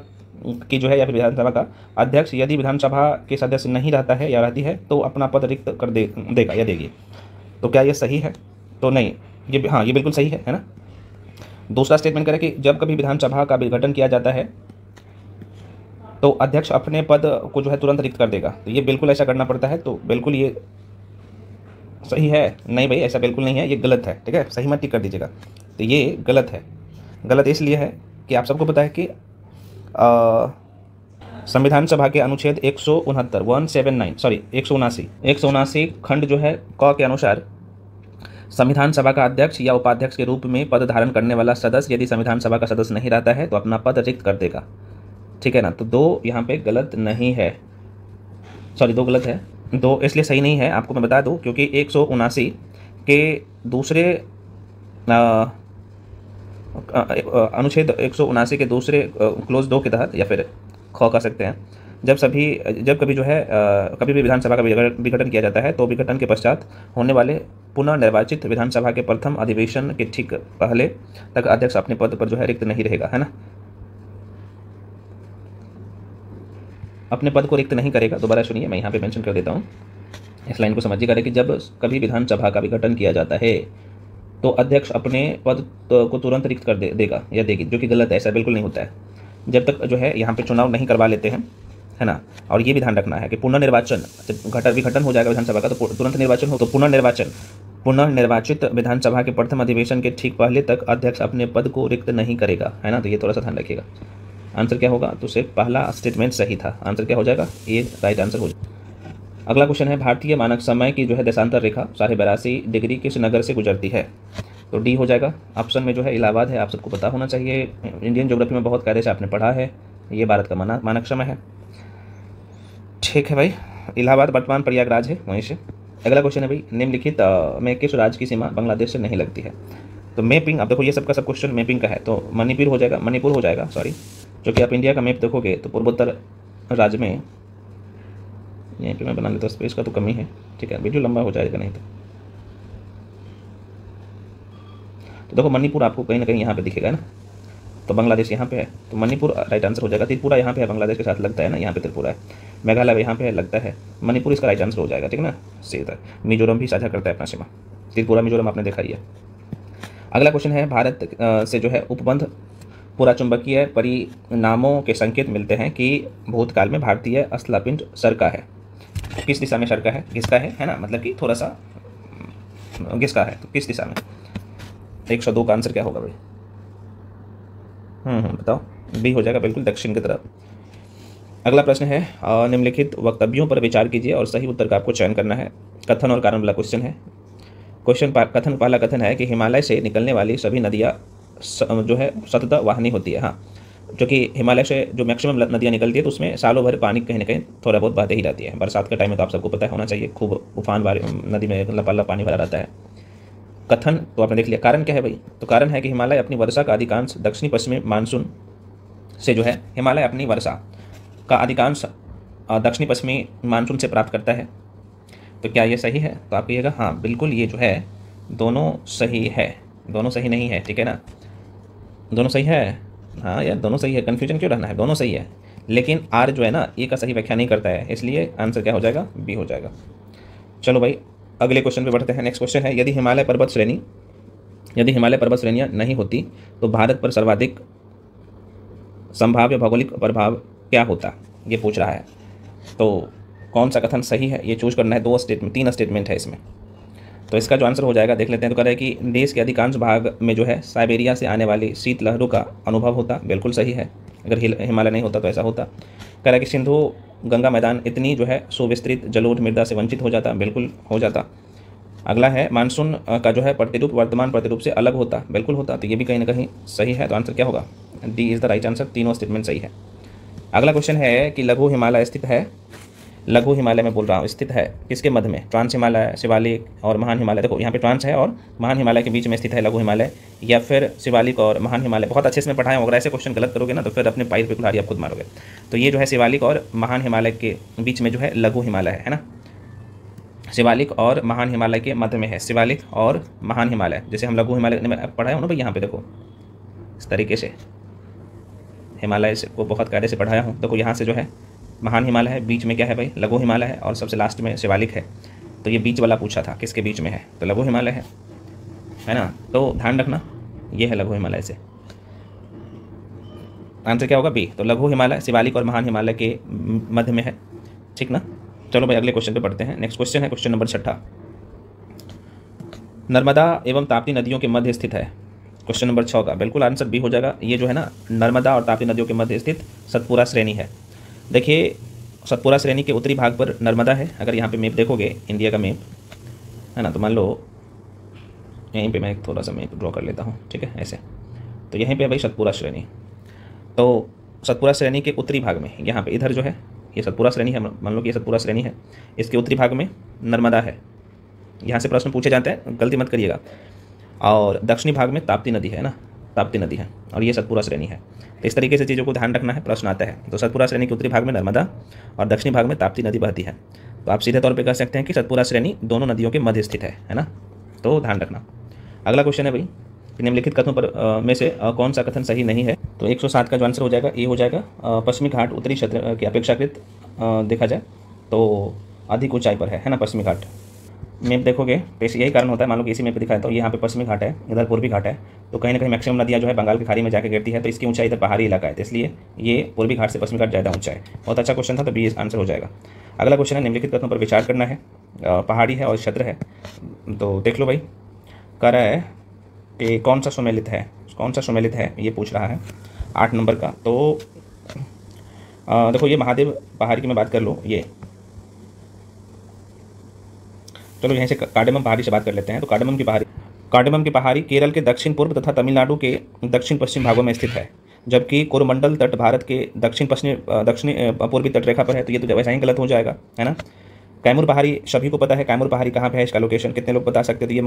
की जो है या फिर विधानसभा का अध्यक्ष यदि विधानसभा के सदस्य नहीं रहता है या रहती है तो अपना पद रिक्त कर देगा या देगी। तो क्या ये सही है? तो नहीं, ये हाँ ये बिल्कुल सही है ना। दूसरा स्टेटमेंट करें कि जब कभी विधानसभा का विघटन किया जाता है तो अध्यक्ष अपने पद को जो है तुरंत रिक्त कर देगा। तो ये बिल्कुल ऐसा करना पड़ता है, तो बिल्कुल ये सही है? नहीं भाई, ऐसा बिल्कुल नहीं है, ये गलत है। ठीक है, सही मत टिक कर दीजिएगा। तो ये गलत है। गलत इसलिए है कि आप सबको पता है कि संविधान सभा के अनुच्छेद 179 खंड जो है क के अनुसार संविधान सभा का अध्यक्ष या उपाध्यक्ष के रूप में पद धारण करने वाला सदस्य यदि संविधान सभा का सदस्य नहीं रहता है तो अपना पद रिक्त कर देगा। ठीक है ना, तो 2 यहाँ पे गलत नहीं है, सॉरी 2 गलत है। 2 इसलिए सही नहीं है, आपको मैं बता दूं, क्योंकि 179 के दूसरे अनुच्छेद 179 के दूसरे क्लोज 2 के तहत या फिर ख कह सकते हैं, जब कभी जो है कभी भी विधानसभा का विघटन किया जाता है तो विघटन के पश्चात होने वाले पुनर्निर्वाचित विधानसभा के प्रथम अधिवेशन के ठीक पहले तक अध्यक्ष अपने पद पर जो है रिक्त नहीं रहेगा, है ना, अपने पद को रिक्त नहीं करेगा। दोबारा सुनिए, मैं यहाँ पे मेंशन कर देता हूँ, इस लाइन को समझिएगा कि जब कभी विधानसभा का विघटन किया जाता है तो अध्यक्ष अपने पद को तुरंत रिक्त कर देगा या देगी, जो कि गलत है, ऐसा बिल्कुल नहीं होता है। जब तक जो है यहाँ पे चुनाव नहीं करवा लेते हैं है ना। और ये भी ध्यान रखना है कि पुनर्निर्वाचन, जब विघटन हो जाएगा विधानसभा का तो तुरंत निर्वाचन हो, तो पुनर्निर्वाचित विधानसभा के प्रथम अधिवेशन के ठीक पहले तक अध्यक्ष अपने पद को रिक्त नहीं करेगा, है ना। तो ये थोड़ा सा ध्यान रखिएगा। आंसर क्या होगा, तो सिर्फ पहला स्टेटमेंट सही था। आंसर क्या हो जाएगा, ये राइट आंसर हो जाएगा। अगला क्वेश्चन है, भारतीय मानक समय की जो है देशांतर रेखा 82.5 डिग्री किस नगर से गुजरती है। तो डी हो जाएगा। ऑप्शन में जो है इलाहाबाद है, आप सबको पता होना चाहिए, इंडियन ज्योग्राफी में बहुत कायदे से आपने पढ़ा है। ये भारत का मानक समय है। ठीक है भाई, इलाहाबाद वर्तमान प्रयागराज है वहीं से। अगला क्वेश्चन है भाई, निम्नलिखित में किस राज्य की सीमा बांग्लादेश से नहीं लगती है। तो मैपिंग, अब देखो ये सबका सब क्वेश्चन मैपिंग का है, तो मणिपुर हो जाएगा सॉरी, जो कि आप इंडिया का मैप देखोगे तो पूर्वोत्तर राज्य में, यहीं पे मैं बना लेता हूँ, स्पेस का तो कमी है, ठीक है, वीडियो लंबा हो जाएगा नहीं तो देखो मणिपुर आपको कहीं ना कहीं यहाँ पे दिखेगा ना, तो बांग्लादेश यहाँ पे है, तो मणिपुर राइट आंसर हो जाएगा। त्रिपुरा यहाँ पे है, बांग्लादेश के साथ लगता है ना, यहाँ पे त्रिपुरा है। मेघालय यहाँ पे है, लगता है मणिपुर इसका राइट आंसर हो जाएगा, ठीक है ना। सीधा मिजोरम भी साझा करता है अपना सीमा, त्रिपुरा मिजोरम आपने देखा ही है। अगला क्वेश्चन है, भारत से जो है उपबंध पूरा चुंबकीय परिणामों के संकेत मिलते हैं कि भूतकाल में भारतीय अस्थिपिंड सरका है। किस दिशा में सरका है, घिसका है ना, मतलब कि थोड़ा सा घिसका है, तो किस दिशा में। 102 का आंसर क्या होगा भाई, बताओ। बी हो जाएगा, बिल्कुल दक्षिण की तरफ। अगला प्रश्न है, निम्नलिखित वक्तव्यों पर विचार कीजिए और सही उत्तर का आपको चयन करना है। कथन और कारण वाला क्वेश्चन है। पहला कथन है कि हिमालय से निकलने वाली सभी नदियाँ जो है सतत वाहिनी होती है। हाँ, जो कि हिमालय से जो मैक्सिमम नदियाँ निकलती है तो उसमें सालों भर पानी कहीं ना कहीं थोड़ा बहुत बहते ही रहती है। बरसात के टाइम में तो आप सबको पता होना चाहिए, खूब उफान नदी में लपाला पानी भरा रहता है। कथन तो आपने देख लिया। कारण क्या है भाई, तो कारण है कि हिमालय अपनी वर्षा का अधिकांश दक्षिणी पश्चिमी मानसून से जो है, हिमालय अपनी वर्षा का अधिकांश दक्षिणी पश्चिमी मानसून से प्राप्त करता है। तो क्या ये सही है, तो आप कहिएगा हाँ बिल्कुल, ये जो है दोनों सही है, दोनों सही नहीं है, ठीक है ना, दोनों सही है। हाँ यार दोनों सही है, कन्फ्यूजन क्यों रहना है, दोनों सही है, लेकिन आर जो है ना ए का सही व्याख्या नहीं करता है, इसलिए आंसर क्या हो जाएगा, बी हो जाएगा। चलो भाई अगले क्वेश्चन पे बढ़ते हैं। नेक्स्ट क्वेश्चन है, यदि हिमालय पर्वत श्रेणियाँ नहीं होती तो भारत पर सर्वाधिक संभाव्य भौगोलिक प्रभाव क्या होता, ये पूछ रहा है। तो कौन सा कथन सही है, ये चूज करना है। 3 स्टेटमेंट है इसमें, तो इसका जो आंसर हो जाएगा देख लेते हैं। तो कह रहा है कि देश के अधिकांश भाग में जो है साइबेरिया से आने वाली शीत लहरों का अनुभव होता, बिल्कुल सही है। अगर हिमालय नहीं होता तो ऐसा होता। कह रहा है कि सिंधु गंगा मैदान इतनी जो है सुविस्तृत जलोढ़ मृदा से वंचित हो जाता, बिल्कुल हो जाता। अगला है मानसून का जो है प्रतिरूप वर्तमान प्रतिरूप से अलग होता, बिल्कुल होता। तो ये भी कहीं ना कहीं सही है, तो आंसर क्या होगा, D is the right answer. तीनों स्टेटमेंट सही है। अगला क्वेश्चन है कि लघु हिमालय स्थित है, लघु हिमालय में बोल रहा हूँ, स्थित है किसके मध्य में, ट्रांस हिमालय, शिवालिक और महान हिमालय। देखो यहाँ पे ट्रांस है और महान हिमालय के बीच में स्थित है लघु हिमालय, या फिर शिवालिक और महान हिमालय। बहुत अच्छे से मैं पढ़ाया हूँ, अगर ऐसे क्वेश्चन गलत करोगे ना तो फिर अपने पैर पे कुल्हाड़ी आप खुद मारोगे। तो ये जो है शिवालिक और महान हिमालय के बीच में जो है लघु हिमालय है ना, शिवालिक और महान हिमालय के मध्य में है शिवालिक और महान हिमालय। जैसे हम लघु हिमालय में पढ़ाया हूँ ना भाई, यहाँ पे देखो इस तरीके से हिमालय को बहुत कायदे से पढ़ाया हूँ। देखो यहाँ से जो है महान हिमालय है, बीच में क्या है भाई, लघु हिमालय है, और सबसे लास्ट में शिवालिक है। तो ये बीच वाला पूछा था किसके बीच में है, तो लघु हिमालय है ना। तो ध्यान रखना ये है लघु हिमालय से, आंसर क्या होगा बी। तो लघु हिमालय शिवालिक और महान हिमालय के मध्य में है, ठीक ना। चलो भाई अगले क्वेश्चन पे पढ़ते हैं। नेक्स्ट क्वेश्चन है क्वेश्चन नंबर 6, नर्मदा एवं ताप्ती नदियों के मध्य स्थित है। क्वेश्चन नंबर 6 का बिल्कुल आंसर बी हो जाएगा। ये जो है ना नर्मदा और ताप्ती नदियों के मध्य स्थित सतपुरा श्रेणी है। देखिए सतपुरा श्रेणी के उत्तरी भाग पर नर्मदा है। अगर यहाँ पे मैप देखोगे इंडिया का मैप है ना, तो मान लो यहीं पे मैं थोड़ा सा मैप ड्रॉ कर लेता हूँ, ठीक है ऐसे। तो यहीं पे भाई सतपुरा श्रेणी, तो सतपुरा श्रेणी के उत्तरी भाग में यहाँ पे इधर जो है ये सतपुरा श्रेणी है, मान लो कि ये सतपुरा श्रेणी है, इसके उत्तरी भाग में नर्मदा है। यहाँ से प्रश्न पूछे जाते हैं, गलती मत करिएगा। और दक्षिणी भाग में ताप्ती नदी है ना, ताप्ती नदी है, और ये सतपुरा श्रेणी है। तो इस तरीके से चीज़ों को ध्यान रखना है, प्रश्न आता है। तो सतपुरा श्रेणी के उत्तरी भाग में नर्मदा और दक्षिणी भाग में ताप्ती नदी बहती है। तो आप सीधे तौर पे कह सकते हैं कि सतपुरा श्रेणी दोनों नदियों के मध्य स्थित है ना, तो ध्यान रखना। अगला क्वेश्चन है भाई, निम्नलिखित कथनों पर में से कौन सा कथन सही नहीं है। तो 107 का जो आंसर हो जाएगा ए हो जाएगा। पश्चिमी घाट उत्तरी क्षेत्र की अपेक्षाकृत देखा जाए तो अधिक ऊंचाई पर है ना पश्चिमी घाट। मैप देखोगे तो यही कारण होता है। मान लो कि इसी मैप पे दिखाया तो यहाँ पे पश्चिमी घाट है, इधर पूर्वी घाट है, तो कहीं ना कहीं मैक्सिमम नदियाँ जो है बंगाल की खाड़ी में जाकर गिरती है, तो इसकी ऊंचाई इधर पहाड़ी इलाका है, तो इसलिए ये पूर्वी घाट से पश्चिमी घाट ज़्यादा ऊंचा है। बहुत अच्छा क्वेश्चन था, तो बी आंसर हो जाएगा। अगला क्वेश्चन है निम्नलिखित कथनों पर विचार करना है। पहाड़ी है और क्षेत्र है, तो देख लो भाई, कह रहा है कि कौन सा सुमेलित है ये पूछ रहा है 8 नंबर का। तो देखो ये महादेव पहाड़ी की मैं बात कर लूँ, ये चलो यहीं से कार्डेमम पहाड़ी से बात कर लेते हैं। तो कार्डेमम की पहाड़ी केरल के दक्षिण पूर्व तथा तमिलनाडु के दक्षिण पश्चिम भागों में स्थित है, जबकि कोरोमंडल तट भारत के दक्षिणी पूर्वी तटरेखा पर है, तो ये तो वैसा ही गलत हो जाएगा, है ना। कैमूर पहाड़ी सभी को पता है, कैमूर पहाड़ी कहाँ पे है, इसका लोकेशन कितने लोग बता सकते हैं। तो ये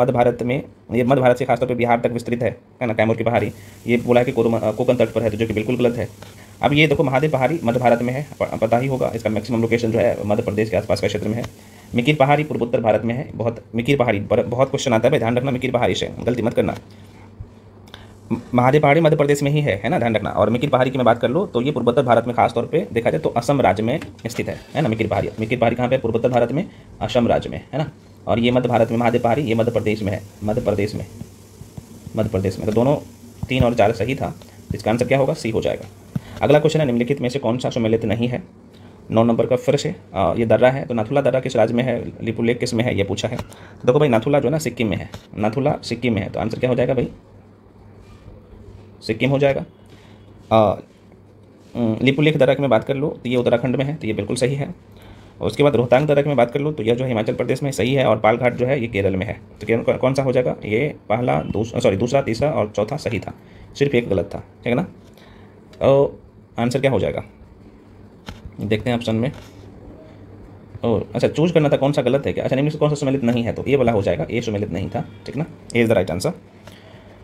मध्य भारत से खासतौर पे बिहार तक विस्तृत है ना। कैमूर की पहाड़ी ये बोला है कि कोकण तट पर है, तो जो कि बिल्कुल गलत है। अब ये देखो महादेव पहाड़ी मध्य भारत में है, पता ही होगा, इसका मैक्सिमम लोकेशन जो है मध्य प्रदेश के आसपास का क्षेत्र में है। मिकिर पहाड़ी पूर्वोत्तर भारत में है। मिकिर पहाड़ी बहुत क्वेश्चन आता है भाई, ध्यान रखना, मिकिर पहाड़ी से गलती मत करना। महादेव पहाड़ी मध्य प्रदेश में ही है ना, ध्यान रखना। और मिकिर पहाड़ी की मैं बात कर लूँ तो ये पूर्वोत्तर भारत में खास तौर पे देखा जाए तो असम राज्य में स्थित है ना। मिकिर पहाड़ी कहाँ पे, पूर्वोत्तर भारत में, असम राज्य में, है ना। और ये मध्य भारत में महादेव पहाड़ी, ये मध्य प्रदेश में है, मध्य प्रदेश में। तो दोनों 3 और 4 सही था, इसका आंसर क्या होगा, सी हो जाएगा। अगला क्वेश्चन है निम्नलिखित में से कौन सा सुमेलित नहीं है। 9 नंबर का फिर से ये दर्रा है, तो नाथुला दर्रा किस राज्य में है, लिपुलेख किस में है, ये पूछा है। तो देखो भाई नाथुला जो है ना सिक्किम में है, तो आंसर क्या हो जाएगा भाई, सिक्किम हो जाएगा। लिपुलेख दर्रा की मैं बात कर लूँ तो ये उत्तराखंड में है, तो ये बिल्कुल सही है। और उसके बाद रोहतांग दर्रा की मैं बात कर लूँ तो यह जो हिमाचल प्रदेश में सही है, और पाल घाट जो है ये केरल में है। तो कौन सा हो जाएगा, ये दूसरा, तीसरा और चौथा सही था, सिर्फ एक गलत था, ठीक है ना। और आंसर क्या हो जाएगा देखते हैं ऑप्शन में। और अच्छा चूज करना था कौन सा गलत है क्या, अच्छा निम्न से कौन सा सुमेलित नहीं है, तो ये वाला हो जाएगा, ये सुमेलित नहीं था, ठीक ना, ये इज द राइट आंसर।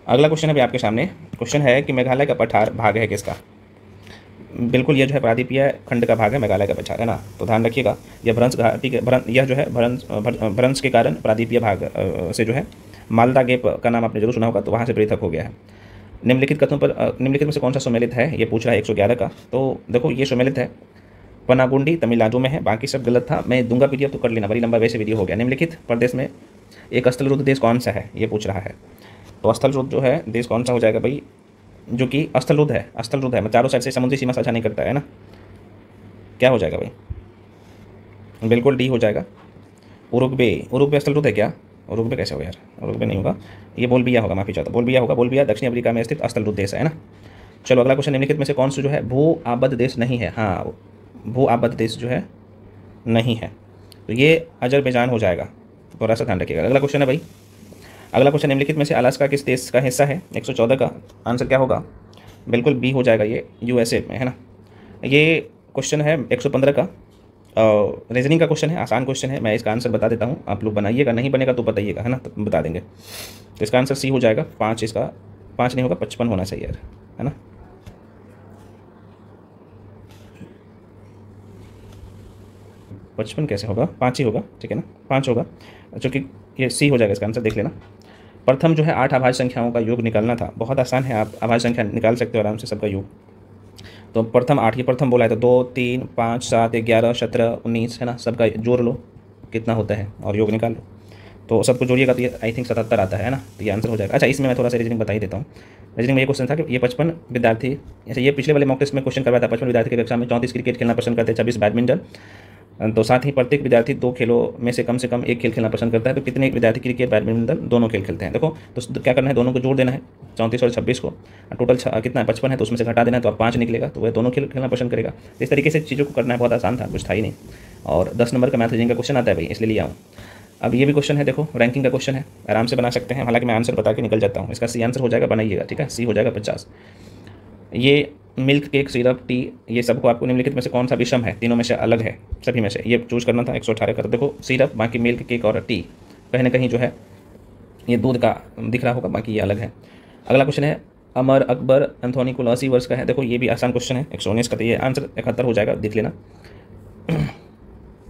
अगला क्वेश्चन है आपके सामने, क्वेश्चन है कि मेघालय का पठार भाग है किसका। बिल्कुल ये जो है प्रादीपीय खंड का भाग है मेघालय का पठार, है ना। तो ध्यान रखिएगा, यह भ्रंश घाटी के यह जो है भ्रंश के कारण प्रादीपीय भाग से जो है मालदा गेप का नाम आपने जरूर सुना होगा, तो वहाँ से पृथक हो गया है। निम्नलिखित में से कौन सा सुमेलित है, ये पूछ रहा है 111 का। तो देखो ये सुमेलित है, पनागुंडी तमिलनाडु में है, बाकी सब गलत था। मैं दूंगा पीडीएफ तो कर लेना, बड़ी लंबा वैसे वीडियो हो गया। निम्नलिखित प्रदेश में एक स्थलरुद्ध देश कौन सा है, ये पूछ रहा है। तो स्थलरुद्ध जो है देश कौन सा हो जाएगा भाई, जो कि स्थलरुद्ध है, मतलब चारों साइड से समुद्री सीमा साझा नहीं करता है ना, क्या हो जाएगा भाई, बिल्कुल डी हो जाएगा। उरुग्वे स्थलरुद्ध है क्या, उरुग्वे कैसे होगा यार, उरुग्वे नहीं होगा, ये बोलबिया होगा, माफी चाहता, बोलबिया दक्षिण अफ्रीका में स्थित स्थलरुद्ध देश है ना। चलो अगला क्वेश्चन, निम्नलिखित में से कौन सा जो है भू आबद्ध देश नहीं है। हाँ, भू आबद्ध देश जो है नहीं है, तो ये अजरबैजान हो जाएगा, थोड़ा सा ध्यान रखिएगा। अगला क्वेश्चन है भाई, अगला क्वेश्चन निम्नलिखित में से अलास्का किस देश का हिस्सा है, 114 का आंसर क्या होगा, बिल्कुल बी हो जाएगा, ये यूएसए में है ना। ये क्वेश्चन है 115 का, रीजनिंग का क्वेश्चन है, आसान क्वेश्चन है, मैं इसका आंसर बता देता हूँ, आप लोग बनाइएगा, नहीं बनेगा तो बताइएगा, है ना, तो बता देंगे। तो इसका आंसर सी हो जाएगा, 5, इसका 5 नहीं होगा, 55 होना चाहिए यार, है ना। पचपन कैसे होगा, 5 ही होगा, ठीक है ना, 5 होगा, जो कि ये सी हो जाएगा, इसका आंसर देख लेना। प्रथम जो है 8 अभाज्य संख्याओं का योग निकालना था, बहुत आसान है, आप अभाज्य संख्या निकाल सकते हो आराम से, सबका योग। तो प्रथम 8, ये प्रथम बोला है, तो 2, 3, 5, 7, 11, 17, 19, है ना, सबका जोड़ लो कितना होता है और योग निकाल लो, तो सबको जोड़िएगा तो ये आई थिंक 77 आता है ना, तो ये आंसर हो जाएगा। अच्छा इसमें मैं थोड़ा सा रीजनिंग बता ही देता हूँ। रीजनिंग में ये क्वेश्चन था कि ये 55 विद्यार्थी, जैसे ये पिछले वाले मॉक टेस्ट में क्वेश्चन करवाया था, 55 विद्यार्थी की कक्षा में 34 क्रिकेट खेलना पसंद करते हैं, 26 बैडमिंटन, तो साथ ही प्रत्येक विद्यार्थी 2 खेलों में से कम 1 खेल खेलना पसंद करता है, तो कितने विद्यार्थी क्रिकेट बैडमिंटन दोनों खेल खेलते हैं। देखो तो क्या करना है, दोनों को जोड़ देना है, 34 और 26 को, टोटल कितना है 55 है, तो उसमें से घटा देना है, तो अब 5 निकलेगा, तो वह दोनों खेल खेलना पसंद करेगा। इस तरीके से चीज़ों को करना है, बहुत आसान था, कुछ था ही नहीं। और 10 नंबर का मैथ रीजनिंग का क्वेश्चन आता है भाई, इसलिए लिया हूँ। अब ये भी क्वेश्चन है, देखो रैंकिंग का क्वेश्चन है, आराम से बना सकते हैं, हालांकि मैं आंसर बता के निकल जाता हूँ। इसका सी आंसर हो जाएगा, बनाइएगा, ठीक है, सी हो जाएगा 50। ये मिल्क केक, सिरप, टी, ये सबको आपको निम्नलिखित में से कौन सा विषम है, तीनों में से अलग है, सभी में से ये चूज करना था। 118 का, तो देखो सिरप, बाकी मिल्क केक और टी कहीं ना कहीं जो है ये दूध का दिख रहा होगा, बाकी ये अलग है। अगला क्वेश्चन है, अमर अकबर एंथोनी कुल 80 वर्ष का है, देखो ये भी आसान क्वेश्चन है, 119 का, तो ये आंसर 71 हो जाएगा, देख लेना।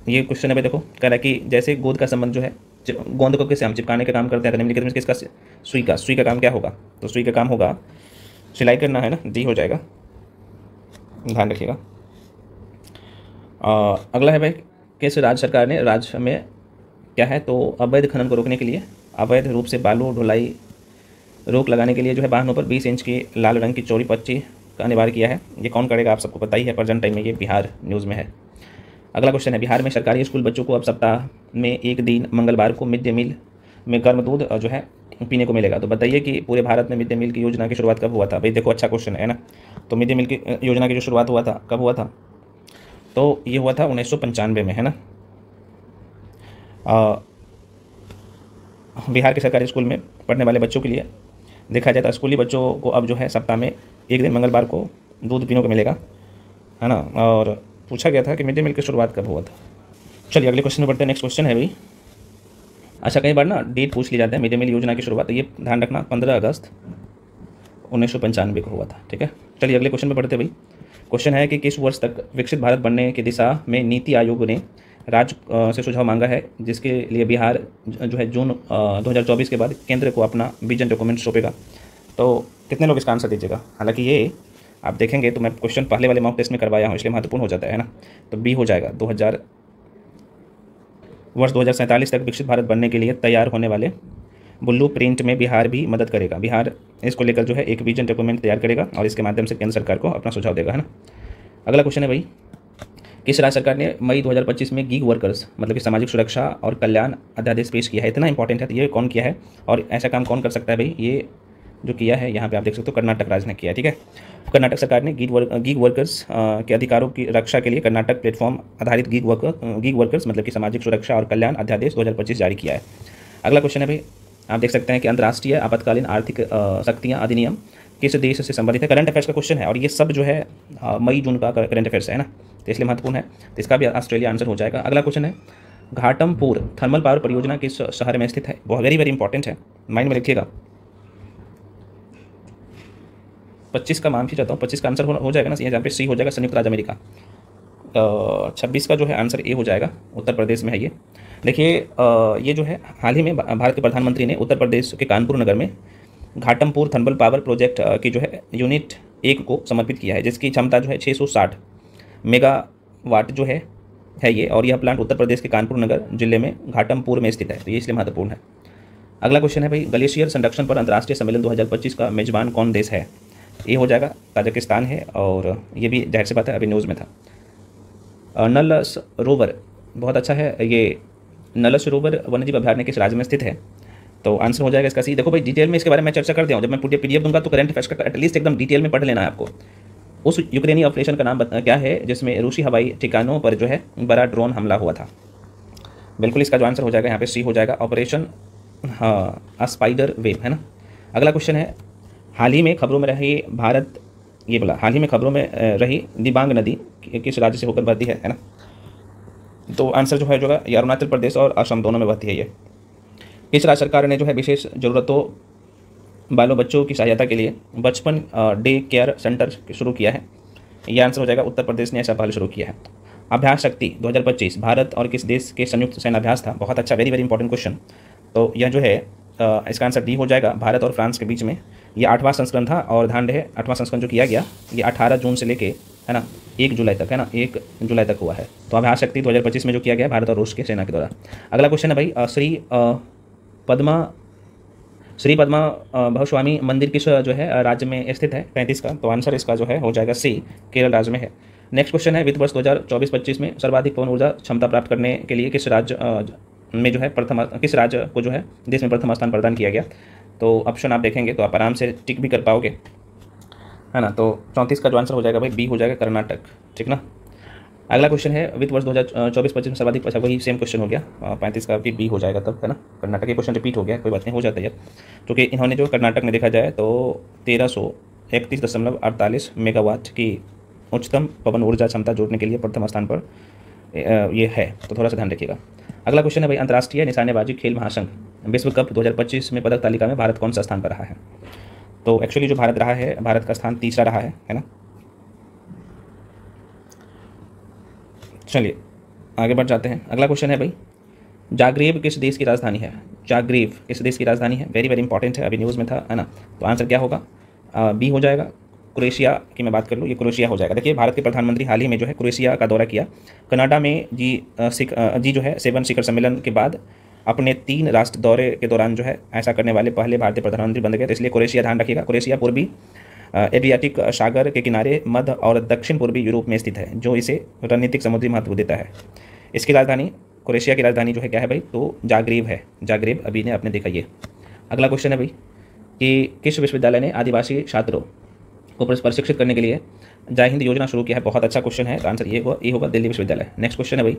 ये क्वेश्चन है भाई, देखो कह रहा है कि जैसे गोंद का संबंध जो है, गोंद को किससे हम चिपकाने का काम करते हैं, तो निम्नलिखित में किसका, सुई का काम क्या होगा, तो सुई का काम होगा सिलाई करना, है ना, डी हो जाएगा, ध्यान रखिएगा। अगला है भाई, किस राज्य सरकार ने राज्य में क्या है, तो अवैध खनन को रोकने के लिए, अवैध रूप से बालू ढुलाई रोक लगाने के लिए जो है वाहनों पर 20 इंच की लाल रंग की चौड़ी पट्टी का अनिवार्य किया है। ये कौन करेगा, आप सबको पता ही है, प्रेजेंट टाइम में ये बिहार न्यूज़ में है। अगला क्वेश्चन है, बिहार में सरकारी स्कूल बच्चों को अब सप्ताह में एक दिन मंगलवार को मिड डे मील में गर्म दूध जो है पीने को मिलेगा। तो बताइए कि पूरे भारत में मिड डे मील की योजना की शुरुआत कब हुआ था। भाई देखो, अच्छा क्वेश्चन है ना। तो मिड डे मील की योजना की जो शुरुआत हुआ था, कब हुआ था, तो ये हुआ था 1995 में, है ना। बिहार के सरकारी स्कूल में पढ़ने वाले बच्चों के लिए देखा जाए तो स्कूली बच्चों को अब जो है सप्ताह में एक दिन मंगलवार को दूध पीने को मिलेगा, है ना। और पूछा गया था कि मिड डे मील की शुरुआत कब हुआ था। चलिए अगले क्वेश्चन में बढ़ते हैं। नेक्स्ट क्वेश्चन है भाई, अच्छा कई बार ना डेट पूछ ली जाते हैं मिड डे मील योजना की शुरुआत, तो ये ध्यान रखना 15 अगस्त 1995 को हुआ था, ठीक है। चलिए अगले क्वेश्चन में बढ़ते हैं भाई। क्वेश्चन है कि किस वर्ष तक विकसित भारत बनने की दिशा में नीति आयोग ने राज्य से सुझाव मांगा है, जिसके लिए बिहार जो है जून 2024 के बाद केंद्र को अपना विजन डॉक्यूमेंट सौंपेगा। तो कितने लोग इसका आंसर दीजिएगा। हालांकि ये आप देखेंगे तो मैं क्वेश्चन पहले वाले मॉक टेस्ट में करवाया हूँ, इसलिए महत्वपूर्ण हो जाता है ना। तो बी हो जाएगा, वर्ष 2047 तक विकसित भारत बनने के लिए तैयार होने वाले ब्लू प्रिंट में बिहार भी मदद करेगा। बिहार इसको लेकर जो है एक विजन डॉक्यूमेंट तैयार करेगा और इसके माध्यम से केंद्र सरकार को अपना सुझाव देगा, है ना। अगला क्वेश्चन है भाई, किस राज्य सरकार ने मई 2025 में गीग वर्कर्स मतलब कि सामाजिक सुरक्षा और कल्याण अध्यादेश पेश किया है। इतना इंपॉर्टेंट है, तो ये कौन किया है और ऐसा काम कौन कर सकता है भाई। ये जो किया है यहाँ पे आप देख सकते हो, कर्नाटक राज्य ने किया है, ठीक है। कर्नाटक सरकार ने गीग वर्कर्स के अधिकारों की रक्षा के लिए कर्नाटक प्लेटफॉर्म आधारित गीग वर्कर्स मतलब कि सामाजिक सुरक्षा और कल्याण अध्यादेश 2025 जारी किया है। अगला क्वेश्चन है भाई, आप देख सकते हैं कि अंतर्राष्ट्रीय आपातकालीन आर्थिक शक्तियाँ अधिनियम किस देश से संबंधित है। करंट अफेयर्स का क्वेश्चन है और ये सब जो है मई जून का करंट अफेयर्स है ना, तो इसलिए महत्वपूर्ण है। तो इसका भी ऑस्ट्रेलिया आंसर हो जाएगा। अगला क्वेश्चन है, घाटमपुर थर्मल पावर परियोजना किस शहर में स्थित है। वो वेरी वेरी इंपॉर्टेंट है, माइंड में लिखिएगा। 25 का मान भी चाहता हूँ, 25 का आंसर हो जाएगा ना, जहाँ पे सी हो जाएगा संयुक्त राज्य अमेरिका। 26 का जो है आंसर ए हो जाएगा, उत्तर प्रदेश में है ये। देखिए ये जो है हाल ही में भारत के प्रधानमंत्री ने उत्तर प्रदेश के कानपुर नगर में घाटमपुर थर्मल पावर प्रोजेक्ट की जो है यूनिट 1 को समर्पित किया है, जिसकी क्षमता जो है 660 मेगावाट जो है ये। और यह प्लांट उत्तर प्रदेश के कानपुर नगर जिले में घाटमपुर में स्थित है, तो ये इसलिए महत्वपूर्ण है। अगला क्वेश्चन है भाई, ग्लेशियर संरक्षण पर अंतर्राष्ट्रीय सम्मेलन 2025 का मेजबान कौन देश है। ये हो जाएगा ताजिकिस्तान है, और ये भी जाहिर सी बात है अभी न्यूज़ में था। नल सरोवर बहुत अच्छा है, ये नल सरोवर वन्यजीव अभयारण्य किस राज्य में स्थित है। तो आंसर हो जाएगा इसका सी। देखो भाई डिटेल में इसके बारे में चर्चा कर दिया हूँ, जब मैं पूरी PDF दूंगा तो करंट अफेयर्स का एटलीस्ट एकदम डिटेल में पढ़ लेना है आपको। उस यूक्रेनी ऑपरेशन का नाम क्या है जिसमें रूसी हवाई ठिकानों पर जो है बड़ा ड्रोन हमला हुआ था। बिल्कुल इसका जो आंसर हो जाएगा यहाँ पे सी हो जाएगा, ऑपरेशन स्पाइडर वेब, है ना। अगला क्वेश्चन है, हाल ही में खबरों में रही भारत, ये बोला हाल ही में खबरों में रही दिबांग नदी किस राज्य से होकर बहती है ना। तो आंसर जो है जो ये अरुणाचल प्रदेश और असम दोनों में बहती है ये। किस राज्य सरकार ने जो है विशेष ज़रूरतों बालों बच्चों की सहायता के लिए बचपन डे केयर सेंटर शुरू किया है। ये आंसर हो जाएगा, उत्तर प्रदेश ने ऐसा पहले शुरू किया है। अभ्यास शक्ति 2025 भारत और किस देश के संयुक्त सेनाभ्यास था। बहुत अच्छा, वेरी वेरी इंपॉर्टेंट क्वेश्चन। तो यह जो है इसका आंसर डी हो जाएगा, भारत और फ्रांस के बीच में। ये 8वां संस्करण था और ध्यान रहे 8वां संस्करण जो किया गया ये 18 जून से लेके है ना 1 जुलाई तक, है ना 1 जुलाई तक हुआ है। तो अभ्यास शक्ति 2025 में जो किया गया भारत और रूस के सेना के द्वारा। अगला क्वेश्चन है भाई, श्री पद्मा भवस्वामी मंदिर किस जो है राज्य में स्थित है 35 का। तो आंसर इसका जो है हो जाएगा सी, केरल राज्य में है। नेक्स्ट क्वेश्चन है, वित्त वर्ष 2024-25 में सर्वाधिक पवन ऊर्जा क्षमता प्राप्त करने के लिए किस राज्य में जो है किस राज्य को जो है देश में प्रथम स्थान प्रदान किया गया। तो ऑप्शन आप देखेंगे तो आप आराम से टिक भी कर पाओगे, है ना। तो 34 का जो आंसर हो जाएगा भाई बी हो जाएगा, कर्नाटक, ठीक ना। अगला क्वेश्चन है, वित्त वर्ष 2024-25 में सर्वाधिक, अच्छा वही सेम क्वेश्चन हो गया, 35 का भी बी हो जाएगा तब, है ना। कर्नाटक के क्वेश्चन रिपीट हो गया, कोई बात नहीं, हो जाता है यार, क्योंकि इन्होंने जो कर्नाटक में देखा जाए तो 1331.48 मेगावाट की उच्चतम पवन ऊर्जा क्षमता जोड़ने के लिए प्रथम स्थान पर ये है, तो थोड़ा सा ध्यान रखिएगा। अगला क्वेश्चन है भाई, अंतर्राष्ट्रीय निशानेबाजी खेल महासंघ विश्व कप 2025 में पदक तालिका में भारत कौन सा स्थान पर रहा है। तो एक्चुअली जो भारत रहा है, भारत का स्थान 3रा रहा है ना। चलिए आगे बढ़ जाते हैं। अगला क्वेश्चन है भाई, जाग्रेब किस देश की राजधानी है। जाग्रेब किस देश की राजधानी है, वेरी वेरी इंपॉर्टेंट है, अभी न्यूज़ में था, है ना। तो आंसर क्या होगा, बी हो जाएगा। क्रोएशिया की मैं बात कर लूँ, ये क्रोएशिया हो जाएगा। देखिए भारत के प्रधानमंत्री हाल ही में जो है क्रोएशिया का दौरा किया। कनाडा में जी जो है 7 शिखर सम्मेलन के बाद अपने 3 राष्ट्र दौरे के दौरान जो है ऐसा करने वाले पहले भारतीय प्रधानमंत्री बन गए। तो इसलिए क्रोएशिया ध्यान रखिएगा। क्रोएशिया पूर्वी एड्रियाटिक सागर के किनारे मध्य और दक्षिण पूर्वी यूरोप में स्थित है, जो इसे रणनीतिक समुद्री महत्व देता है। इसकी राजधानी, क्रोएशिया की राजधानी जो है क्या है भाई, तो जाग्रेब है। जाग्रेब अभी ने आपने देखा। ये अगला क्वेश्चन है भाई कि किस विश्वविद्यालय ने आदिवासी छात्रों को प्रशिक्षित करने के लिए जय हिंद योजना शुरू किया है। बहुत अच्छा क्वेश्चन है। तो आंसर ये होगा दिल्ली विश्वविद्यालय। नेक्स्ट क्वेश्चन है भाई,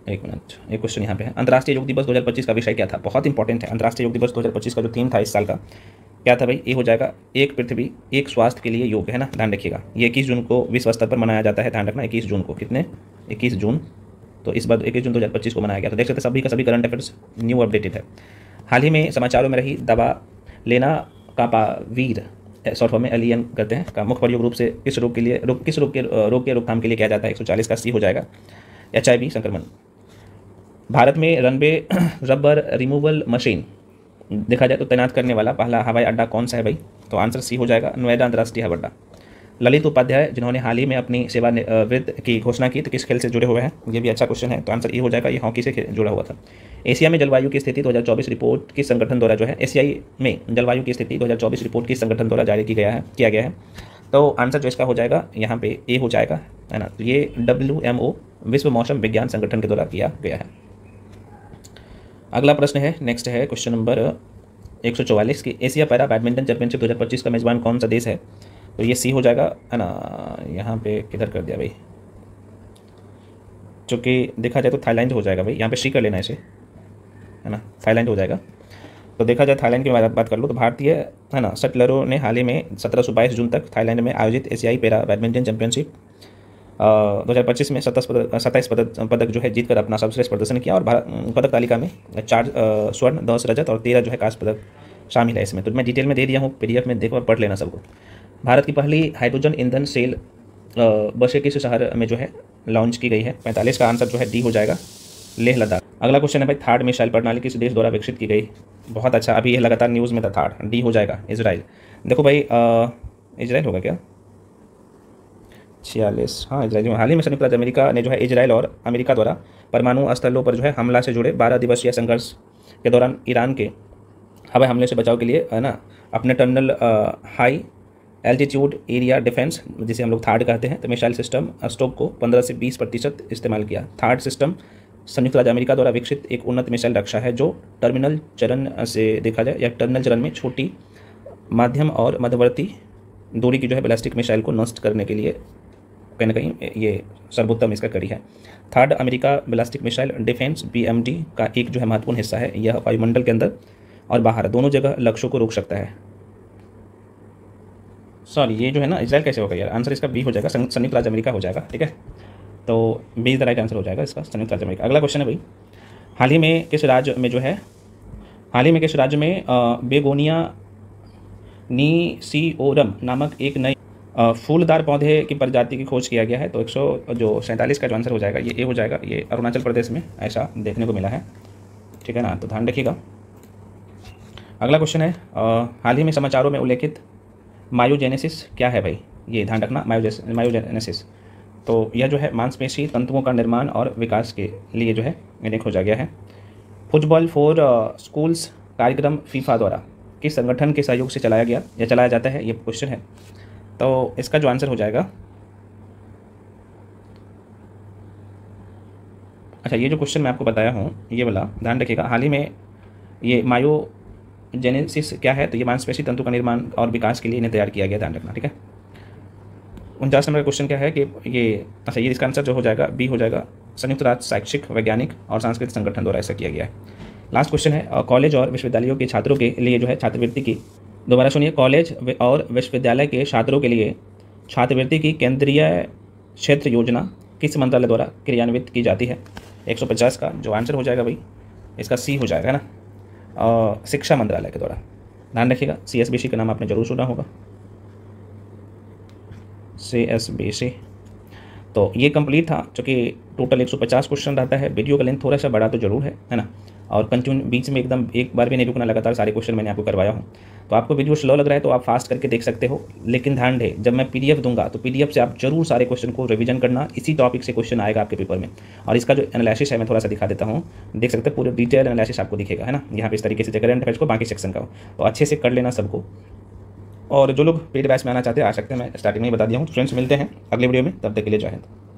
एक मिनट, एक क्वेश्चन यहाँ पे है। अंतर्राष्ट्रीय योग दिवस 2025 का विषय क्या था। बहुत इंपॉर्टेंट है। अंतर्राष्ट्रीय योग दिवस 2025 का जो थीम था इस साल का क्या था भाई, ये हो जाएगा एक पृथ्वी एक स्वास्थ्य के लिए योग, है ना, ध्यान रखिएगा। ये 21 जून को विश्व स्तर पर मनाया जाता है, ध्यान रखना। 21 जून को, कितने, 21 जून, तो इस बार 21 जून 2025 को मनाया गया। तो देख सकते सभी का सभी करंट अफेयर्स न्यू अपडेटेड है। हाल ही में समाचारों में रही दवा लेना कापावीर, शॉर्ट फॉर्म में एलियन करते हैं, का मुख्य प्रयोग रूप से किस रोग के लिए किस रोग के रोकथाम के लिए किया जाता है। 140 का सी हो जाएगा HIV संक्रमण। भारत में रनवे रबर रिमूवल मशीन देखा जाए तो तैनात करने वाला पहला हवाई अड्डा कौन सा है भाई, तो आंसर सी हो जाएगा नोएडा अंतर्राष्ट्रीय हवाई अड्डा। ललित उपाध्याय जिन्होंने हाल ही में अपनी सेवानिवृत्त की घोषणा की, तो किस खेल से जुड़े हुए हैं, ये भी अच्छा क्वेश्चन है। तो आंसर ये हो जाएगा, ये हॉकी से जुड़ा हुआ था। एशिया में जलवायु की स्थिति 2024 रिपोर्ट किस संगठन द्वारा जो है, एशियाई में जलवायु की स्थिति 2024 रिपोर्ट किस संगठन द्वारा जारी किया गया है। तो आंसर जो इसका हो जाएगा यहाँ पे ए हो जाएगा, है ना। तो ये WMO विश्व मौसम विज्ञान संगठन के द्वारा किया गया है। अगला प्रश्न है, नेक्स्ट है क्वेश्चन नंबर 144 की एशिया पैरा बैडमिंटन चैंपियनशिप 2025 का मेजबान कौन सा देश है। तो ये सी हो जाएगा, है ना। यहाँ पे किधर कर दिया भाई, चूँकि देखा जाए तो थाईलैंड हो जाएगा भाई। यहाँ पे सी कर लेना इसे, है ना, थाईलैंड हो जाएगा। तो देखा जाए थाईलैंड की बात कर लो तो भारतीय, है ना, शटलरों ने हाल ही में 17 से 22 जून तक थाईलैंड में आयोजित एशियाई पैरा बैडमिंटन चैंपियनशिप 2025 में 27 पदक जो है जीतकर अपना सर्वश्रेष्ठ प्रदर्शन किया। और पदक तालिका में 4 स्वर्ण, 10 रजत और 13 जो है कांस्य पदक शामिल है इसमें। तो मैं डिटेल में दे दिया हूँ, PDF में देखो, पढ़ लेना सबको। भारत की पहली हाइड्रोजन ईंधन सेल बसें किस शहर में जो है लॉन्च की गई है। 45 का आंसर जो है डी हो जाएगा, लेह लद्दाख। अगला क्वेश्चन है भाई, थर्ड मिसाइल प्रणाली किस देश द्वारा विकसित की गई। बहुत अच्छा, अभी ये लगातार न्यूज़ में था। थर्ड डी हो जाएगा, इजराइल। देखो भाई, इजराइल होगा क्या, 46, हाँ इजराइल। हाल ही में संयुक्त राज्य अमेरिका ने जो है इजराइल और अमेरिका द्वारा परमाणु स्थलों पर जो है हमला से जुड़े 12 दिवसीय संघर्ष के दौरान ईरान के हवाई हमले से बचाव के लिए, है ना, अपने terminal high altitude area defence, जिसे हम लोग थार्ड कहते हैं, तो मिसाइल सिस्टम स्टॉक को 15 से 20% इस्तेमाल किया। थार्ड सिस्टम संयुक्त राज्य अमेरिका द्वारा विकसित एक उन्नत मिसाइल रक्षा है, जो टर्मिनल चरण से देखा जाए या टर्मिनल चरण में छोटी, मध्यम और मध्यवर्ती दूरी की जो है बैलिस्टिक मिसाइल को नष्ट करने के लिए कहीं ना कहीं ये सर्वोत्तम इसका कड़ी है। Third America ballistic missile defence BMD का एक जो है महत्वपूर्ण हिस्सा है। यह वायुमंडल के अंदर और बाहर दोनों जगह लक्ष्यों को रोक सकता है। सॉरी, ये जो है ना इजराइल कैसे होगा यार, आंसर इसका बी हो जाएगा, संयुक्त राज्य अमेरिका हो जाएगा, ठीक है। तो B is the right answer हो जाएगा इसका, संयुक्त राज्य अमेरिका। अगला क्वेश्चन है भाई, हाल ही में किस राज्य में बेगोनिया नीसिओरम नामक एक नई फूलदार पौधे की प्रजाति की खोज किया गया है। तो 147 का जो आंसर हो जाएगा ये ए हो जाएगा। ये अरुणाचल प्रदेश में ऐसा देखने को मिला है, ठीक है ना, तो ध्यान रखिएगा। अगला क्वेश्चन है, हाल ही में समाचारों में उल्लेखित मायोजेनेसिस क्या है भाई, ये ध्यान रखना, मायोजेनेसिस। तो यह जो है मांसपेशी तंतुओं का निर्माण और विकास के लिए जो है ये खोजा गया है। फुटबॉल फॉर स्कूल्स कार्यक्रम फीफा द्वारा किस संगठन के सहयोग से चलाया गया या चलाया जाता है, ये क्वेश्चन है। तो इसका जो आंसर हो जाएगा, अच्छा ये जो क्वेश्चन मैं आपको बताया हूँ ये वाला ध्यान रखिएगा। हाल ही में ये मायोजेनेसिस क्या है, तो ये मांसपेशी तंतु का निर्माण और विकास के लिए इन्हें तैयार किया गया, ध्यान रखना, ठीक है। 49 नंबर का क्वेश्चन क्या है कि ये, अच्छा ये इसका आंसर जो हो जाएगा बी हो जाएगा, संयुक्त राज्य शैक्षिक वैज्ञानिक और सांस्कृतिक संगठन द्वारा ऐसा किया गया है। लास्ट क्वेश्चन है, कॉलेज और विश्वविद्यालयों के छात्रों के लिए जो है छात्रवृत्ति की, दोबारा सुनिए, कॉलेज और विश्वविद्यालय के छात्रों के लिए छात्रवृत्ति की केंद्रीय क्षेत्र योजना किस मंत्रालय द्वारा क्रियान्वित की जाती है। 150 का जो आंसर हो जाएगा भाई इसका सी हो जाएगा ना, शिक्षा मंत्रालय के द्वारा, ध्यान रखिएगा। CSBC का नाम आपने जरूर सुना होगा, CSBC। तो ये कंप्लीट था, चूँकि टोटल 150 क्वेश्चन रहता है, वीडियो का लेंथ थोड़ा सा बड़ा तो जरूर है ना। और कंटिन्यू बीच में एकदम एक बार भी नहीं रुकना, लगातार सारे क्वेश्चन मैंने आपको करवाया हूँ। तो आपको वीडियो स्लो लग रहा है तो आप फास्ट करके देख सकते हो, लेकिन ध्यान रहे जब मैं PDF दूंगा तो PDF से आप जरूर सारे क्वेश्चन को रिवीजन करना, इसी टॉपिक से क्वेश्चन आएगा आपके पेपर में। और इसका जो एनालिसिस है मैं थोड़ा सा दिखा देता हूँ, देख सकते हैं पूरे डिटेल एनालिसिस आपको दिखेगा, है ना। यहाँ पे इस तरीके से करंट अफेयर्स को बाकी सेक्शन का, तो अच्छे से कर लेना सबको। और जो लोग पेड बैच में आना चाहते हैं आ सकते हैं, मैं स्टार्टिंग में ही बता दिया हूँ। फ्रेंड्स मिलते हैं अगले वीडियो में, तब तक के लिए जय हिंद।